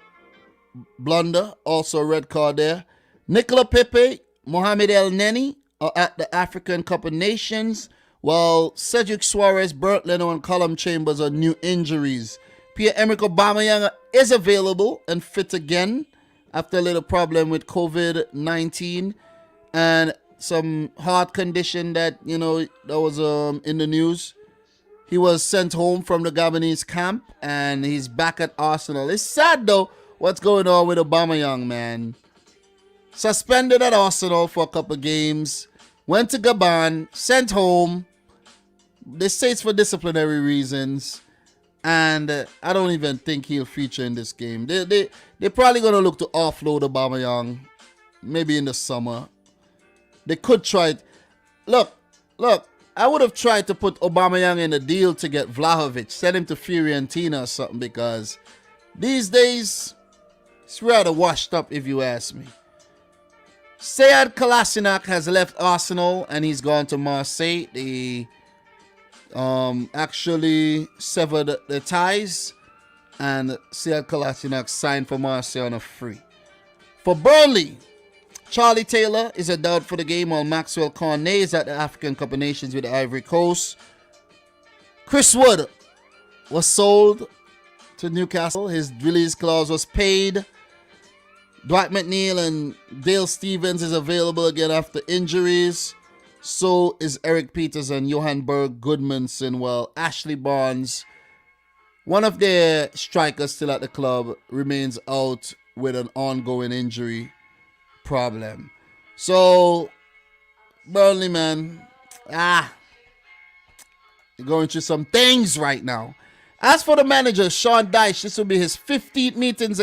blunder, also a red card there. Nicola Pepe, Mohamed El Neni are at the African Cup of Nations, while Cedric Suarez, Bert Leno, and Callum Chambers are new injuries. Pierre-Emerick Aubameyang is available and fit again after a little problem with COVID-19 and some heart condition that was in the news. He was sent home from the Gabonese camp, and he's back at Arsenal. It's sad, though, what's going on with Aubameyang, man. Suspended at Arsenal for a couple games, went to Gabon, sent home. They say it's for disciplinary reasons, and I don't even think he'll feature in this game. They're probably going to look to offload Aubameyang, maybe in the summer. They could try it. Look, I would have tried to put Aubameyang in a deal to get Vlahovic, send him to Fiorentina or something, because these days it's rather washed up if you ask me. Sead Kolasinac has left Arsenal and he's gone to Marseille. They actually severed the ties, and Sead Kolasinac signed for Marseille on a free. For Burnley, Charlie Taylor is a doubt for the game, while Maxwell Cornet is at the African Cup of Nations with the Ivory Coast. Chris Wood was sold to Newcastle. His release clause was paid. Dwight McNeil and Dale Stevens is available again after injuries. So is Eric Peters and Johan Berg Goodmanson, while Ashley Barnes, one of their strikers still at the club, remains out with an ongoing injury problem. So, Burnley, man, you're going through some things right now. As for the manager, Sean Dyche, this will be his 15th meeting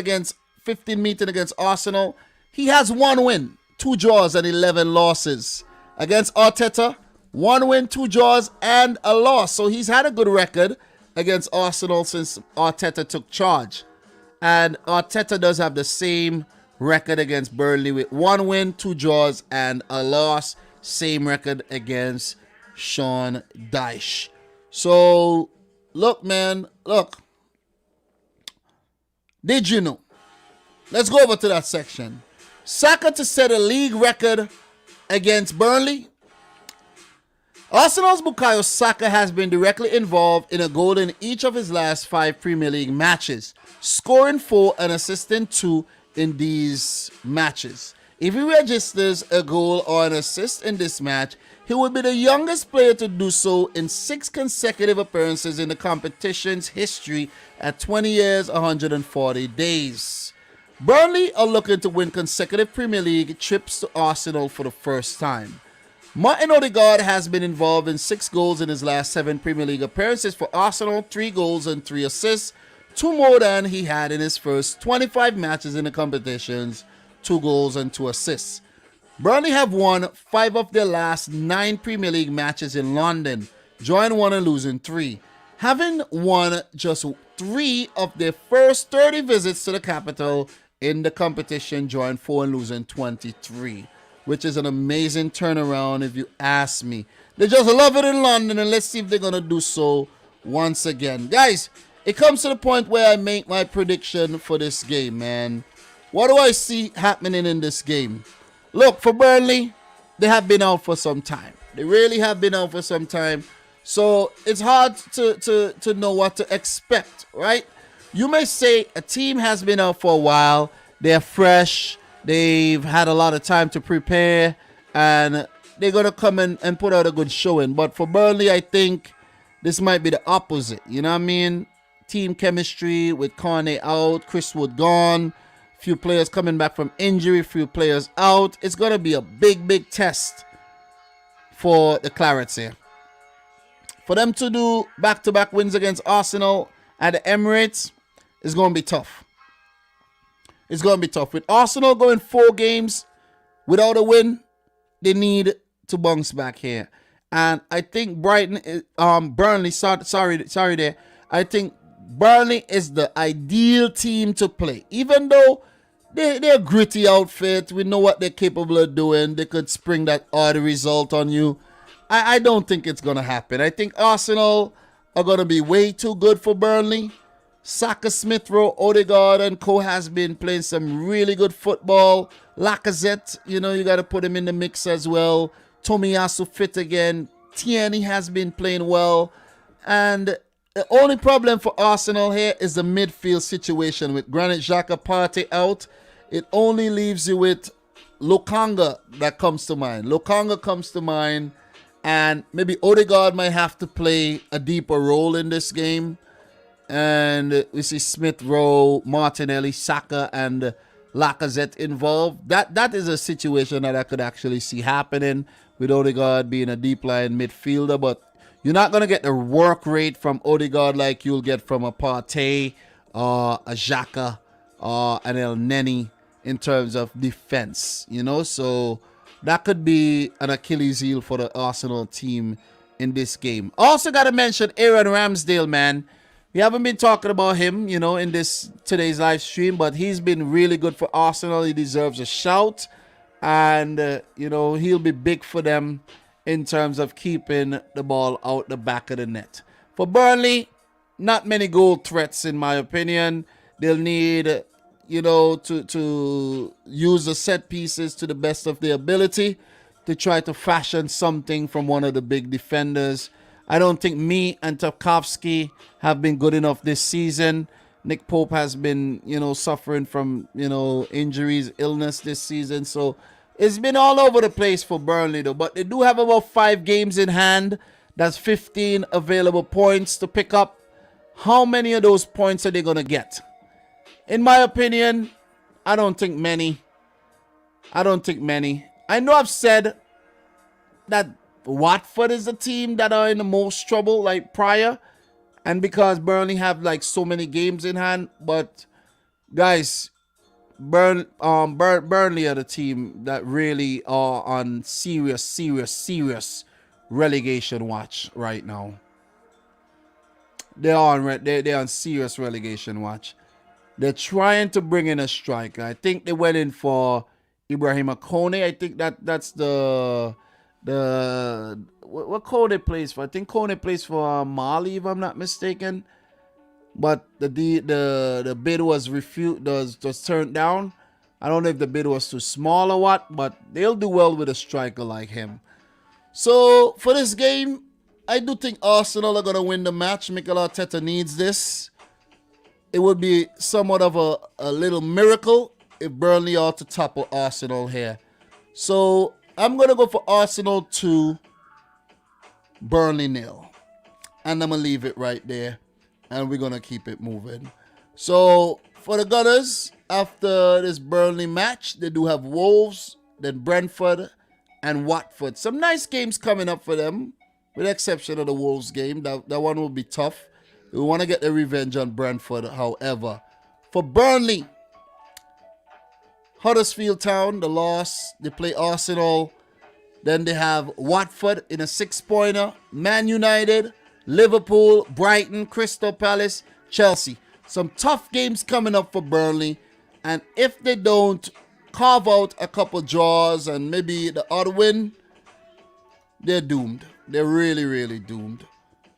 against Arsenal. He has 1 win, 2 draws, and 11 losses. Against Arteta, 1 win, 2 draws, and a loss. So he's had a good record against Arsenal since Arteta took charge. And Arteta does have the same record against Burnley with 1 win, 2 draws, and a loss. Same record against Sean Dyche. So, look, man, look. Did you know? Let's go over to that section. Saka to set a league record against Burnley. Arsenal's Bukayo Saka has been directly involved in a goal in each of his last 5 Premier League matches, scoring 4 and assisting 2 in these matches. If he registers a goal or an assist in this match, he will be the youngest player to do so in 6 consecutive appearances in the competition's history at 20 years, 140 days. Burnley are looking to win consecutive Premier League trips to Arsenal for the first time. Martin Odegaard has been involved in 6 goals in his last 7 Premier League appearances for Arsenal, 3 goals and 3 assists, 2 more than he had in his first 25 matches in the competitions, 2 goals and 2 assists. Burnley have won 5 of their last 9 Premier League matches in London, drawing 1 and losing 3. Having won just 3 of their first 30 visits to the capital in the competition, drawing 4 and losing 23, which is an amazing turnaround if you ask me. They just love it in London, and let's see if they're going to do so once again. Guys, it comes to the point where I make my prediction for this game, man. What do I see happening in this game? Look, for Burnley, they have been out for some time. They really have been out for some time. So it's hard to know what to expect, right? You may say a team has been out for a while. They're fresh. They've had a lot of time to prepare. And they're going to come in and put out a good showing. But for Burnley, I think this might be the opposite. You know what I mean? Team chemistry with Cornet out, Chris Wood gone, few players coming back from injury, few players out. It's going to be a big test for the Clarets here. For them to do back-to-back wins against Arsenal at the Emirates is going to be tough. It's going to be tough. With Arsenal going 4 games without a win, they need to bounce back here. And I think Burnley, sorry there. I think Burnley is the ideal team to play. Even though they're a gritty outfit, we know what they're capable of doing. They could spring that odd result on you. I don't think it's going to happen. I think Arsenal are going to be way too good for Burnley. Saka, Smith Rowe, Odegaard and co has been playing some really good football. Lacazette, you got to put him in the mix as well. Tomiyasu fit again. Tierney has been playing well. And the only problem for Arsenal here is the midfield situation with Granit Xhaka Partey out. It only leaves you with Lokonga that comes to mind. Lokonga comes to mind. And maybe Odegaard might have to play a deeper role in this game. And we see Smith Rowe, Martinelli, Saka, and Lacazette involved. That is a situation that I could actually see happening with Odegaard being a deep line midfielder. But you're not going to get the work rate from Odegaard like you'll get from a Partey, a Xhaka, an El Neni in terms of defense. So that could be an Achilles heel for the Arsenal team in this game. Also got to mention Aaron Ramsdale, man. We haven't been talking about him, in this today's live stream, but he's been really good for Arsenal. He deserves a shout. And, he'll be big for them in terms of keeping the ball out the back of the net. For Burnley, not many goal threats, in my opinion. They'll need, to use the set pieces to the best of their ability to try to fashion something from one of the big defenders. I don't think me and Tarkowski have been good enough this season. Nick Pope has been, suffering from, injuries, illness this season. So it's been all over the place for Burnley, though. But they do have about 5 games in hand. That's 15 available points to pick up. How many of those points are they going to get? In my opinion, I don't think many. I know I've said that Watford is the team that are in the most trouble, like prior. And because Burnley have like so many games in hand. But guys, Burnley are the team that really are on serious relegation watch right now. They're on serious relegation watch. They're trying to bring in a striker. I think they went in for Ibrahim Kone. I think that's the what Kone plays for. I think Kone plays for Mali, if I'm not mistaken. But the bid was was turned down. I don't know if the bid was too small or what, but they'll do well with a striker like him. So for this game, I do think Arsenal are going to win the match. Mikel Arteta needs this. It would be somewhat of a little miracle if Burnley are to topple Arsenal here. So I'm going to go for Arsenal 2, Burnley 0. And I'm going to leave it right there. And we're going to keep it moving. So for the Gunners, after this Burnley match, they do have Wolves, then Brentford, and Watford. Some nice games coming up for them, with the exception of the Wolves game. That one will be tough. We want to get the revenge on Brentford, however. For Burnley, Huddersfield Town, the loss. They play Arsenal. Then they have Watford in a 6-pointer. Man United, Liverpool, Brighton, Crystal Palace, Chelsea. Some tough games coming up for Burnley. And if they don't carve out a couple draws and maybe the odd win, they're doomed. They're really doomed.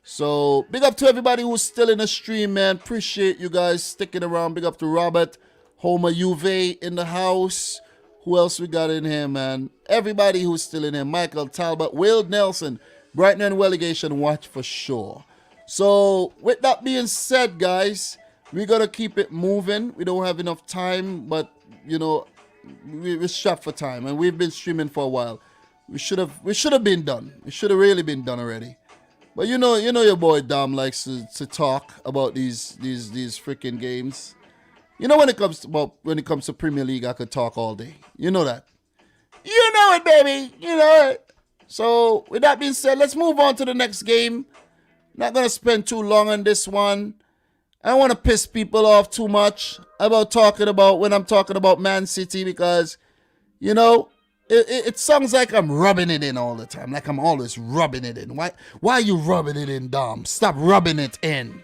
So, big up to everybody who's still in the stream, man. Appreciate you guys sticking around. Big up to Robert, Homer Uve in the house. Who else we got in here, man? Everybody who's still in here. Michael Talbot, Will Nelson, Brighton and relegation watch for sure. So, with that being said, guys, we're going to keep it moving. We don't have enough time, but, we're strapped for time. And we've been streaming for a while. We should have been done. We should have really been done already. But you know your boy Dom likes to talk about these freaking games. When it comes to Premier League, I could talk all day. You know that. You know it, baby. You know it. So with that being said, let's move on to the next game. Not gonna spend too long on this one. I don't want to piss people off too much when I'm talking about Man City, because it sounds like I'm rubbing it in all the time. Like I'm always rubbing it in. Why are you rubbing it in, Dom? Stop rubbing it in.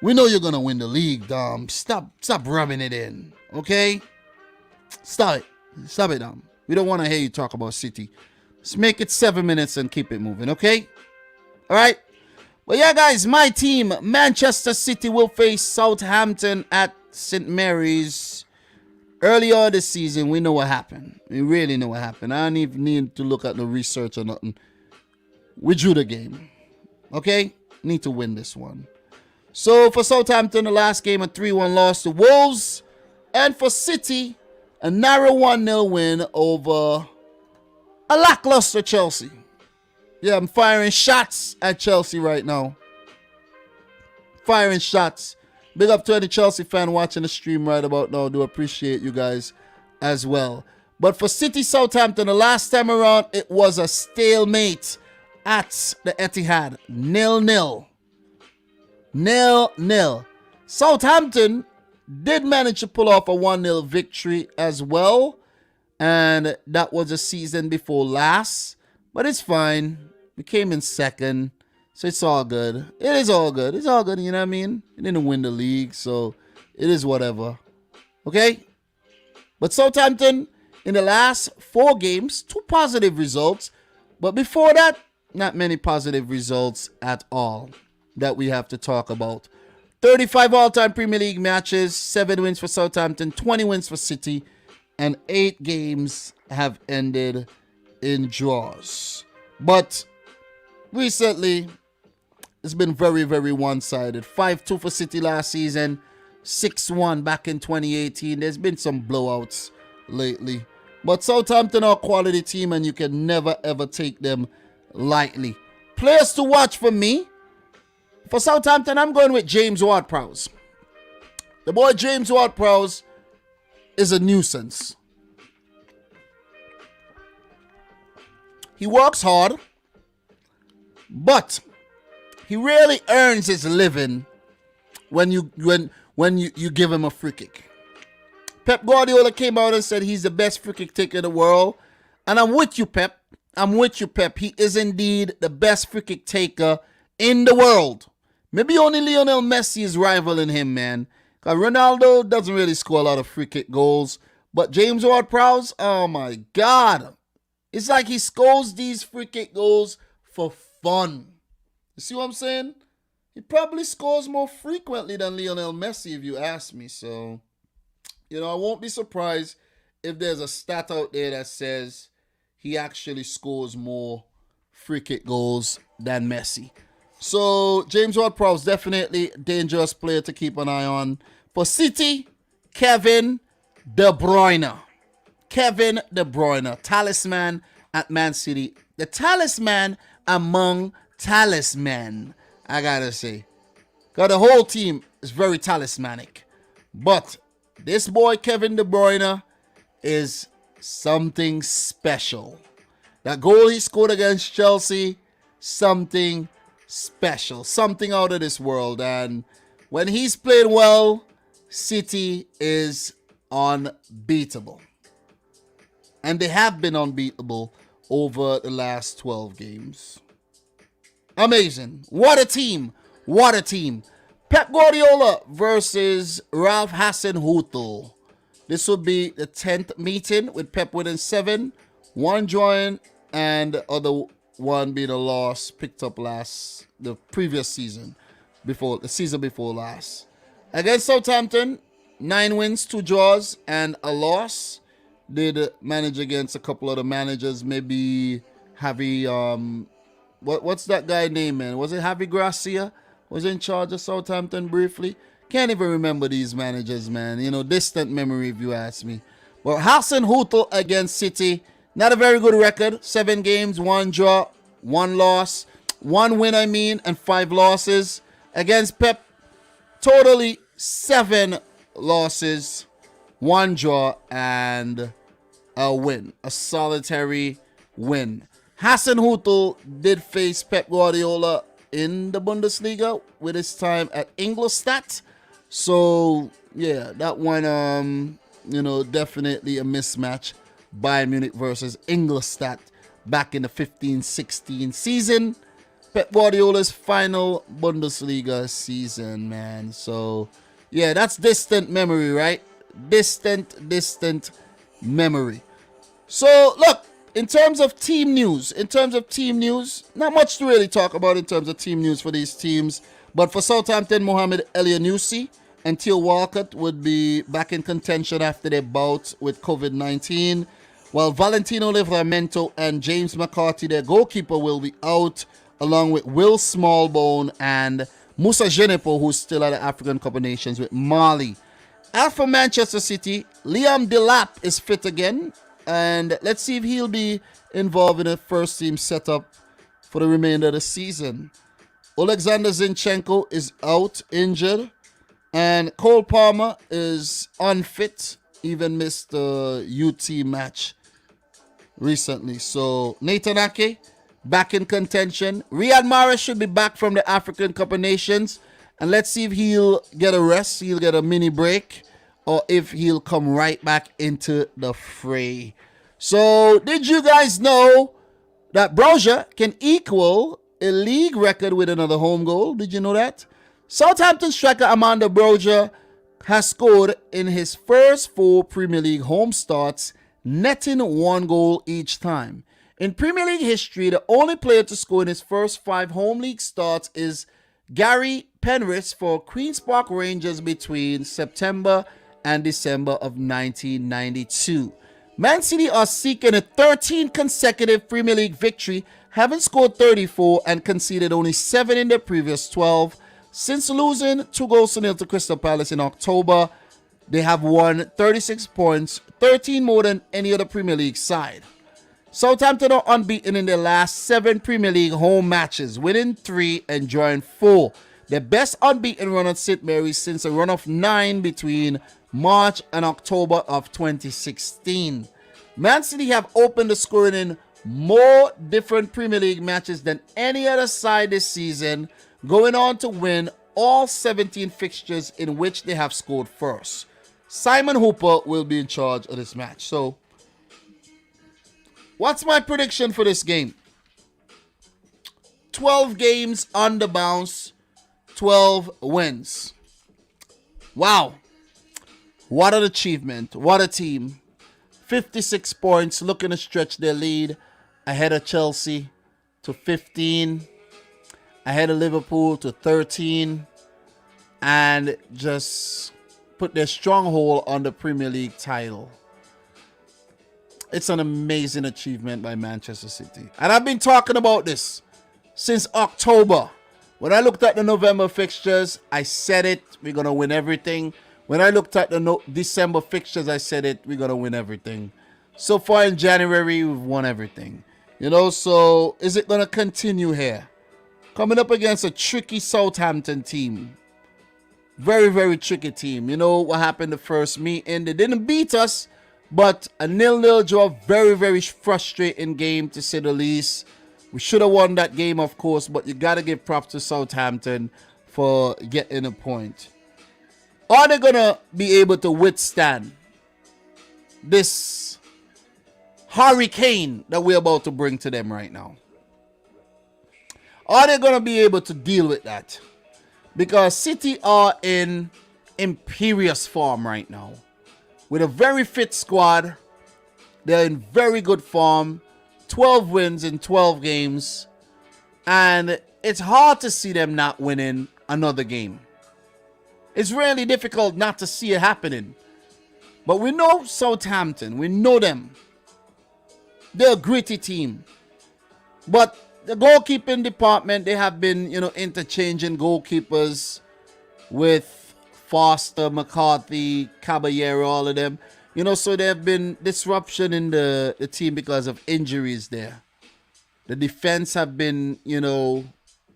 We know you're going to win the league, Dom. Stop rubbing it in. Okay? Stop it, Dom. We don't want to hear you talk about City. Let's make it 7 minutes and keep it moving, okay? All right? Well, yeah, guys, my team, Manchester City, will face Southampton at St. Mary's. Earlier this season, we know what happened. We really know what happened. I don't even need to look at the research or nothing. We drew the game. Okay? Need to win this one. So, for Southampton, the last game, a 3-1 loss to Wolves. And for City, a narrow 1-0 win over a lackluster Chelsea. Yeah, I'm firing shots at Chelsea right now. Firing shots. Big up to any Chelsea fan watching the stream right about now. Do appreciate you guys as well. But for City Southampton, the last time around, it was a stalemate at the Etihad. 0-0. 0-0. Southampton did manage to pull off a 1-0 victory as well. And that was a season before last. But it's fine. We came in second. So it's all good. It is all good. It's all good, you know what I mean? We didn't win the league, so it is whatever. Okay? But Southampton, in the last 4 games, 2 positive results. But before that, not many positive results at all that we have to talk about. 35 all-time Premier League matches, 7 wins for Southampton, 20 wins for City, and 8 games have ended in draws. But recently, it's been very, very one-sided. 5-2 for City last season, 6-1 back in 2018. There's been some blowouts lately. But Southampton are a quality team, and you can never, ever take them lightly. Players to watch for me. For Southampton, I'm going with James Ward-Prowse. The boy James Ward-Prowse is a nuisance. He works hard, but he rarely earns his living when you give him a free kick. Pep Guardiola came out and said he's the best free kick taker in the world. And I'm with you, Pep. I'm with you, Pep. He is indeed the best free kick taker in the world. Maybe only Lionel Messi is rivaling him, man. Because Ronaldo doesn't really score a lot of free kick goals. But James Ward-Prowse, oh my God. It's like he scores these free kick goals for fun. You see what I'm saying? He probably scores more frequently than Lionel Messi, if you ask me. So, I won't be surprised if there's a stat out there that says he actually scores more free kick goals than Messi. So, James Ward-Prowse, definitely a dangerous player to keep an eye on. For City, Kevin De Bruyne. Kevin De Bruyne, talisman at Man City. The talisman among talisman, I gotta say. Because the whole team is very talismanic. But this boy, Kevin De Bruyne, is something special. That goal he scored against Chelsea, something special. Something out of this world. And when he's played well, City is unbeatable. And they have been unbeatable over the last 12 games. Amazing. What a team. What a team. Pep Guardiola versus Ralph Hasenhüttl. This will be the 10th meeting with Pep winning 7, 1 drawing, and the other one being a loss picked up the previous season, the season before last. Against Southampton, 9 wins, 2 draws, and a loss. Did manage against a couple of the managers, maybe Javi, what's that guy name, man? Was it Javi Gracia? Was in charge of Southampton briefly? Can't even remember these managers, man. Distant memory if you ask me. But Hasenhüttl against City, not a very good record. 7 games, 1 draw, 1 loss. 1 win, and 5 losses. Against Pep, totally 7 losses, 1 draw, and a win. A solitary win. Hasenhüttl did face Pep Guardiola in the Bundesliga with his time at Ingolstadt. So, yeah, that one, definitely a mismatch. Bayern Munich versus Ingolstadt back in the 15-16 season. Pep Guardiola's final Bundesliga season, man. So, yeah, that's distant memory, right? Distant memory. So, look, in terms of team news, not much to really talk about in terms of team news for these teams. But for Southampton, Mohamed Elyounoussi and Theo Walcott would be back in contention after their bout with COVID-19. While Valentino Livramento and James McCarthy, their goalkeeper, will be out, along with Will Smallbone and Moussa Djenepo, who's still at the African Cup of Nations with Mali. As for Manchester City, Liam Delap is fit again. And let's see if he'll be involved in a first team setup for the remainder of the season. Alexander Zinchenko is out, injured. And Cole Palmer is unfit, even missed the UT match recently. So Nathan Ake back in contention. Riyad Mahrez should be back from the African Cup of Nations. And let's see if he'll get a rest, he'll get a mini break, or if he'll come right back into the fray. So, did you guys know that Brozier can equal a league record with another home goal. Did you know that? Southampton striker Amanda Brozier has scored in his first 4 Premier League home starts, netting 1 goal each time. In Premier League history, the only player to score in his first 5 home league starts is Gary Penrith for Queen's Park Rangers between September and December of 1992. Man City are seeking a 13 consecutive Premier League victory, having scored 34 and conceded only 7 in their previous 12. Since losing 2-0 to Crystal Palace in October, they have won 36 points, 13 more than any other Premier League side. Southampton are unbeaten in their last 7 Premier League home matches, winning 3 and drawing 4. Their best unbeaten run at St. Mary's since a run of 9 between March and October of 2016. Man City have opened the scoring in more different Premier League matches than any other side this season, going on to win all 17 fixtures in which they have scored first. Simon Hooper will be in charge of this match. So, what's my prediction for this game? 12 games on the bounce, 12 wins. Wow. What an achievement. What a team. 56 points, looking to stretch their lead ahead of Chelsea to 15. Ahead of Liverpool to 13, and just put their stronghold on the Premier League title. It's an amazing achievement by Manchester City. And I've been talking about this since October. When I looked at the November fixtures, I said it, we're going to win everything. When I looked at the December fixtures, I said it, we're going to win everything. So far in January, we've won everything. So is it going to continue here? Coming up against a tricky Southampton team. Very, very tricky team. You know what happened the first meeting? They didn't beat us, but a 0-0 draw. Very, very frustrating game, to say the least. We should have won that game, of course, but you got to give props to Southampton for getting a point. Are they going to be able to withstand this hurricane that we're about to bring to them right now? Are they going to be able to deal with that? Because City are in imperious form right now. With a very fit squad. They're in very good form. 12 wins in 12 games. And it's hard to see them not winning another game. It's really difficult not to see it happening. But we know Southampton. We know them. They're a gritty team. But the goalkeeping department, they have been, interchanging goalkeepers with Foster, McCarthy, Caballero, all of them. So there have been disruption in the team because of injuries there. The defense have been,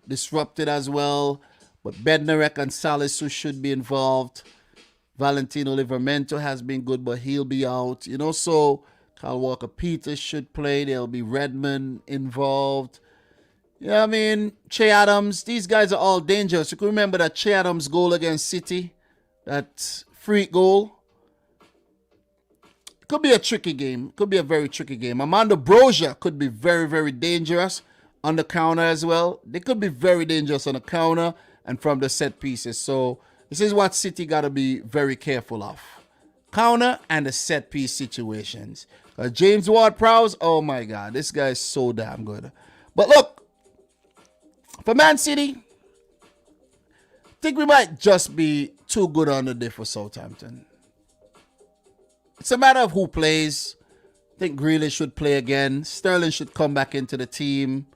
disrupted as well. But Bednarek and Salisu should be involved. Valentino Livramento has been good, but he'll be out. So Kyle Walker-Peters should play. There'll be Redmond involved. Yeah, Che Adams, these guys are all dangerous. You can remember that Che Adams goal against City, that freak goal. Could be a tricky game. Could be a very tricky game. Amanda Brozier could be very, very dangerous on the counter as well. They could be very dangerous on the counter and from the set pieces. So this is what City got to be very careful of. Counter and the set piece situations. James Ward-Prowse, oh my God, this guy is so damn good. But look, for Man City, I think we might just be too good on the day for Southampton. It's a matter of who plays. I think Grealish should play again. Sterling should come back into the team.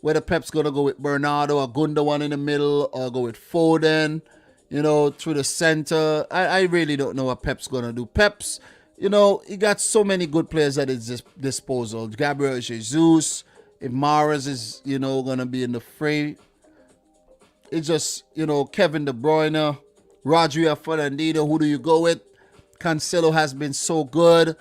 Whether Pep's going to go with Bernardo or Gundogan in the middle or go with Foden, through the center. I really don't know what Pep's going to do. Pep's, he got so many good players at his disposal. Gabriel Jesus. If Mahrez is, going to be in the fray, it's just, Kevin De Bruyne, Rodri Fernandinho, who do you go with? Cancelo has been so good.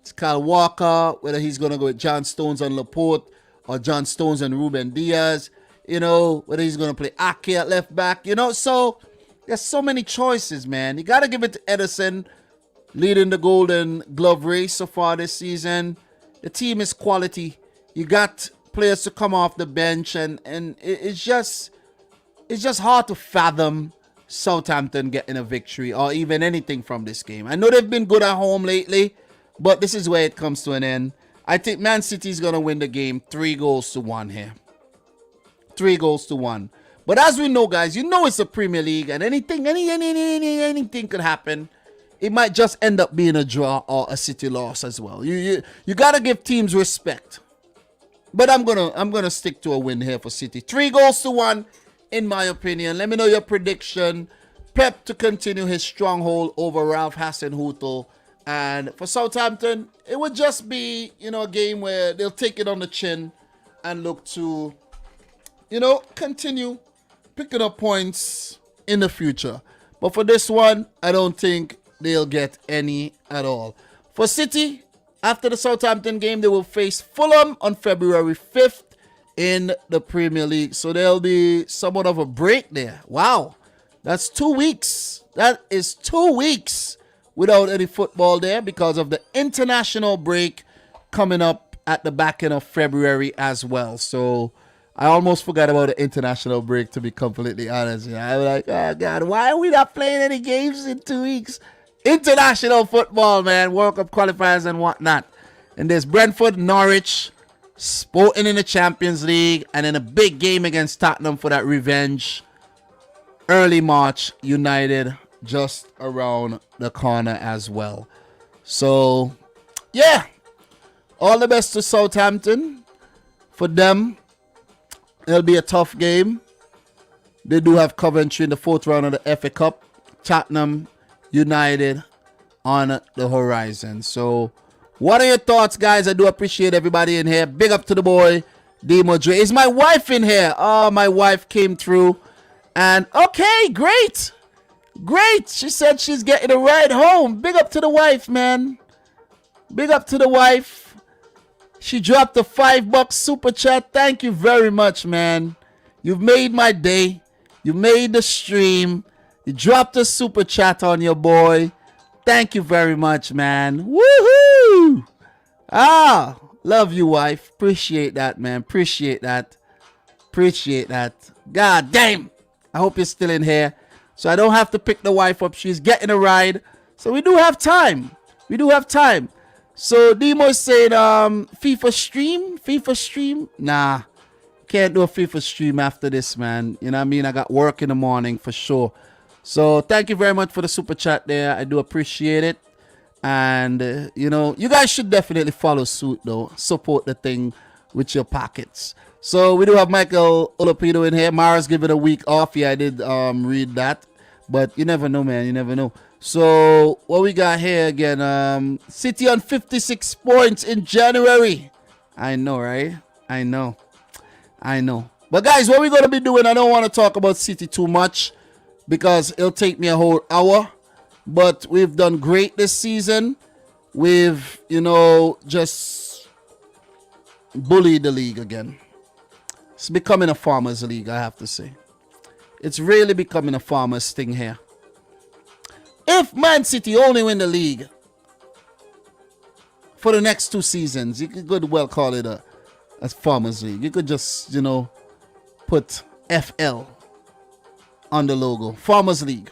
It's Kyle Walker, whether he's going to go with John Stones and Laporte or John Stones and Ruben Diaz, whether he's going to play Ake at left back, so there's so many choices, man. You got to give it to Edison, leading the Golden Glove race so far this season. The team is quality. You got players to come off the bench, and it's just hard to fathom Southampton getting a victory or even anything from this game. I know they've been good at home lately, but this is where it comes to an end. I think Man City's going to win the game 3-1 here. 3-1. But as we know, guys, you know it's a Premier League, and anything could happen. It might just end up being a draw or a City loss as well. You got to give teams respect. But I'm gonna stick to a win here for City. 3-1, in my opinion. Let me know your prediction. Pep to continue his stronghold over Ralph Hasenhüttl. And for Southampton, it would just be, a game where they'll take it on the chin and look to, continue picking up points in the future. But for this one, I don't think they'll get any at all. For City, after the Southampton game, they will face Fulham on February 5th in the Premier League. So there'll be somewhat of a break there. Wow, that's 2 weeks. That is 2 weeks without any football there because of the international break coming up at the back end of February as well. So I almost forgot about the international break, to be completely honest. I was like, oh God, why are we not playing any games in 2 weeks? International football, man. World Cup qualifiers and whatnot. And there's Brentford, Norwich, Sporting in the Champions League, and then a big game against Tottenham for that revenge. Early March, United just around the corner as well. So, yeah. All the best to Southampton. For them, it'll be a tough game. They do have Coventry in the 4th round of the FA Cup. Tottenham, United on the horizon. So, what are your thoughts, guys? I do appreciate everybody in here. Big up to the boy, Demo Dre. Is my wife in here? Oh, my wife came through. And, okay, great. Great. She said she's getting a ride home. Big up to the wife, man. Big up to the wife. She dropped a $5 super chat. Thank you very much, man. You've made my day. You made the stream. You dropped a super chat on your boy. Thank you very much, man. Woohoo! Love you, wife. Appreciate that, man. Appreciate that. Appreciate that. God damn. I hope you're still in here. So I don't have to pick the wife up. She's getting a ride. So we do have time. We do have time. So Demo is saying, FIFA stream? FIFA stream? Nah. Can't do a FIFA stream after this, man. You know what I mean? I got work in the morning for sure. So thank you very much for the super chat there. I do appreciate it. And, you guys should definitely follow suit, though. Support the thing with your pockets. So we do have Michael Olapido in here. Mara's giving a week off. Yeah, I did read that. But you never know, man. You never know. So what we got here again? City on 56 points in January. I know, right? I know. But guys, what we're going to be doing, I don't want to talk about City too much because it'll take me a whole hour. But we've done great this season. We've, just bullied the league again. It's becoming a farmers league, I have to say. It's really becoming a farmers thing here. If Man City only win the league for the next 2 seasons, you could well call it a farmers league. You could just, put FL on the logo. Farmers League.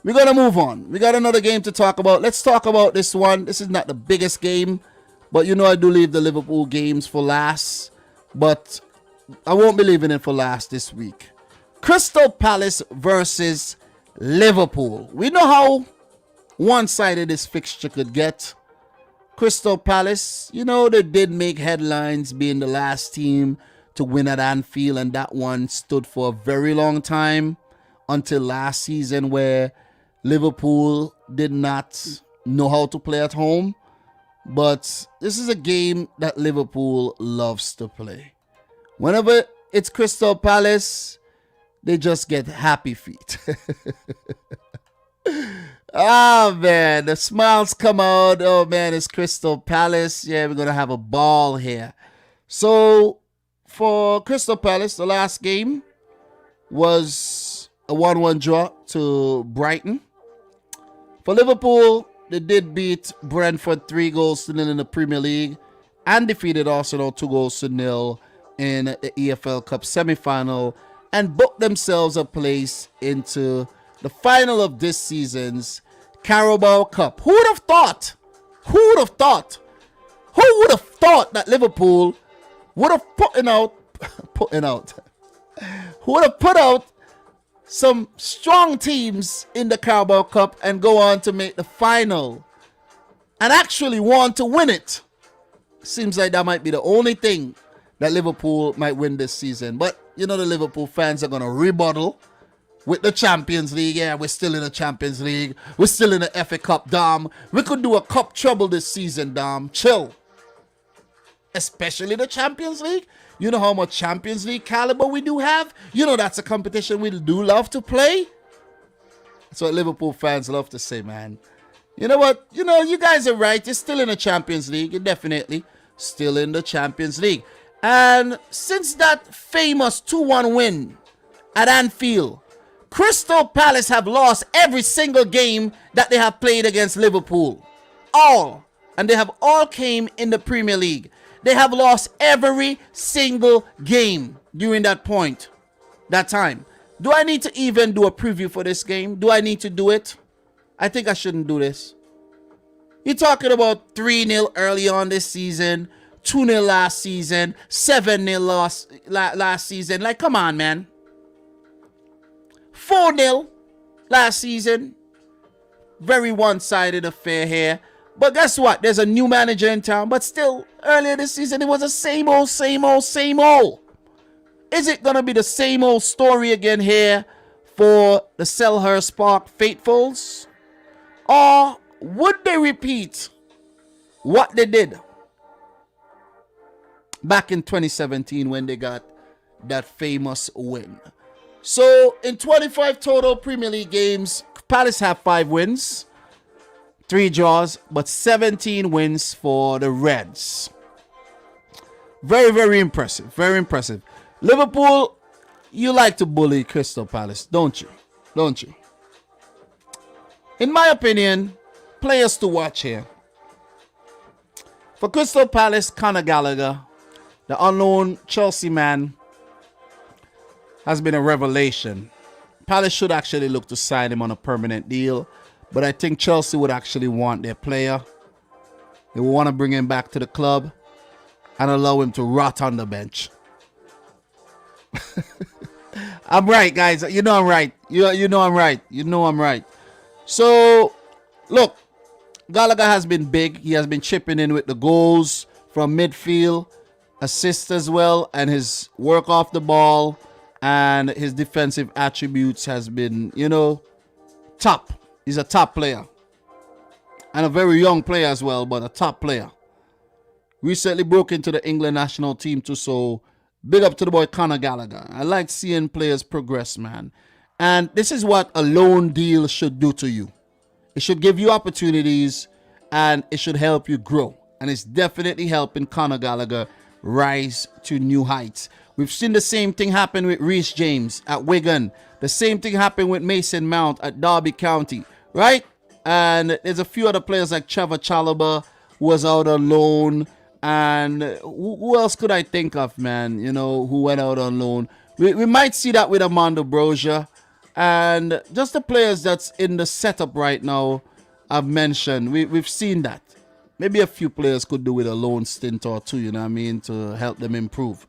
We're going to move on. We got another game to talk about. Let's talk about this one. This is not the biggest game, but I do leave the Liverpool games for last. But I won't be leaving it for last this week. Crystal Palace versus Liverpool. We know how one-sided this fixture could get. Crystal Palace, they did make headlines being the last team to win at Anfield, and that one stood for a very long time until last season where Liverpool did not know how to play at home. But this is a game that Liverpool loves to play. Whenever it's Crystal Palace, they just get happy feet. Man, the smiles come out. Oh, man, it's Crystal Palace. Yeah, we're going to have a ball here. So, for Crystal Palace, the last game was a 1-1 draw to Brighton. For Liverpool, they did beat Brentford 3-0 in the Premier League and defeated Arsenal 2-0 in the EFL Cup semi-final and booked themselves a place into the final of this season's Carabao Cup. Who would have thought? Who would have thought? Who would have thought that Liverpool would have who would have put out some strong teams in the Carabao Cup and go on to make the final and actually want to win it? Seems like that might be the only thing that Liverpool might win this season. But you know the Liverpool fans are going to rebuttal with the Champions League. Yeah, we're still in the Champions League. We're still in the FA Cup, Dom. We could do a cup trouble this season, Dom. Chill. Especially the Champions League. You know how much Champions League caliber we do have? You know that's a competition we do love to play? That's what Liverpool fans love to say, man. You know what? You know, you guys are right. You're still in the Champions League. You're definitely still in the Champions League. And since that famous 2-1 win at Anfield, Crystal Palace have lost every single game that they have played against Liverpool. All. And they have all came in the Premier League. They have lost every single game during that time. Do I need to even do a preview for this game? Do I need to do it? I think I shouldn't do this. You're talking about 3-0 early on this season, 2-0 last season, 7-0 last season. Like, come on, man. 4-0 last season. Very one-sided affair here. But guess what? There's a new manager in town. But still, earlier this season, it was the same old. Is it going to be the same old story again here for the Selhurst Park faithfuls? Or would they repeat what they did back in 2017 when they got that famous win? So, in 25 total Premier League games, Palace have 5 wins. 3 draws, but 17 wins for the Reds. Very, very impressive. Very impressive. Liverpool, you like to bully Crystal Palace, don't you? Don't you? In my opinion, players to watch here. For Crystal Palace, Conor Gallagher, the unknown Chelsea man, has been a revelation. Palace should actually look to sign him on a permanent deal. But I think Chelsea would actually want their player. They would want to bring him back to the club and allow him to rot on the bench. I'm right, guys. You know I'm right. You know I'm right. You know I'm right. So, look, Gallagher has been big. He has been chipping in with the goals from midfield, assists as well, and his work off the ball and his defensive attributes has been, you know, top. He's a top player. And a very young player as well, but a top player. Recently broke into the England national team too, so big up to the boy Conor Gallagher. I like seeing players progress, man. And this is what a loan deal should do to you. It should give you opportunities and it should help you grow. And it's definitely helping Conor Gallagher rise to new heights. We've seen the same thing happen with Reece James at Wigan. The same thing happened with Mason Mount at Derby County. Right? And there's a few other players like Trevor Chalobah who was out on loan. And who else could I think of, man, you know, who went out on loan? We might see that with Armando Broja. And just the players that's in the setup right now, I've mentioned. We've seen that. Maybe a few players could do with a loan stint or two, you know what I mean, to help them improve.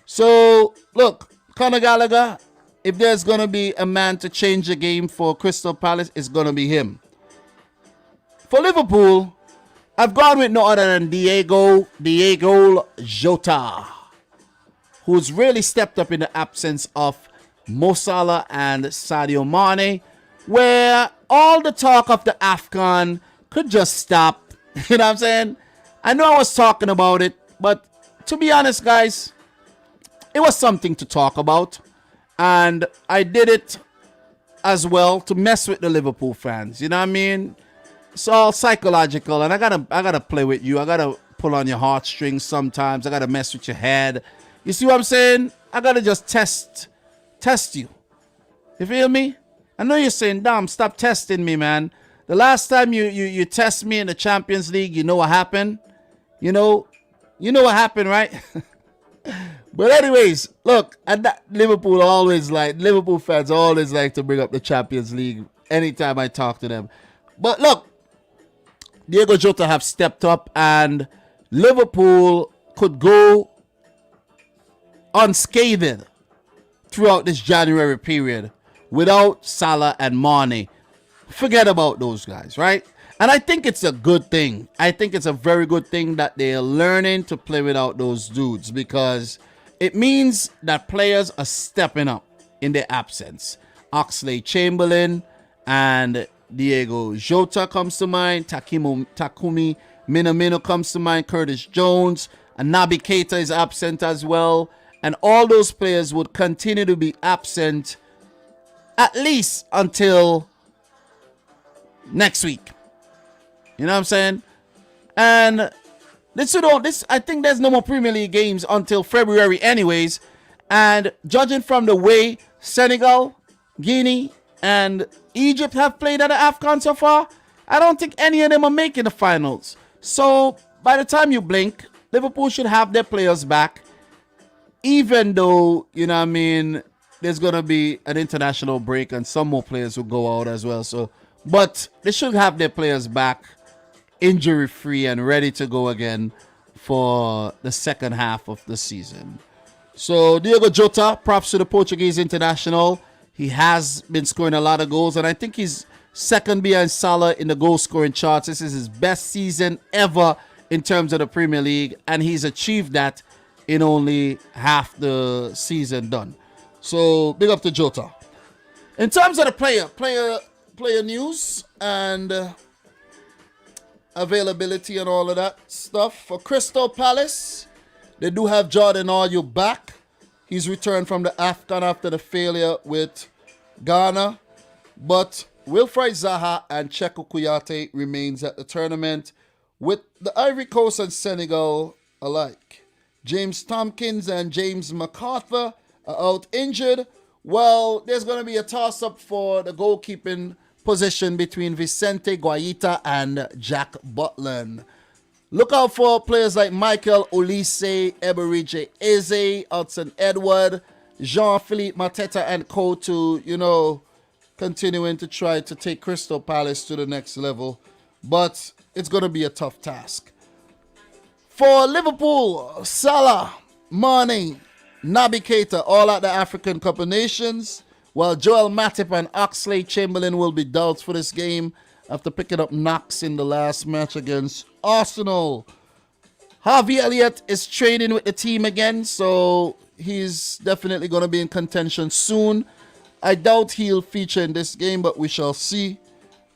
So, look, Conor Gallagher, if there's going to be a man to change the game for Crystal Palace, it's going to be him. For Liverpool, I've gone with no other than Diego Jota, who's really stepped up in the absence of Mo Salah and Sadio Mane, where all the talk of the AFCON could just stop. You know what I'm saying? I know I was talking about it, but to be honest, guys, it was something to talk about. And I did it as well to mess with the Liverpool fans. You know what I mean? It's all psychological, and I gotta play with you. I gotta pull on your heartstrings sometimes. I gotta mess with your head. You see what I'm saying? I gotta just test you. You feel me? I know you're saying, Dom, stop testing me, man. The last time you test me in the Champions League, you know what happened? You know, You know what happened, right? But anyways, look, and that Liverpool fans always like to bring up the Champions League anytime I talk to them. But look, Diego Jota have stepped up, and Liverpool could go unscathed throughout this January period without Salah and Mane. Forget about those guys, right? And I think it's a good thing. I think it's a very good thing that they're learning to play without those dudes, because it means that players are stepping up in their absence. Oxlade-Chamberlain and Diego Jota comes to mind. Takumi Minamino comes to mind. Curtis Jones. And Naby Keita is absent as well. And all those players would continue to be absent at least until next week. You know what I'm saying? And I think there's no more Premier League games until February anyways. And judging from the way Senegal, Guinea, and Egypt have played at the AFCON so far, I don't think any of them are making the finals. So by the time you blink, Liverpool should have their players back. Even though, you know what I mean, there's going to be an international break and some more players will go out as well. So, but they should have their players back injury-free and ready to go again for the second half of the season. So Diego Jota, props to the Portuguese international. He has been scoring a lot of goals, and I think he's second behind Salah in the goal-scoring charts. This is his best season ever in terms of the Premier League, and he's achieved that in only half the season done. So big up to Jota. In terms of the player news and availability and all of that stuff, for Crystal Palace, they do have Jordan Ayew back. He's returned from the AFCON after the failure with Ghana. But Wilfried Zaha and Cheikhou Kouyaté remains at the tournament, with the Ivory Coast and Senegal alike. James Tompkins and James McArthur are out injured. Well, there's going to be a toss-up for the goalkeeping position between Vicente Guaita and Jack Butland. Look out for players like Michael Olise, Eberije Eze, Hudson Edward, Jean-Philippe Mateta and co to, continuing to try to take Crystal Palace to the next level. But it's going to be a tough task. For Liverpool, Salah, Mane, Naby Keita, all at the African Cup of Nations, while Joel Matip and Oxlade-Chamberlain will be doubts for this game after picking up knocks in the last match against Arsenal. Harvey Elliott is training with the team again, so he's definitely going to be in contention soon. I doubt he'll feature in this game, but we shall see.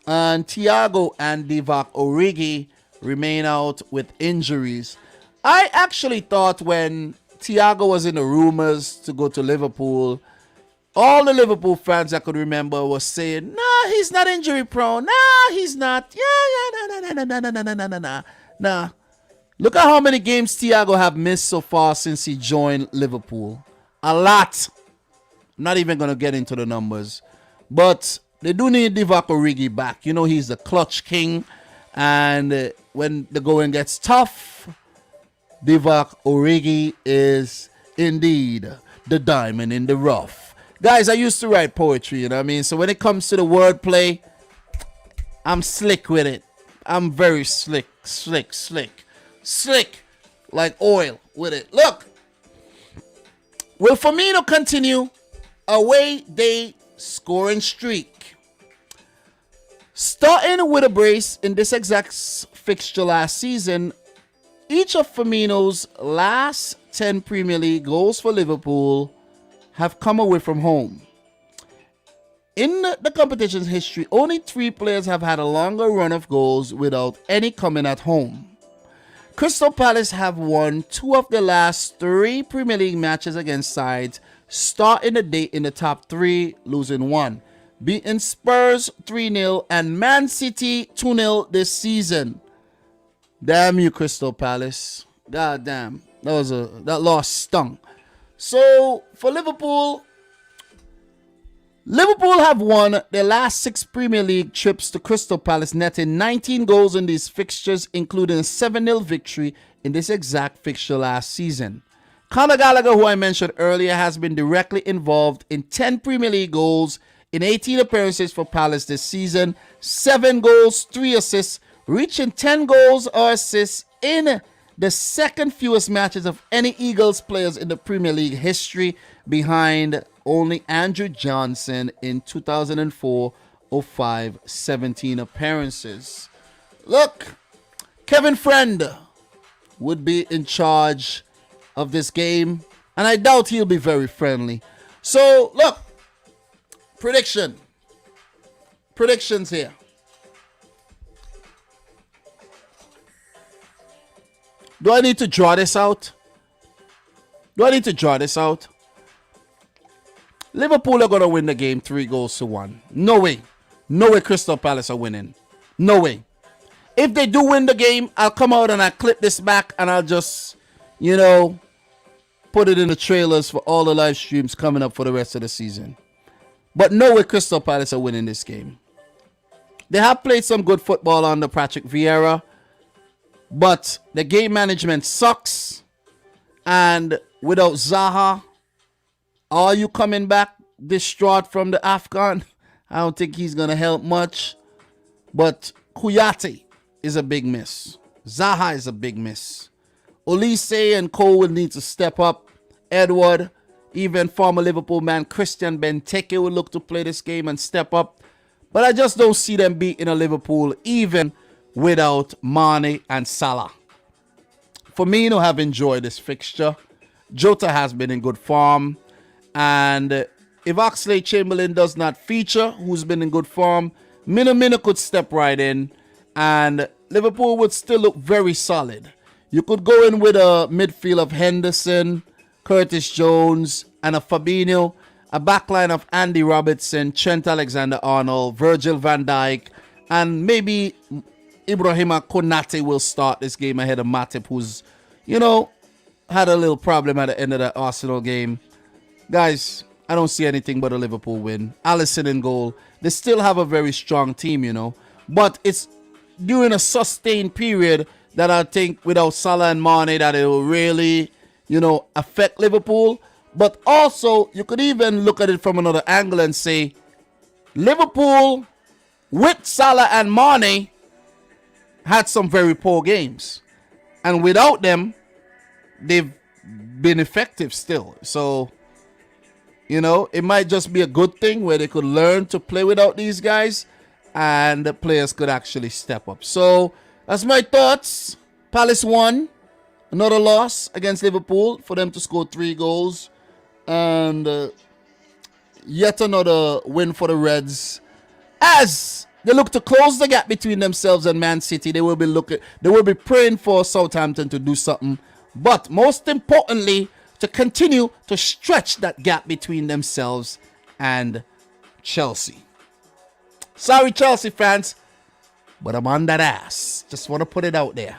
And Thiago and Divock Origi remain out with injuries. I actually thought when Thiago was in the rumors to go to Liverpool, all the Liverpool fans I could remember was saying, nah, he's not injury prone. Nah, he's not. Nah. Look at how many games Thiago have missed so far since he joined Liverpool. A lot. I'm not even going to get into the numbers. But they do need Divock Origi back. He's the clutch king. And when the going gets tough, Divock Origi is indeed the diamond in the rough. Guys, I used to write poetry, you know what I mean? So when it comes to the wordplay, I'm slick with it. I'm very slick like oil with it. Look, will Firmino continue away day scoring streak? Starting with a brace in this exact fixture last season, each of Firmino's last 10 Premier League goals for Liverpool have come away from home. In the competition's history, only 3 players have had a longer run of goals without any coming at home. Crystal Palace have won 2 of their last 3 Premier League matches against sides starting the day in the top 3, losing 1. Beating Spurs 3-0 and Man City 2-0 this season. Damn you, Crystal Palace. God damn. That loss stung. So, for Liverpool, Liverpool have won their last 6 Premier League trips to Crystal Palace, netting 19 goals in these fixtures, including a 7-0 victory in this exact fixture last season. Conor Gallagher, who I mentioned earlier, has been directly involved in 10 Premier League goals in 18 appearances for Palace this season, 7 goals, 3 assists, reaching 10 goals or assists in the second fewest matches of any Eagles players in the Premier League history, behind only Andrew Johnson in 2004-05 17 appearances. Look, Kevin Friend would be in charge of this game, and I doubt he'll be very friendly. So, look, predictions here. Do I need to draw this out? Liverpool are going to win the game 3-1. No way. No way Crystal Palace are winning. No way. If they do win the game, I'll come out and I'll clip this back and I'll just, put it in the trailers for all the live streams coming up for the rest of the season. But no way Crystal Palace are winning this game. They have played some good football under Patrick Vieira, but the game management sucks. And without Zaha, are you coming back distraught from the AFCON? I don't think he's going to help much. But Kouyaté is a big miss. Zaha is a big miss. Olise and Cole will need to step up. Edward, even former Liverpool man Christian Benteke will look to play this game and step up. But I just don't see them beating a Liverpool even without Mane and Salah. Firmino have enjoyed this fixture. Jota has been in good form. And if Oxlade-Chamberlain does not feature, who's been in good form, Minamino could step right in. And Liverpool would still look very solid. You could go in with a midfield of Henderson, Curtis Jones, and a Fabinho. A backline of Andy Robertson, Trent Alexander-Arnold, Virgil van Dijk, and maybe Ibrahima Konate will start this game ahead of Matip, who's, had a little problem at the end of the Arsenal game. Guys, I don't see anything but a Liverpool win. Alisson in goal. They still have a very strong team, but it's during a sustained period that I think without Salah and Mane that it will really, affect Liverpool. But also, you could even look at it from another angle and say, Liverpool with Salah and Mane had some very poor games. And without them, they've been effective still. So, it might just be a good thing where they could learn to play without these guys and the players could actually step up. So, that's my thoughts. Palace won. Another loss against Liverpool for them to score 3 goals. And yet another win for the Reds. As they look to close the gap between themselves and Man City, they will be praying for Southampton to do something. But most importantly, to continue to stretch that gap between themselves and Chelsea. Sorry, Chelsea fans, but I'm on that ass. Just want to put it out there.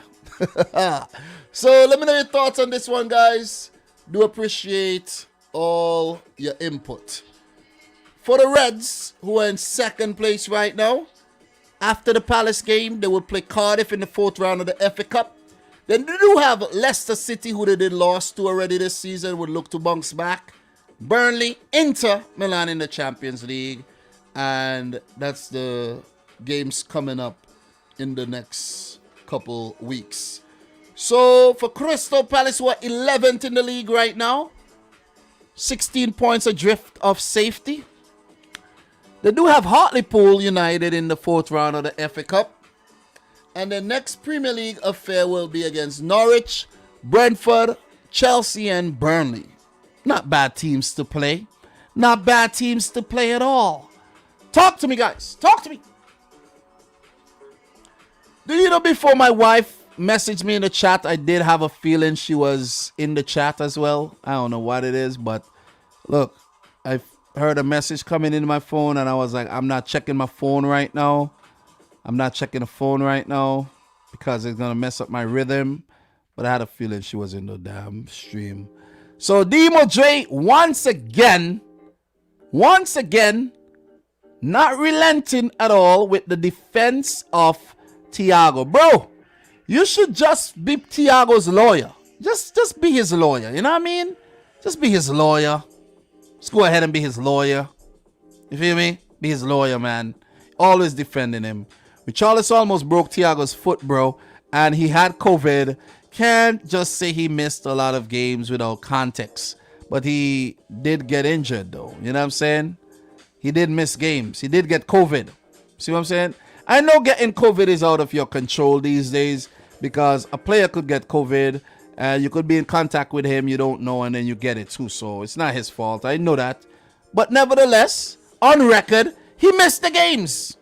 So let me know your thoughts on this one, guys. Do appreciate all your input. For the Reds, who are in second place right now, after the Palace game, they will play Cardiff in the 4th round of the FA Cup. Then they do have Leicester City, who they did lost to already this season, would look to bounce back. Burnley, Inter Milan in the Champions League. And that's the games coming up in the next couple weeks. So for Crystal Palace, who are 11th in the league right now, 16 points adrift of safety. They do have Hartlepool United in the 4th round of the FA Cup. And the next Premier League affair will be against Norwich, Brentford, Chelsea, and Burnley. Not bad teams to play. Not bad teams to play at all. Talk to me, guys. Talk to me. Do you know, before my wife messaged me in the chat, I did have a feeling she was in the chat as well. I don't know what it is, but look, I heard a message coming in my phone and I was like, I'm not checking my phone right now. I'm not checking the phone right now because it's going to mess up my rhythm. But I had a feeling she was in the damn stream. So Demo J once again not relenting at all with the defense of Thiago. Bro, you should just be Thiago's lawyer. Just be his lawyer. You know what I mean? Just be his lawyer. Just go ahead and be his lawyer. You feel me? Be his lawyer, man. Always defending him. Richarlison almost broke Thiago's foot, bro. And he had COVID. Can't just say he missed a lot of games without context. But he did get injured, though. You know what I'm saying? He did miss games. He did get COVID. See what I'm saying? I know getting COVID is out of your control these days because a player could get COVID and you could be in contact with him, you don't know, and then you get it too. So it's not his fault. I know that. But nevertheless, on record, he missed the games.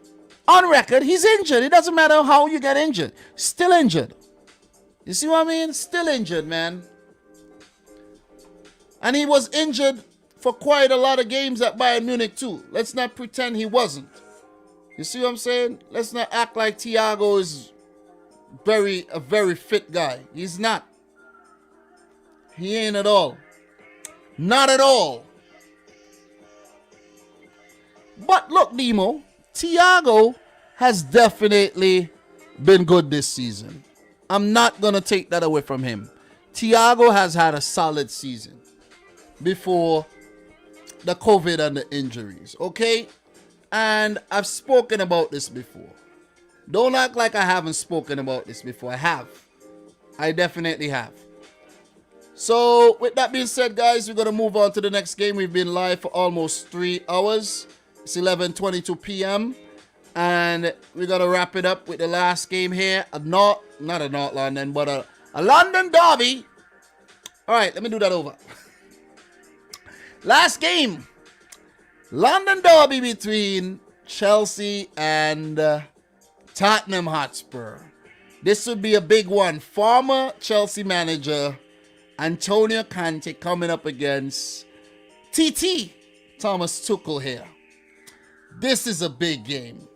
On record, he's injured. It doesn't matter how you get injured. Still injured. You see what I mean? Still injured, man. And he was injured for quite a lot of games at Bayern Munich too. Let's not pretend he wasn't. You see what I'm saying? Let's not act like Thiago is a very fit guy. He's not. He ain't at all. Not at all. But look, Nemo, Thiago has definitely been good this season. I'm not going to take that away from him. Thiago has had a solid season before the COVID and the injuries, okay? And I've spoken about this before. Don't act like I haven't spoken about this before. I have. I definitely have. So, with that being said, guys, we're going to move on to the next game. We've been live for almost 3 hours. It's 11:22 p.m. And we're going to wrap it up with the last game here. Not a North London, but a London derby. All right, let me do that over. Last game. London derby between Chelsea and Tottenham Hotspur. This would be a big one. Former Chelsea manager Antonio Conte coming up against TT Thomas Tuchel here. This is a big game.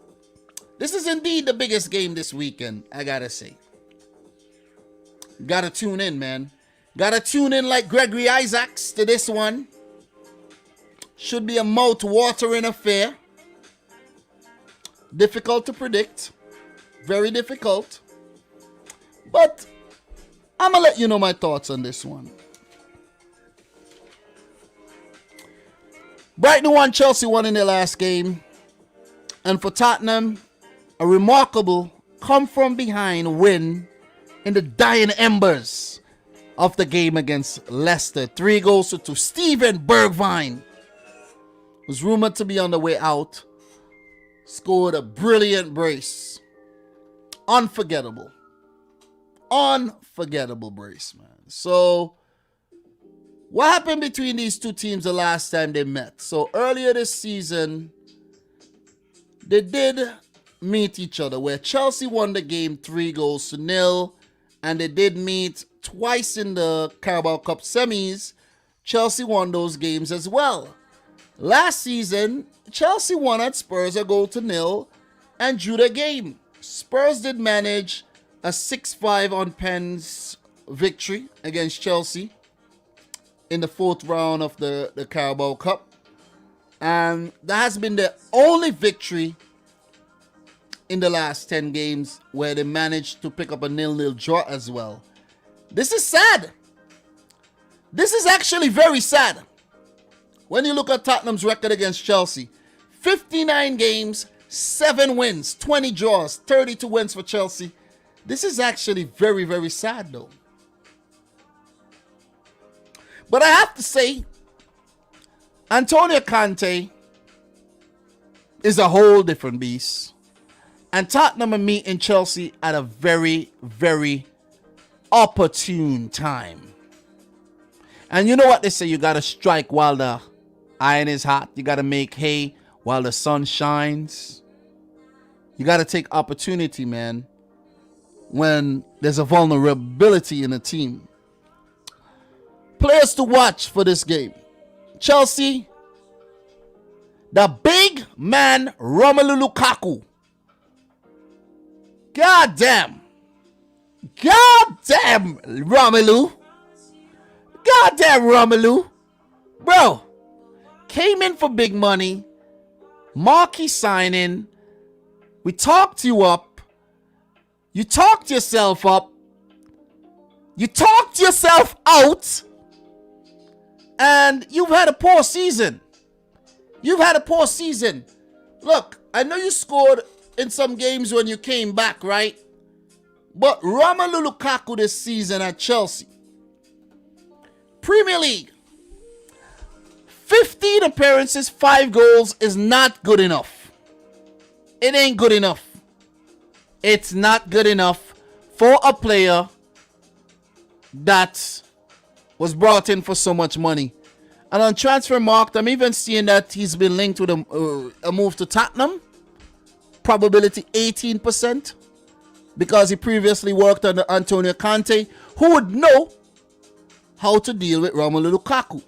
This is indeed the biggest game this weekend, I gotta say. Gotta tune in, man. Gotta tune in like Gregory Isaacs to this one. Should be a mouth-watering affair. Difficult to predict. Very difficult. But I'm going to let you know my thoughts on this one. Brighton won, Chelsea won in their last game. And for Tottenham, a remarkable come-from-behind win in the dying embers of the game against Leicester. 3 goals to 2. Steven Bergwijn was rumored to be on the way out. Scored a brilliant brace. Unforgettable. Unforgettable brace, man. So, what happened between these two teams the last time they met? So, earlier this season, they did meet each other, where Chelsea won the game 3 goals to 0. And they did meet twice in the Carabao Cup semis. Chelsea won those games as well. Last season, Chelsea won at Spurs a goal to 0 and drew the game. Spurs did manage a 6-5 on pens victory against Chelsea in the 4th round of the Carabao Cup. And that has been the only victory in the last 10 games where they managed to pick up a 0-0 draw as well. This is sad. This is actually very sad. When you look at Tottenham's record against Chelsea, 59 games, 7 wins, 20 draws, 32 wins for Chelsea. This is actually very, very sad though. But I have to say, Antonio Conte is a whole different beast. And Tottenham are meeting Chelsea at a very, very opportune time. And you know what they say, you got to strike while the iron is hot. You got to make hay while the sun shines. You got to take opportunity, man, when there's a vulnerability in a team. Players to watch for this game. Chelsea, the big man Romelu Lukaku. God damn Romelu. Goddamn Romelu. Bro, came in for big money Marquee signing. We talked you up. You talked yourself up. You talked yourself out. And you've had a poor season. You've had a poor season. Look, I know you scored in some games when you came back, right? But Romelu Lukaku this season at Chelsea. Premier League. 15 appearances, 5 goals is not good enough. It ain't good enough. It's not good enough for a player that was brought in for so much money. And on Transfermarkt, I'm even seeing that he's been linked with a move to Tottenham. Probability 18%. Because he previously worked under Antonio Conte, who would know how to deal with Romelu Lukaku.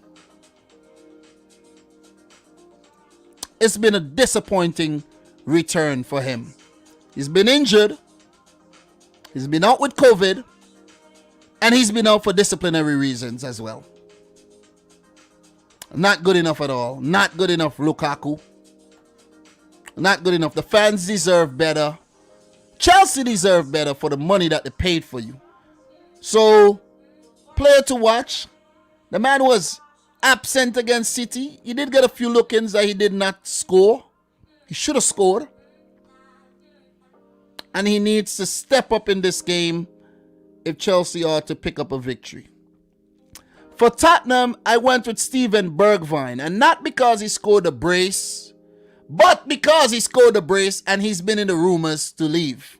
It's been a disappointing return for him. He's been injured. He's been out with COVID. And he's been out for disciplinary reasons as well. Not good enough at all. Not good enough, Lukaku. Not good enough. The fans deserve better. Chelsea deserve better for the money that they paid for you. So, player to watch. The man was absent against City. He did get a few look-ins that he did not score. He should have scored. And he needs to step up in this game if Chelsea are to pick up a victory. For Tottenham, I went with Steven Bergwijn. And not because he scored a brace, but because he scored a brace and he's been in the rumors to leave.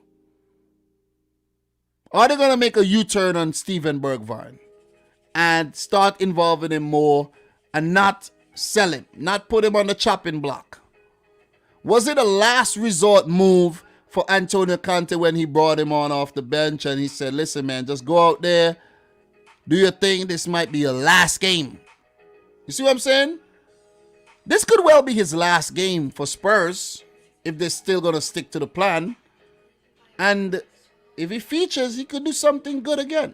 Are they going to make a U-turn on Steven Bergwijn and start involving him more and not sell him, not put him on the chopping block? Was it a last resort move for Antonio Conte when he brought him on off the bench and he said, listen, man, just go out there, do your thing. This might be your last game. You see what I'm saying? This could well be his last game for Spurs if they're still going to stick to the plan. And if he features, he could do something good again.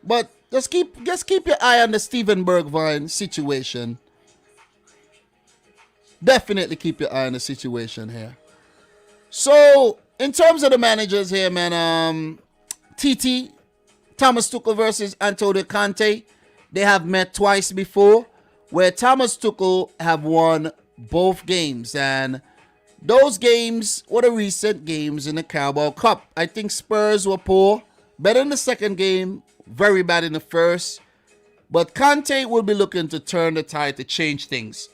But just keep your eye on the Steven Bergwijn situation. Definitely keep your eye on the situation here. So, in terms of the managers here, man, TT, Thomas Tuchel versus Antonio Conte, they have met twice before, where Thomas Tuchel have won both games. And those games were the recent games in the Carabao Cup. I think Spurs were poor, better in the second game, very bad in the first. But Conte will be looking to turn the tide to change things.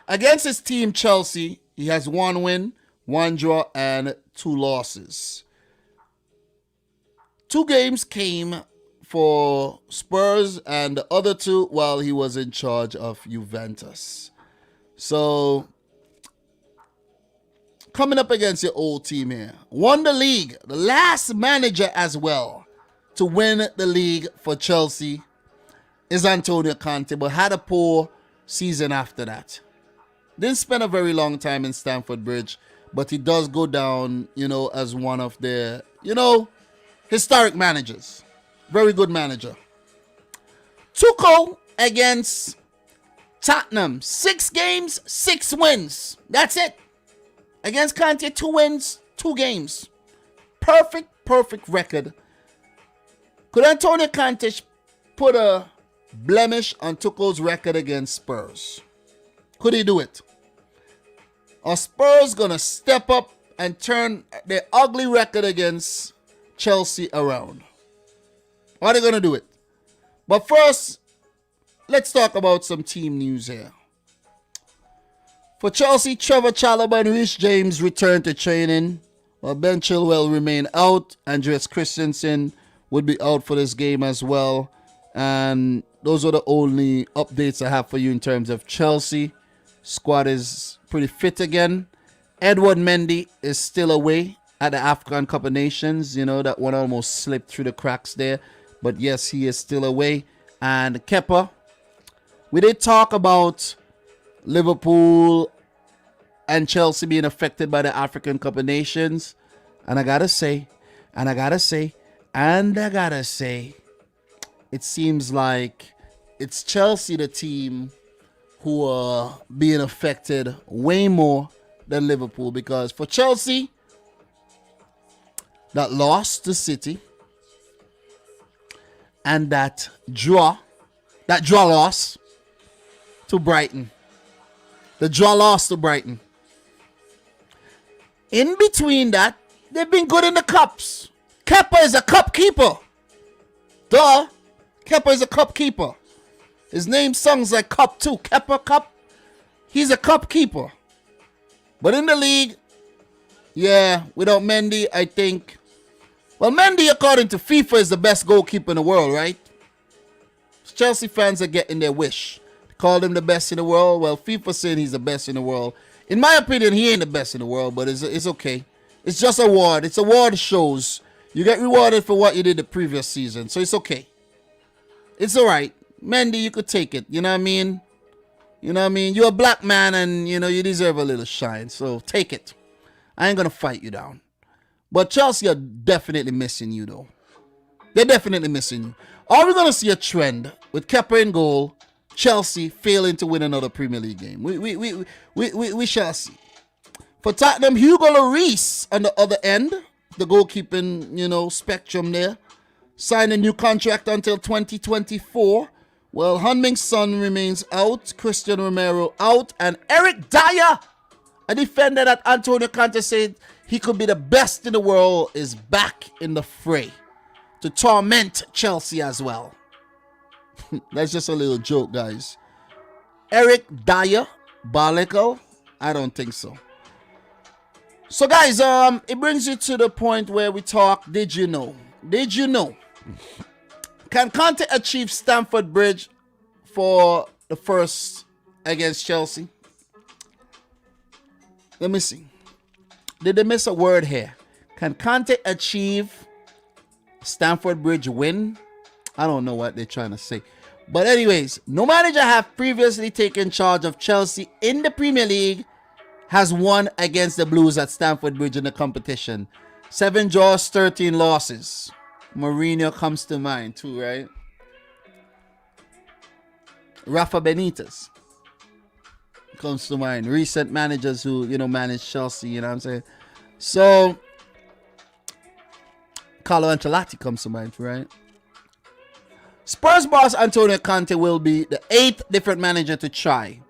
Against his team, Chelsea, he has 1 win, 1 draw, and 2 losses. 2 games came for Spurs and the other 2 while he was in charge of Juventus. So, coming up against your old team here. Won the league, the last manager as well to win the league for Chelsea is Antonio Conte, but had a poor season after that. Didn't spend a very long time in Stamford Bridge, but he does go down, as one of their, historic managers. Very good manager. Tuchel against Tottenham. 6 games, 6 wins. That's it. Against Conte, 2 wins, 2 games. Perfect record. Could Antonio Conte put a blemish on Tuchel's record against Spurs? Could he do it? Are Spurs going to step up and turn their ugly record against Chelsea around? Are they going to do it? But first, let's talk about some team news here. For Chelsea, Trevor Chalobah and Reece James return to training, while Ben Chilwell remain out. Andreas Christensen would be out for this game as well. And those are the only updates I have for you in terms of Chelsea. Squad is pretty fit again. Edward Mendy is still away at the African Cup of Nations. That one almost slipped through the cracks there. But yes, he is still away. And Kepa, we did talk about Liverpool and Chelsea being affected by the African Cup of Nations. And I gotta say, it seems like it's Chelsea, the team who are being affected way more than Liverpool, because for Chelsea, that loss to City and that draw loss to Brighton. The draw loss to Brighton. In between that, they've been good in the cups. Kepa is a cup keeper. Duh. Kepa is a cup keeper. His name sounds like cup too. Kepa Cup. He's a cup keeper. But in the league, yeah, without Mendy, I think. Well, Mendy, according to FIFA, is the best goalkeeper in the world, right? Chelsea fans are getting their wish. Called him the best in the world. Well, FIFA saying he's the best in the world. In my opinion, he ain't the best in the world, but it's okay. It's just award. It's award shows. You get rewarded for what you did the previous season, so it's okay. It's all right. Mendy, you could take it. You know what I mean? You know what I mean? You're a black man, and you know you deserve a little shine, so take it. I ain't gonna fight you down. But Chelsea are definitely missing you, though. They're definitely missing you. Are we gonna see a trend with Kepa in goal? Chelsea failing to win another Premier League game. We shall see. For Tottenham, Hugo Lloris on the other end, the goalkeeping, spectrum there, signed a new contract until 2024. Well, Heung-min Son remains out, Christian Romero out, and Eric Dyer, a defender that Antonio Conte said he could be the best in the world, is back in the fray to torment Chelsea as well. That's just a little joke, guys. Eric Dyer, Barlical? I don't think so. So, guys, it brings you to the point where we talk, did you know? Did you know? Can Conte achieve Stamford Bridge for the first against Chelsea? Let me see. Did they miss a word here? Can Conte achieve Stamford Bridge win? I don't know what they're trying to say. But anyways, no manager have previously taken charge of Chelsea in the Premier League has won against the Blues at Stamford Bridge in the competition. 7 draws, 13 losses. Mourinho comes to mind too, right? Rafa Benitez comes to mind. Recent managers who, managed Chelsea, you know what I'm saying? So, Carlo Ancelotti comes to mind, right? Spurs boss Antonio Conte will be the 8th different manager to try.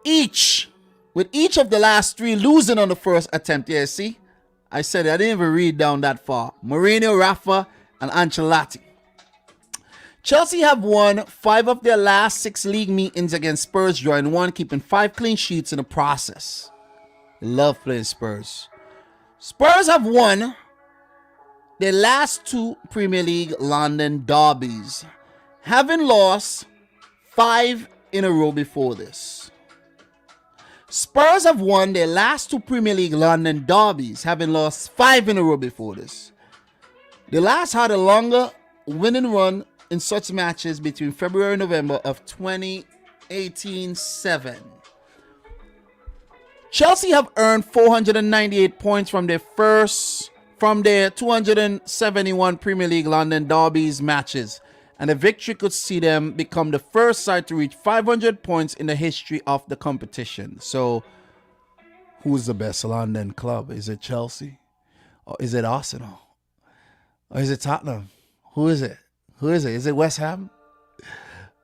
With each of the last 3 losing on the first attempt. Yeah, see? I said it. I didn't even read down that far. Mourinho, Rafa, and Ancelotti. Chelsea have won 5 of their last 6 league meetings against Spurs, drawing 1, keeping 5 clean sheets in the process. They love playing Spurs. Spurs have won their last 2 Premier League London derbies, having lost 5 in a row before this. Spurs have won their last 2 Premier League London derbies, having lost 5 in a row before this. The last had a longer winning run in such matches between February and November of 2018-7. Chelsea have earned 498 points from their 271 Premier League London derbies matches, and a victory could see them become the first side to reach 500 points in the history of the competition. So, who's the best London club? Is it Chelsea? Or is it Arsenal? Or is it Tottenham? Who is it? Is it West Ham?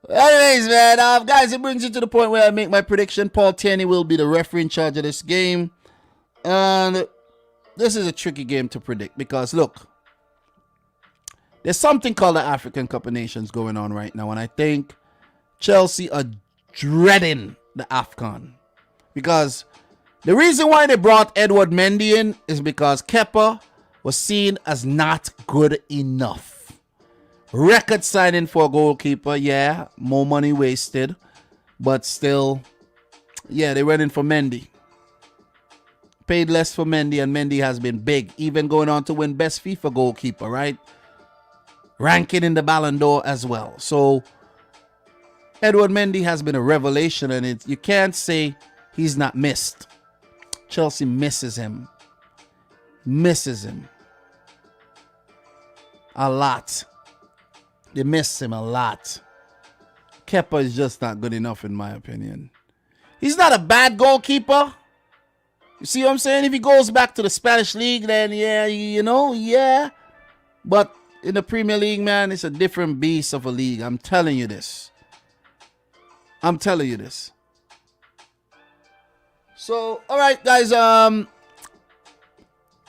Anyways, man, guys, it brings you to the point where I make my prediction. Paul Tierney will be the referee in charge of this game. And this is a tricky game to predict because, look, there's something called the African Cup of Nations going on right now. And I think Chelsea are dreading the AFCON. Because the reason why they brought Edward Mendy in is because Kepa was seen as not good enough. Record signing for a goalkeeper, yeah, more money wasted, but still, yeah, they went in for Mendy. Paid less for Mendy, and Mendy has been big, even going on to win best FIFA goalkeeper, right? Ranking in the Ballon d'Or as well. So, Edward Mendy has been a revelation, and you can't say he's not missed. Chelsea misses him. A lot. They miss him a lot. Kepa is just not good enough in my opinion. He's not a bad goalkeeper. You see what I'm saying? If he goes back to the Spanish league, then yeah. But in the Premier League, man, it's a different beast of a league. I'm telling you this. So, all right, guys.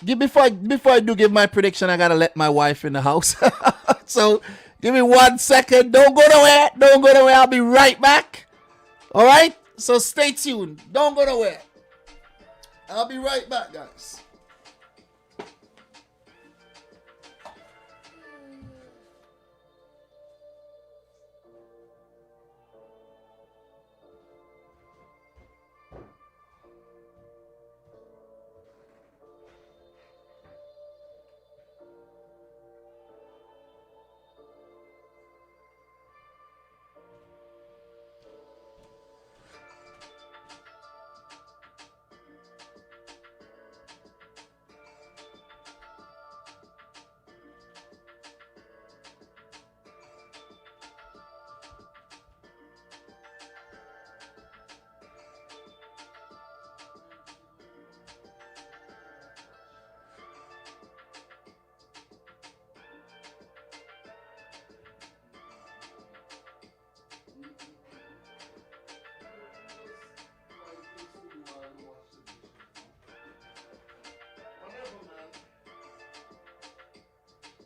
Before I do give my prediction, I gotta let my wife in the house. So, give me 1 second. Don't go nowhere. I'll be right back. All right. So stay tuned. Don't go nowhere. I'll be right back, guys.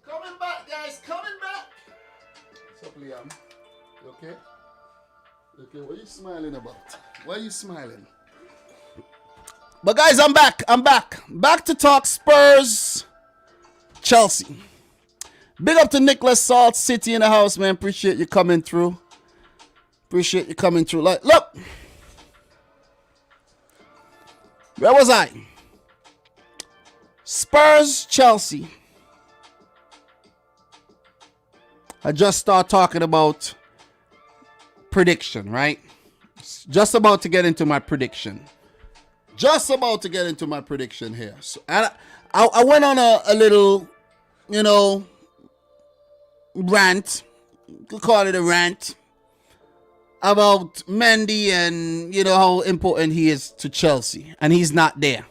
Coming back, guys. Coming back. What's up, Liam? You okay? Okay, what are you smiling about? Why are you smiling? But guys, I'm back. Back to talk Spurs, Chelsea. Big up to Nicholas Salt City in the house, man. Appreciate you coming through. Like, look. Where was I? Spurs, Chelsea. I just start talking about prediction, right? Just about to get into my prediction. Here. So I went on a little, rant. You could call it a rant about Mendy and, how important he is to Chelsea. And he's not there.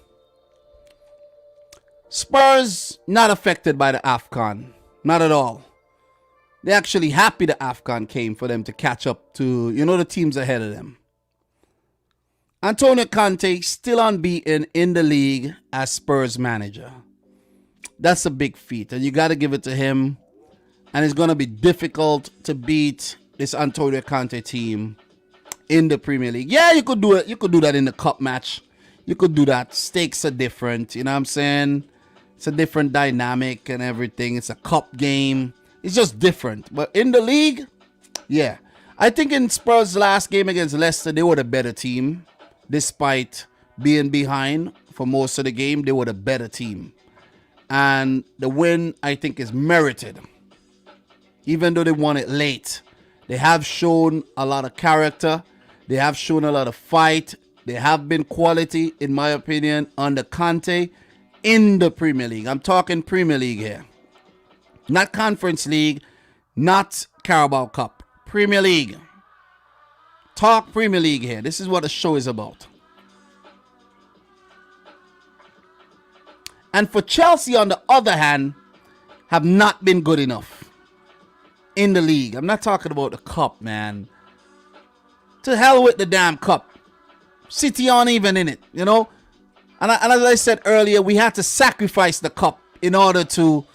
Spurs not affected by the AFCON. Not at all. They're actually happy the AFCON came for them to catch up to, the teams ahead of them. Antonio Conte still unbeaten in the league as Spurs manager. That's a big feat, and you got to give it to him. And it's going to be difficult to beat this Antonio Conte team in the Premier League. Yeah, you could do it. You could do that in the cup match. You could do that. Stakes are different. You know what I'm saying? It's a different dynamic and everything. It's a cup game. It's just different. But in the league, yeah. I think in Spurs' last game against Leicester, they were the better team. Despite being behind for most of the game, they were the better team. And the win, I think, is merited. Even though they won it late. They have shown a lot of character. They have shown a lot of fight. They have been quality, in my opinion, under Conte in the Premier League. I'm talking Premier League here. Not Conference League, not Carabao Cup. Premier League. Talk Premier League here. This is what the show is about. And for Chelsea, on the other hand, have not been good enough in the league. I'm not talking about the cup, man. To hell with the damn cup. City aren't even in it, And as I said earlier, we had to sacrifice the cup in order to,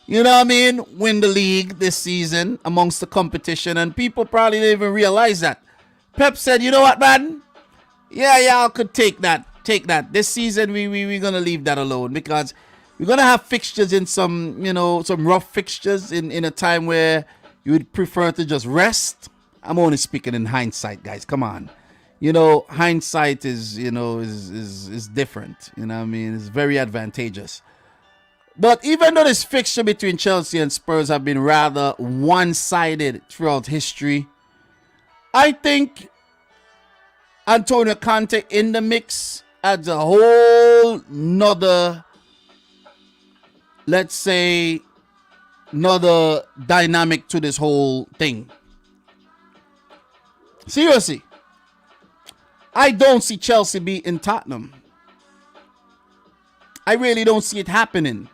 win the league this season amongst the competition. And people probably didn't even realize that. Pep said, you know what, man? Yeah, I could take that. This season, we're going to leave that alone because we're going to have fixtures in some rough fixtures in a time where you would prefer to just rest. I'm only speaking in hindsight, guys. Come on. Hindsight is different. It's very advantageous. But even though this fixture between Chelsea and Spurs have been rather one-sided throughout history, I think Antonio Conte in the mix adds a whole nother, let's say, another dynamic to this whole thing. Seriously. I don't see Chelsea beating Tottenham. I really don't see it happening.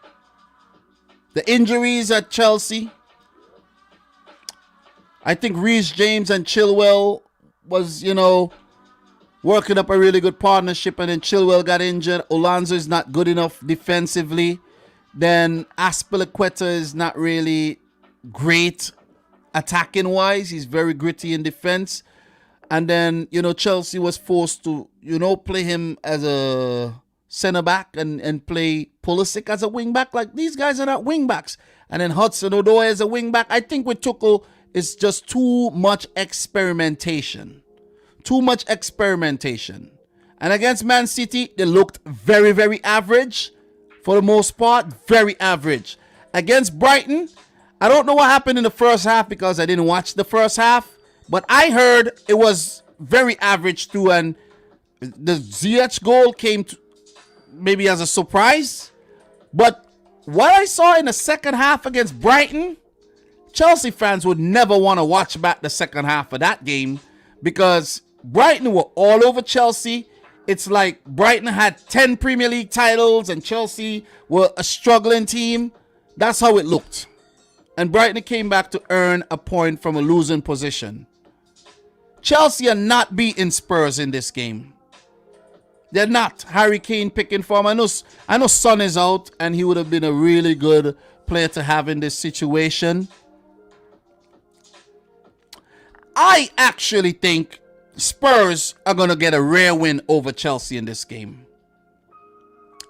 The injuries at Chelsea. I think Reece James and Chilwell was, working up a really good partnership, and then Chilwell got injured. Alonso is not good enough defensively. Then Aspilicueta is not really great attacking wise. He's very gritty in defense. And then, Chelsea was forced to, play him as a center back and play Pulisic as a wing back. Like, these guys are not wing backs. And then Hudson-Odoi as a wing back. I think with Tuchel, it's just too much experimentation. Too much experimentation. And against Man City, they looked very, very average. For the most part, very average. Against Brighton, I don't know what happened in the first half because I didn't watch the first half. But I heard it was very average too. And the Ziyech goal came maybe as a surprise. But what I saw in the second half against Brighton, Chelsea fans would never want to watch back the second half of that game because Brighton were all over Chelsea. It's like Brighton had 10 Premier League titles and Chelsea were a struggling team. That's how it looked. And Brighton came back to earn a point from a losing position. Chelsea are not beating Spurs in this game. They're not. Harry Kane picking form. I know Son is out and he would have been a really good player to have in this situation. I actually think Spurs are going to get a rare win over Chelsea in this game.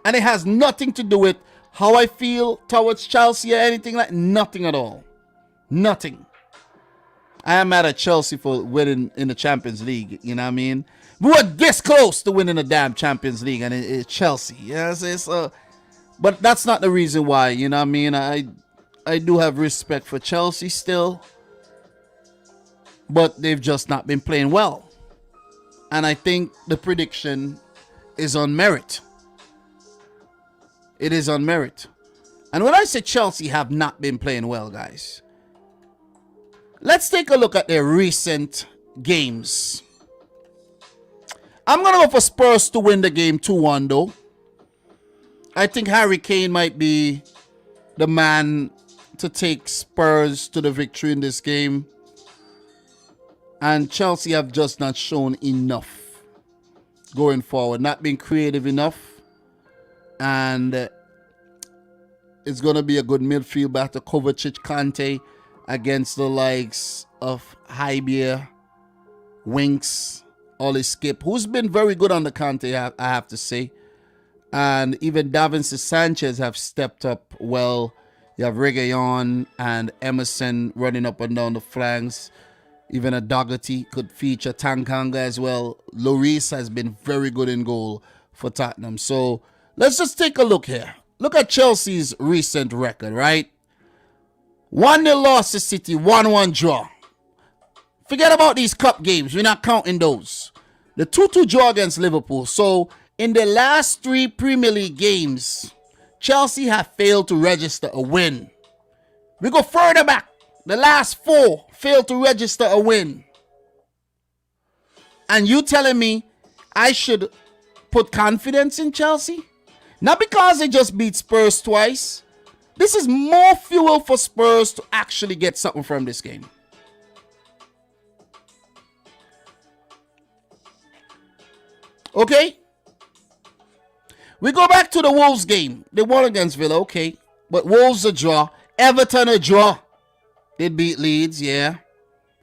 And it has nothing to do with how I feel towards Chelsea or anything like nothing at all. Nothing. I am mad at Chelsea for winning in the Champions League. You know what I mean? We were this close to winning the damn Champions League and it's Chelsea. Yes, but that's not the reason why. You know what I mean? I do have respect for Chelsea still. But they've just not been playing well. And I think the prediction is on merit. It is on merit. And when I say Chelsea have not been playing well, guys, let's take a look at their recent games. I'm going to go for Spurs to win the game 2-1 though. I think Harry Kane might be the man to take Spurs to the victory in this game. And Chelsea have just not shown enough going forward. Not being creative enough. And it's going to be a good midfield battle. Kovacic, Kante against the likes of Hybier, Winks, Ollie Skip, who's been very good on the Kante, I have to say. And even Davinson Sanchez have stepped up well. You have Reguilon and Emerson running up and down the flanks. Even a Dougherty could feature Tanganga as well. Lloris has been very good in goal for Tottenham. So let's just take a look here. Look at Chelsea's recent record, right? 1-0 loss to City, 1-1 draw. Forget about these cup games. We're not counting those. The 2-2 draw against Liverpool. So in the last 3 Premier League games, Chelsea have failed to register a win. We go further back. The last 4 failed to register a win. And you telling me I should put confidence in Chelsea? Not because they just beat Spurs twice. This is more fuel for Spurs to actually get something from this game. Okay? We go back to the Wolves game. They won against Villa, okay. But Wolves a draw. Everton a draw. They beat Leeds, yeah.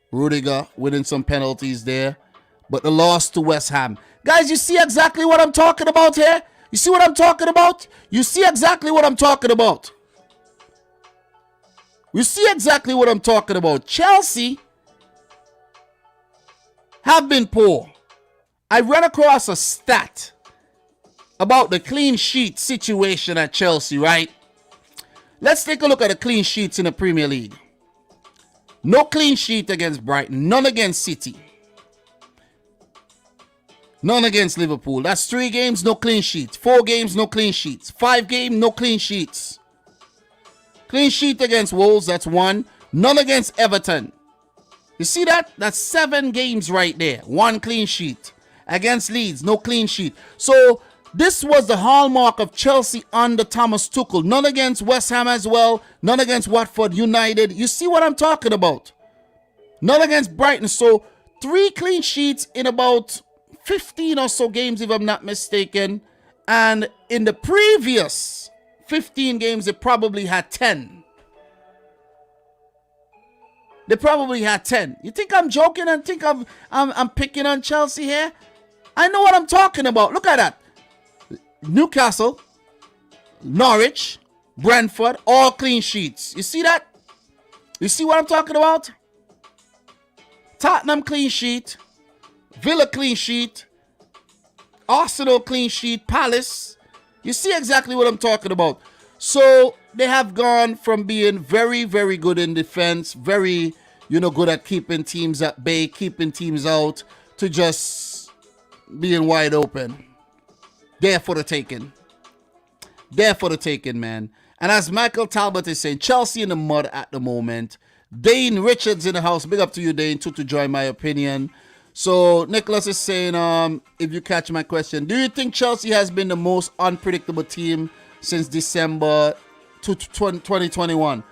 Rudiger winning some penalties there. But the loss to West Ham. Guys, you see exactly what I'm talking about here? You see what I'm talking about? You see exactly what I'm talking about. You see exactly what I'm talking about. Chelsea have been poor. I ran across a stat about the clean sheet situation at Chelsea, right? Let's take a look at the clean sheets in the Premier League. No clean sheet against Brighton. None against City. None against Liverpool. That's 3 games, no clean sheets. 4 games, no clean sheets. 5 games, no clean sheets. Clean sheet against Wolves, that's 1. None against Everton. You see that? That's 7 games right there. 1 clean sheet. Against Leeds, no clean sheet. So this was the hallmark of Chelsea under Thomas Tuchel. None against West Ham as well. None against Watford United. You see what I'm talking about? None against Brighton. So 3 clean sheets in about 15 or so games, if I'm not mistaken. And in the previous 15 games, they probably had 10. They probably had 10. You think I'm joking and think I'm picking on Chelsea here? I know what I'm talking about. Look at that. Newcastle, Norwich, Brentford, all clean sheets. You see that? You see what I'm talking about? Tottenham clean sheet, Villa clean sheet, Arsenal clean sheet, Palace. You see exactly what I'm talking about. So they have gone from being very, very good in defense, very, good at keeping teams at bay, keeping teams out, to just being wide open. There for the taking. There for the taking, man. And as Michael Talbot is saying, Chelsea in the mud at the moment. Dane Richards in the house. Big up to you, Dane, to join my opinion. So Nicholas is saying, if you catch my question, do you think Chelsea has been the most unpredictable team since December 2021?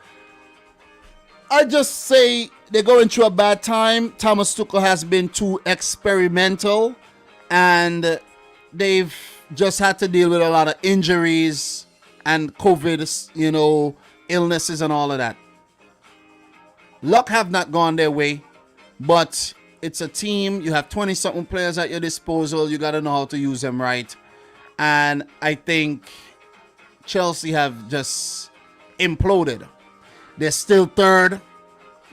I just say they're going through a bad time. Thomas Tuchel has been too experimental, and they've just had to deal with a lot of injuries and COVID, illnesses and all of that. Luck have not gone their way, but it's a team. You have 20-something players at your disposal. You got to know how to use them right. And I think Chelsea have just imploded. They're still third,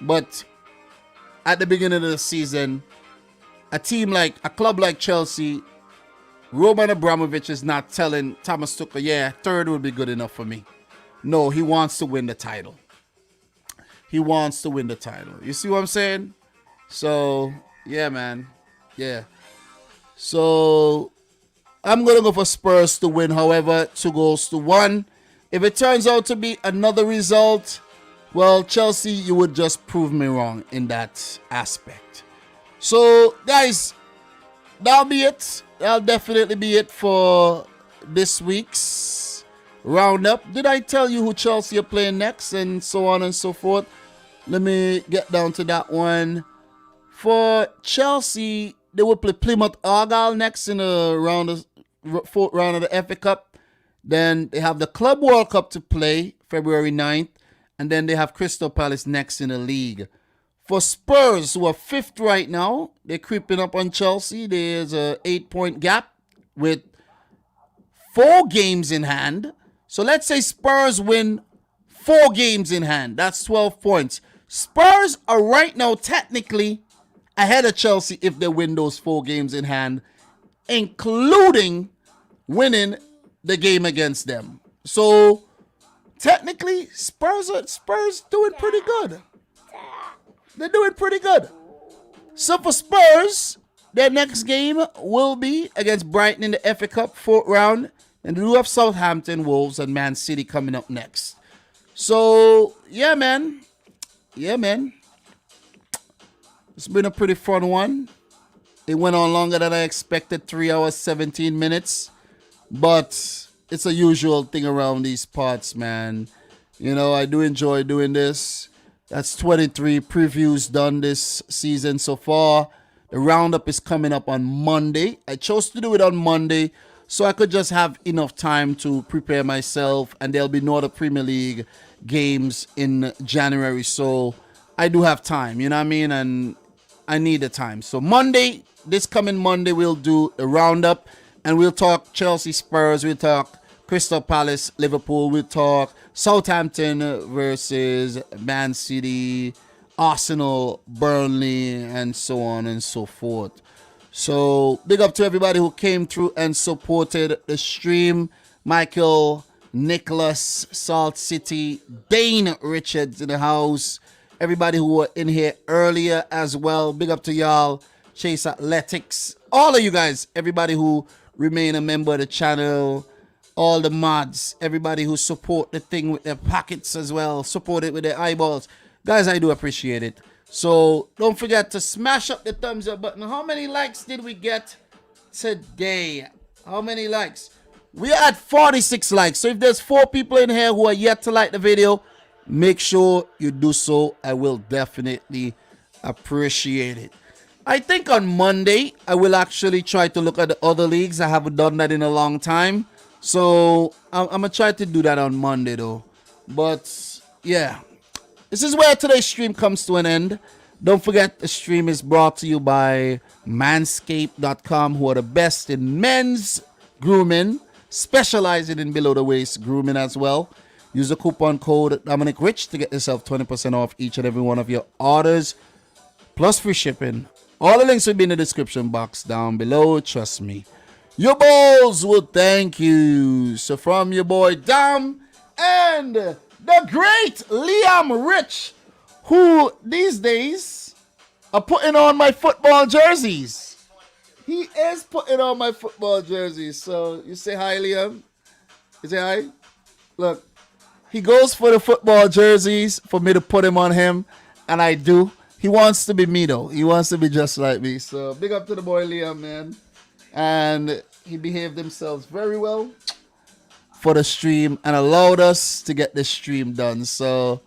but at the beginning of the season, a club like Chelsea, Roman Abramovich is not telling Thomas Tuchel, yeah, third would be good enough for me. No, he wants to win the title. He wants to win the title. You see what I'm saying? So, yeah, man. Yeah. So, I'm going to go for Spurs to win, however, 2-1. If it turns out to be another result, well, Chelsea, you would just prove me wrong in that aspect. So, guys, that'll be it. That'll definitely be it for this week's roundup. Did I tell you who Chelsea are playing next and so on and so forth? Let me get down to that one. For Chelsea, they will play Plymouth Argyle next in the fourth round of the FA Cup. Then they have the Club World Cup to play February 9th. And then they have Crystal Palace next in the league. For Spurs, who are 5th right now, they're creeping up on Chelsea. There's a 8-point gap with 4 games in hand. So let's say Spurs win 4 games in hand. That's 12 points. Spurs are right now technically ahead of Chelsea if they win those 4 games in hand, including winning the game against them. So technically, Spurs doing pretty good. They're doing pretty good. So for Spurs, their next game will be against Brighton in the FA Cup 4th round. And they do have Southampton, Wolves, and Man City coming up next. So, yeah, man. Yeah, man. It's been a pretty fun one. It went on longer than I expected, 3 hours, 17 minutes. But it's a usual thing around these parts, man. I do enjoy doing this. That's 23 previews done this season so far. The roundup is coming up on Monday. I chose to do it on Monday so I could just have enough time to prepare myself. And there'll be no other Premier League games in January. So I do have time, you know what I mean? And I need the time. So Monday, this coming Monday, we'll do a roundup. And we'll talk Chelsea, Spurs. We'll talk Crystal Palace, Liverpool. We'll talk Southampton versus Man City, Arsenal, Burnley, and so on and so forth. So big up to everybody who came through and supported the stream. Michael, Nicholas, Salt City, Dane Richards in the house. Everybody who were in here earlier as well. Big up to y'all. Chase Athletics. All of you guys. Everybody who remain a member of the channel. All the mods. Everybody who support the thing with their pockets as well. Support it with their eyeballs. Guys, I do appreciate it. So don't forget to smash up the thumbs up button. How many likes did we get today? How many likes? We are at 46 likes. So if there's 4 people in here who are yet to like the video, make sure you do so. I will definitely appreciate it. I think on Monday, I will actually try to look at the other leagues. I haven't done that in a long time. So I'm going to try to do that on Monday though. But yeah, this is where today's stream comes to an end. Don't forget the stream is brought to you by Manscaped.com, who are the best in men's grooming, specializing in below the waist grooming as well. Use the coupon code Dominic Rich to get yourself 20% off each and every one of your orders, plus free shipping. All the links will be in the description box down below. Trust me, your balls will thank you. So from your boy Dom and the great Liam Rich, who these days are putting on my football jerseys. He is putting on my football jerseys. So you say hi, Liam. You say hi. Look, he goes for the football jerseys for me to put him on him, and I do. He wants to be me though. He wants to be just like me. So big up to the boy Liam, man. And he behaved himself very well for the stream and allowed us to get the stream done. So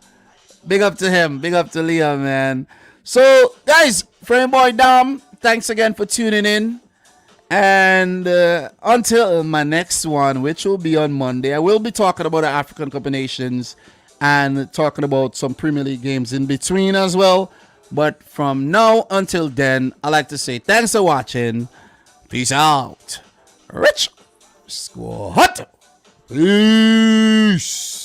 big up to him. Big up to Liam, man. So guys, friend boy Dom, thanks again for tuning in. And until my next one, which will be on Monday, I will be talking about the African Cup of Nations and talking about some Premier League games in between as well. But from now until then, I like to say thanks for watching. Peace out. Rich Squad. Peace.